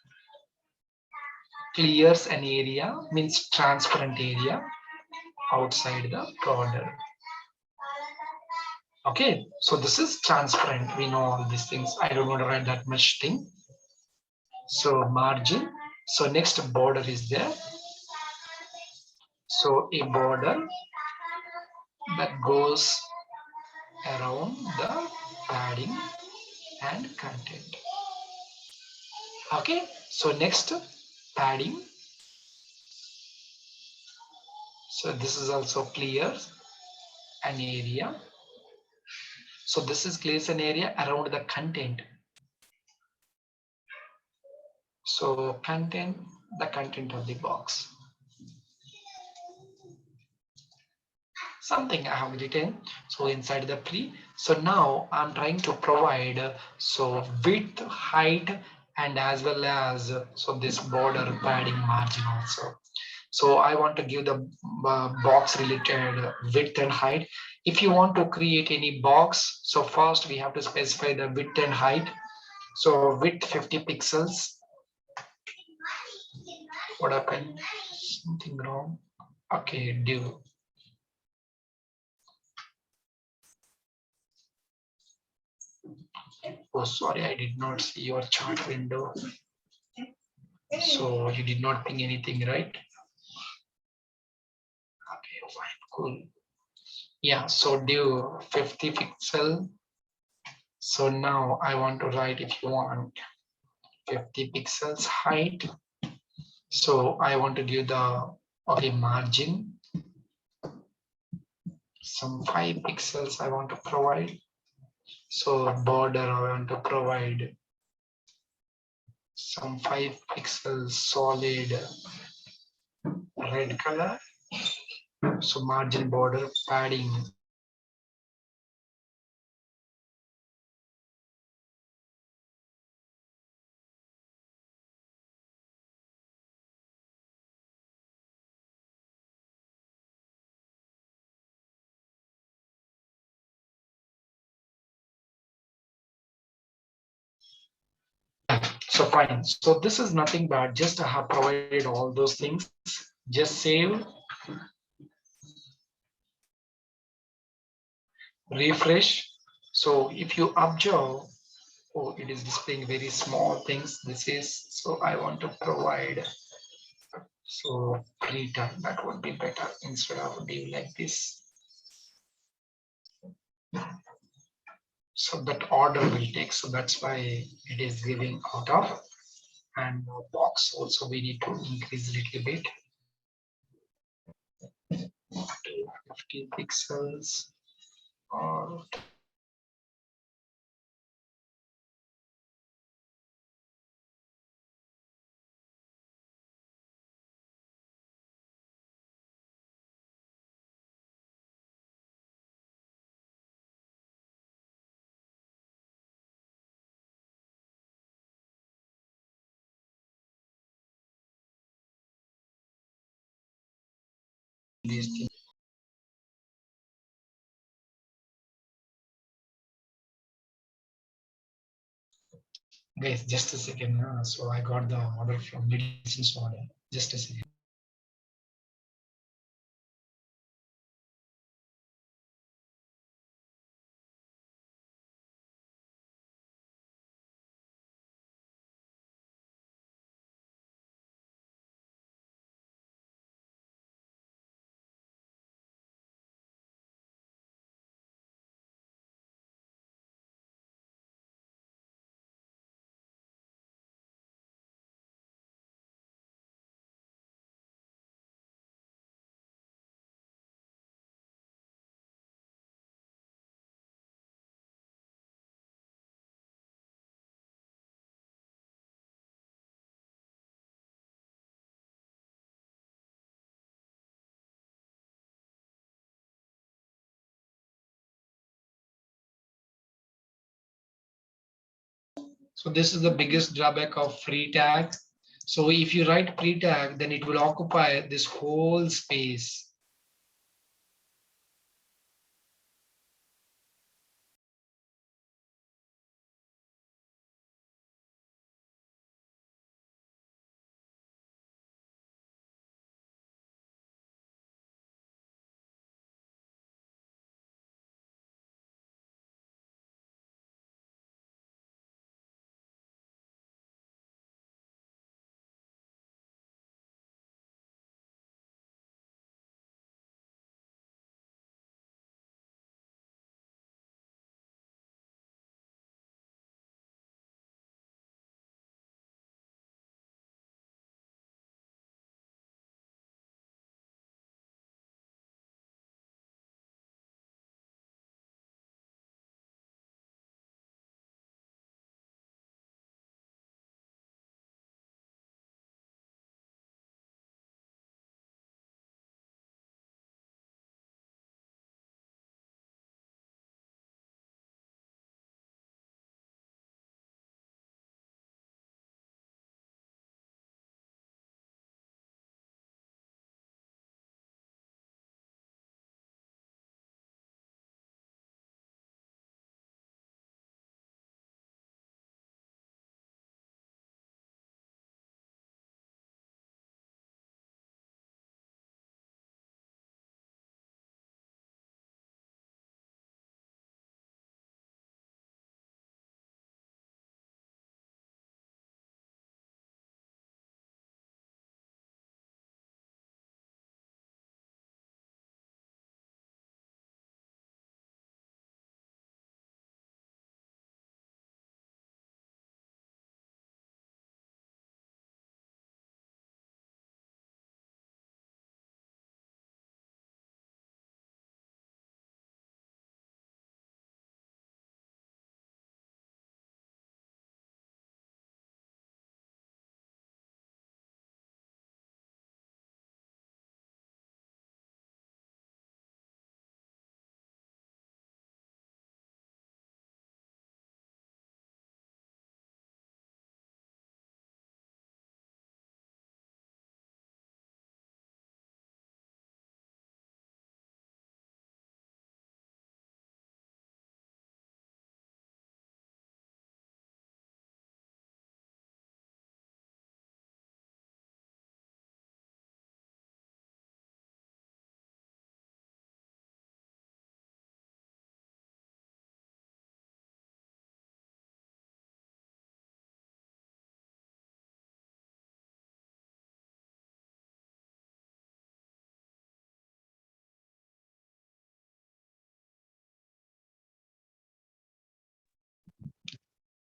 B: clears an area, means transparent area outside the border. Okay, so this is transparent. We know all these things. I don't want to write that much thing. So margin. So next border is there. So a border that goes around the padding and content. Okay, so next padding. So this is also clear an area. So this is clears an area around the content. So content, the content of the box. Something I have written. So inside the pre. So now I'm trying to provide so width, height, and as well as so this border padding margin also. So I want to give the box related width and height. If you want to create any box, so first we have to specify the width and height. So width 50 pixels. What happened? Something wrong. Okay, div. Oh, sorry, I did not see your chart window. So you did not ping anything, right? Okay, fine, cool. Yeah, so div 50 pixel. So now I want to write, if you want 50 pixels height. So I want to give the margin. Some 5 pixels I want to provide. So border I want to provide some 5 pixels solid red color. So margin border padding. So fine. So this is nothing bad. Just I have provided all those things. Just save, refresh. So if you observe, oh, it is displaying very small things. This is, so I want to provide, so return, that would be better instead of div like this. So that order will take, so that's why it is giving out of. And box also we need to increase a little bit to 50 pixels or these things. Guys, just a second. So I got the order from medicines order. Just a second. So this is the biggest drawback of free tag. So if you write pre tag, then it will occupy this whole space.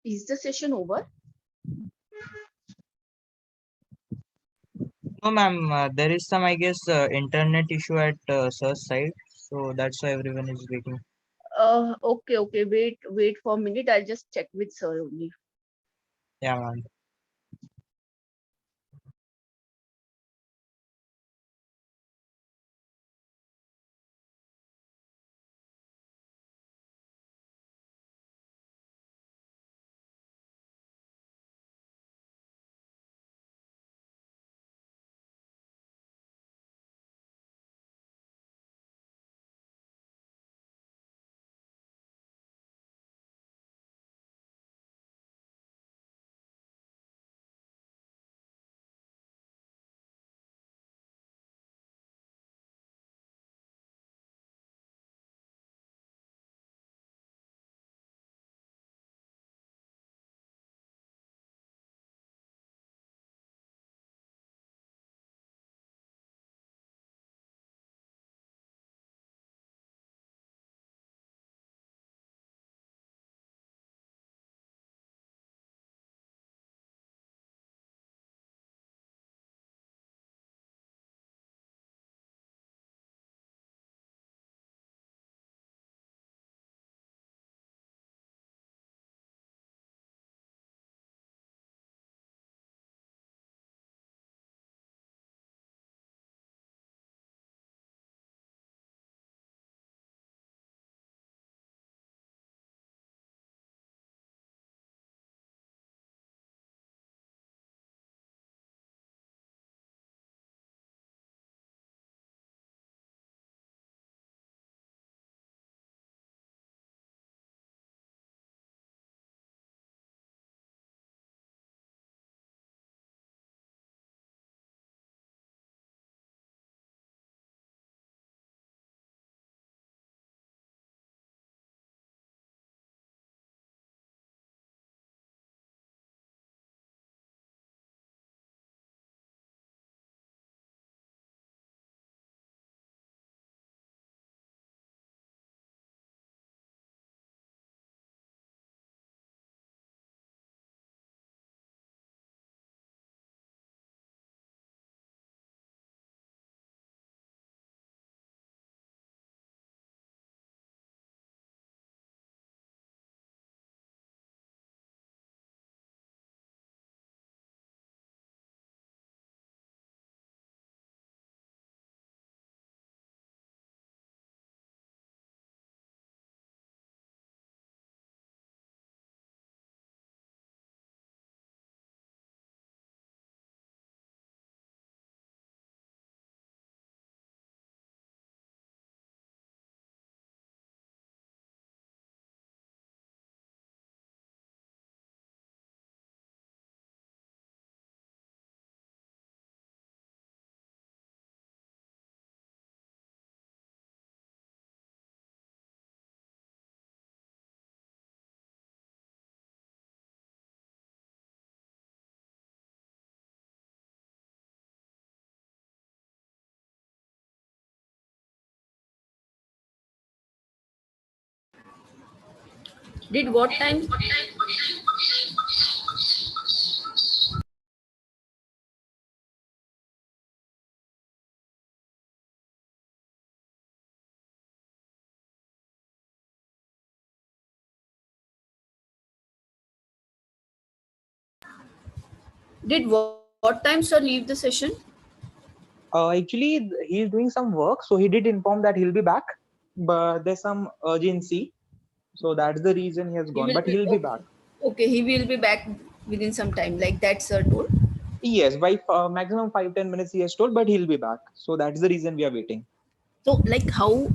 E: Is the session over?
D: No, ma'am, there is some, I guess, internet issue at sir's side, so that's why everyone is waiting.
E: Okay, okay. Wait for a minute. I'll just check with sir only.
D: Yeah, ma'am.
E: Did what time? Did what time sir leave the session?
F: Actually, he's doing some work, so he did inform that he'll be back, but there's some urgency, so that's the reason he has
E: He
F: gone.
E: will
F: But
E: be
F: he'll be
E: okay.
F: back.
E: Okay, he will be back within some time, like that sir told.
F: Yes, by maximum 5-10 minutes he has told, but he'll be back. So that's the reason we are waiting.
E: So like how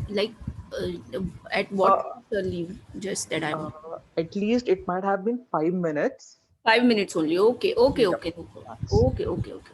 E: at what
F: Uh,
E: time sir leave? Just that I want.
F: at least it might have been 5 minutes.
E: 5 minutes only. Okay, okay,
F: Yep,
E: okay, no problem.
F: max.
E: Okay, okay, okay.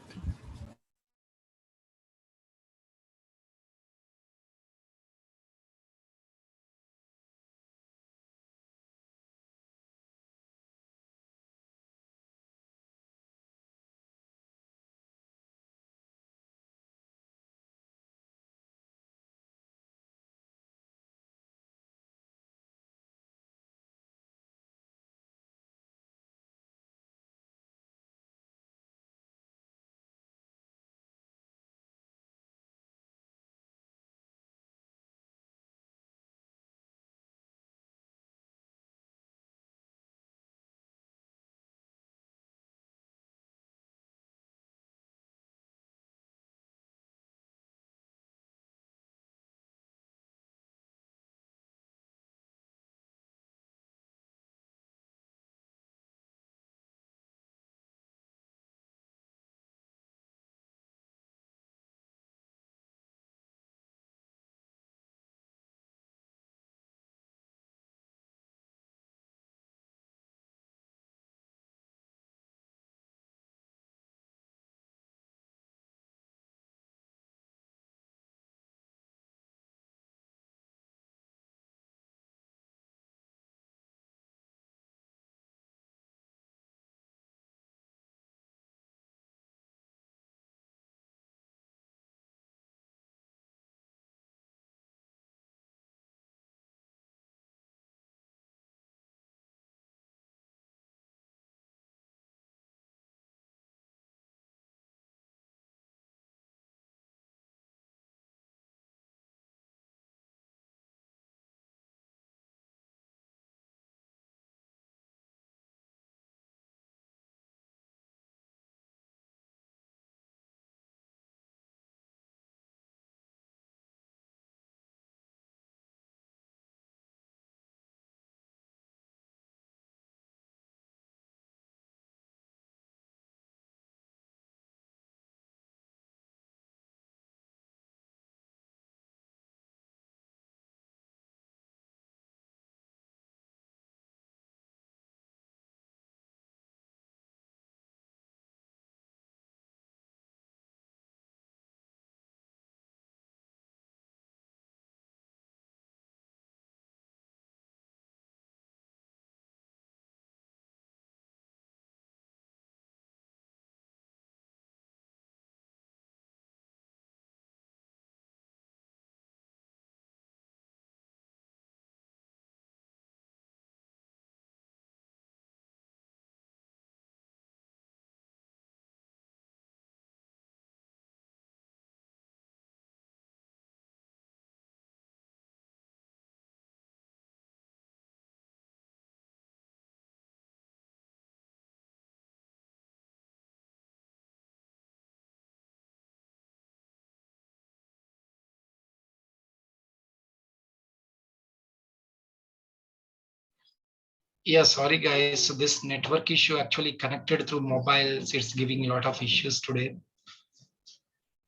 B: Yeah, sorry guys. So this network issue actually connected through mobiles. It's giving a lot of issues today.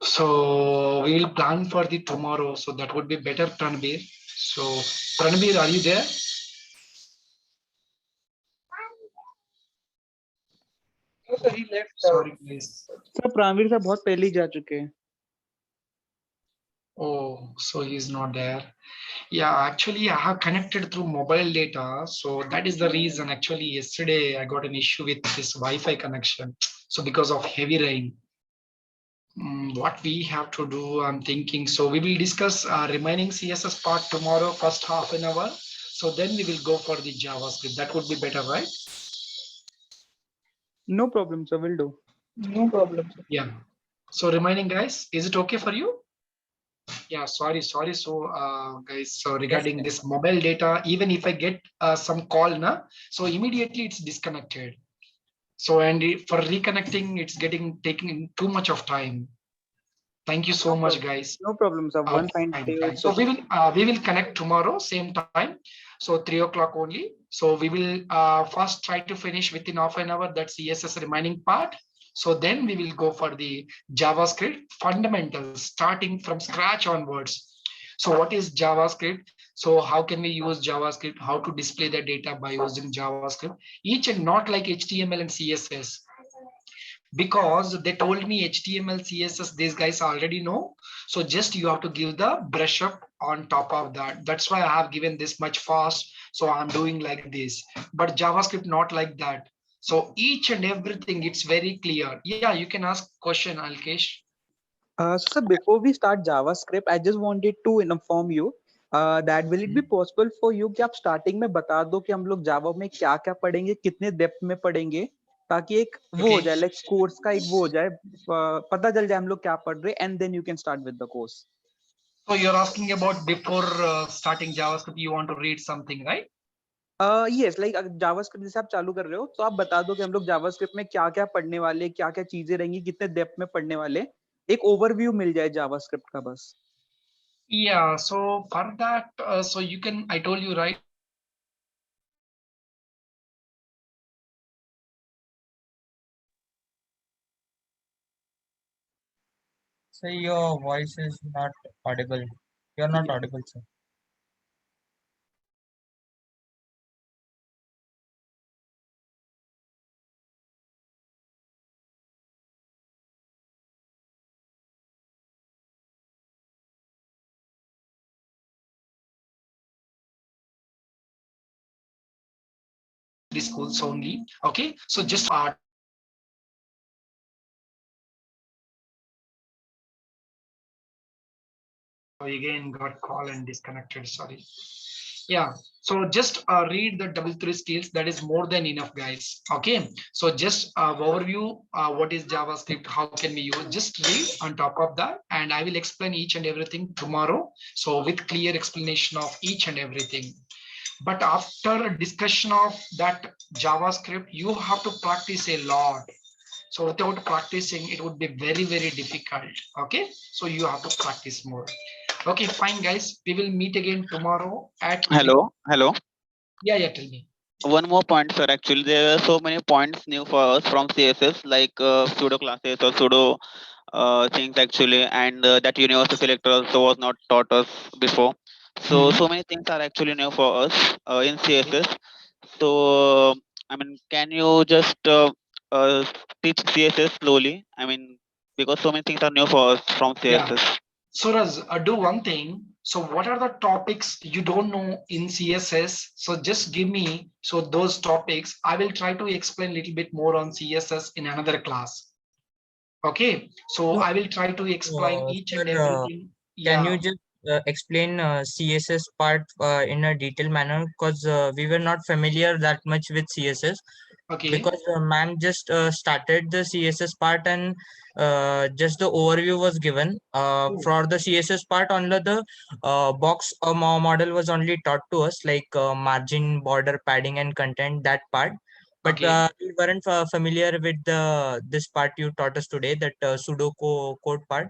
B: So we will plan for the tomorrow. So that would be better, Pranbir. So Pranbir, are you there?
A: No, sir, he left.
B: Sorry guys.
F: Sir Pranveer sir बहुत पहले ही जा चुके हैं.
B: Oh, so he's not there. Yeah, actually, I have connected through mobile data. So that is the reason. Actually, yesterday I got an issue with this Wi-Fi connection. So because of heavy rain, what we have to do, I'm thinking. So we will discuss remaining CSS part tomorrow, first half an hour. So then we will go for the JavaScript. That would be better, right?
F: No problem, sir. Will do.
A: No problem, sir.
B: Yeah. So remaining guys, is it okay for you? Yeah, sorry. So guys, so regarding this mobile data, even if I get some call na, so immediately it's disconnected. So and for reconnecting, it's taking too much of time. Thank you so much, guys.
F: No problem, sir. One fine day.
B: Fine. So we will connect tomorrow, same time. So 3 o'clock only. So we will first try to finish within half an hour that CSS remaining part. So then we will go for the JavaScript fundamentals, starting from scratch onwards. So what is JavaScript? So how can we use JavaScript? How to display the data by using JavaScript? Each and not like HTML and CSS. Because they told me HTML, CSS, these guys already know. So just you have to give the brush up on top of that. That's why I have given this much fast. So I'm doing like this, but JavaScript not like that. So each and everything, it's very clear. Yeah, you can ask question, Alkesh.
F: So before we start JavaScript, I just wanted to inform you that will it be possible for you कि आप starting में बता दो कि हम लोग Java में क्या क्या पढ़ेंगे, कितने depth में पढ़ेंगे, ताकि एक वो हो जाए, like course का एक वो हो जाए, पता चल जाए हम लोग क्या पढ़ रहे, and then you can start with the course.
B: So you're asking about before starting JavaScript, you want to read something, right?
F: Yes, like JavaScript जैसे आप चालू कर रहे हो, तो आप बता दो कि हम लोग JavaScript में क्या क्या पढ़ने वाले, क्या क्या चीजें रहेंगी, कितने depth में पढ़ने वाले, एक overview मिल जाए JavaScript का बस.
B: Yeah, so for that, so you can, I told you, right?
D: So your voice is not audible. You're not audible, sir.
B: The schools only. Okay, so just again got call and disconnected. Sorry. Yeah, so just read the W3 skills. That is more than enough, guys. Okay, so just overview what is JavaScript, how can we use, just read on top of that, and I will explain each and everything tomorrow, so with clear explanation of each and everything. But after a discussion of that JavaScript, you have to practice a lot. So without practicing, it would be very, very difficult. Okay, so you have to practice more. Okay, fine, guys. We will meet again tomorrow at.
G: Hello.
B: Yeah, tell me.
G: One more point, sir. Actually, there are so many points new for us from CSS, like pseudo classes or pseudo things actually, and that universal selector also was not taught us before. So many things are actually new for us in CSS. So I mean, can you just teach CSS slowly? I mean, because so many things are new for us from CSS.
B: Yeah. Suraj, do one thing. So what are the topics you don't know in CSS? So just give me, so those topics, I will try to explain a little bit more on CSS in another class. Okay, so I will try to explain each and everything.
D: Can you just explain CSS part in a detailed manner, because we were not familiar that much with CSS.
B: Okay.
D: Because ma'am just started the CSS part, and just the overview was given. For the CSS part, only the box model was only taught to us, like margin, border, padding, and content, that part. But we weren't familiar with this part you taught us today, that pseudo code part.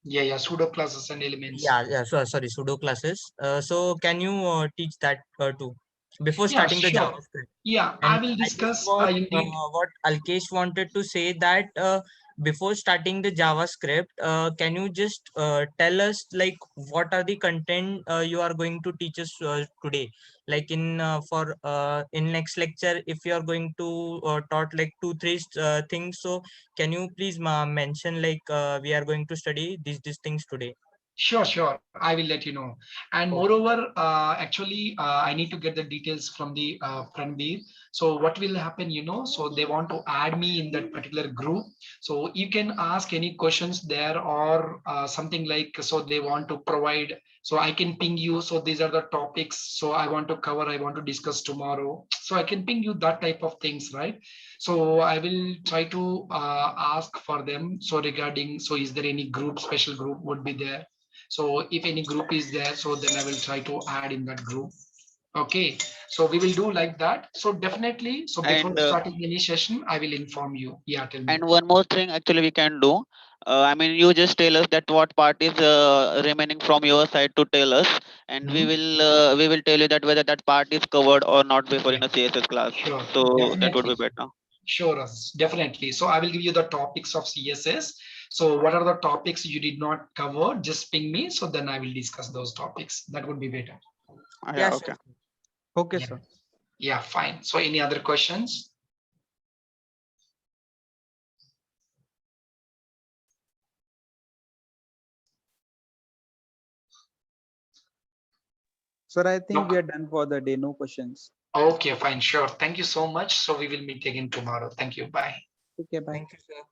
B: Yeah, pseudo classes and elements.
D: Yeah, sorry, pseudo classes. So can you teach that too? before
B: Yeah,
D: starting the
B: sure.
D: JavaScript.
B: Yeah, I
D: And
B: will
D: I think
B: discuss indeed.
D: what Alkesh wanted to say that before starting the JavaScript, can you just tell us like what are the content you are going to teach us today? Like in next lecture, if you are going to taught like 2-3 things, so can you please mention like we are going to study these things today?
B: Sure. I will let you know. And
D: Okay.
B: moreover, actually, I need to get the details from the front beer. So what will happen, so they want to add me in that particular group. So you can ask any questions there or something like, so they want to provide, so I can ping you. So these are the topics. So I want to cover, I want to discuss tomorrow. So I can ping you that type of things, right? So I will try to ask for them. So regarding, so is there any group, special group would be there? So if any group is there, so then I will try to add in that group. Okay, so we will do like that. So definitely, so before
G: And
B: starting any session, I will inform you. Yeah, tell me.
G: and one more thing actually we can do. I mean, you just tell us that what part is remaining from your side to tell us, and
B: Mhm.
G: we will tell you that whether that part is covered or not before in
B: Yeah,
G: a CSS class.
B: sure,
G: So that would be
B: definitely.
G: better.
B: Sure, definitely. So I will give you the topics of CSS. So what are the topics you did not cover? Just ping me. So then I will discuss those topics. That would be better.
D: Yeah,
G: Yeah.
D: sure.
G: Okay.
F: Okay,
B: Yeah,
F: sir.
B: yeah, fine. So any other questions?
F: Sir, I
B: No.
F: think we are done for the day. No questions.
B: Okay, fine, sure. Thank you so much. So we will meet again tomorrow. Thank you. Bye.
F: Okay, bye.
D: Thank you, sir.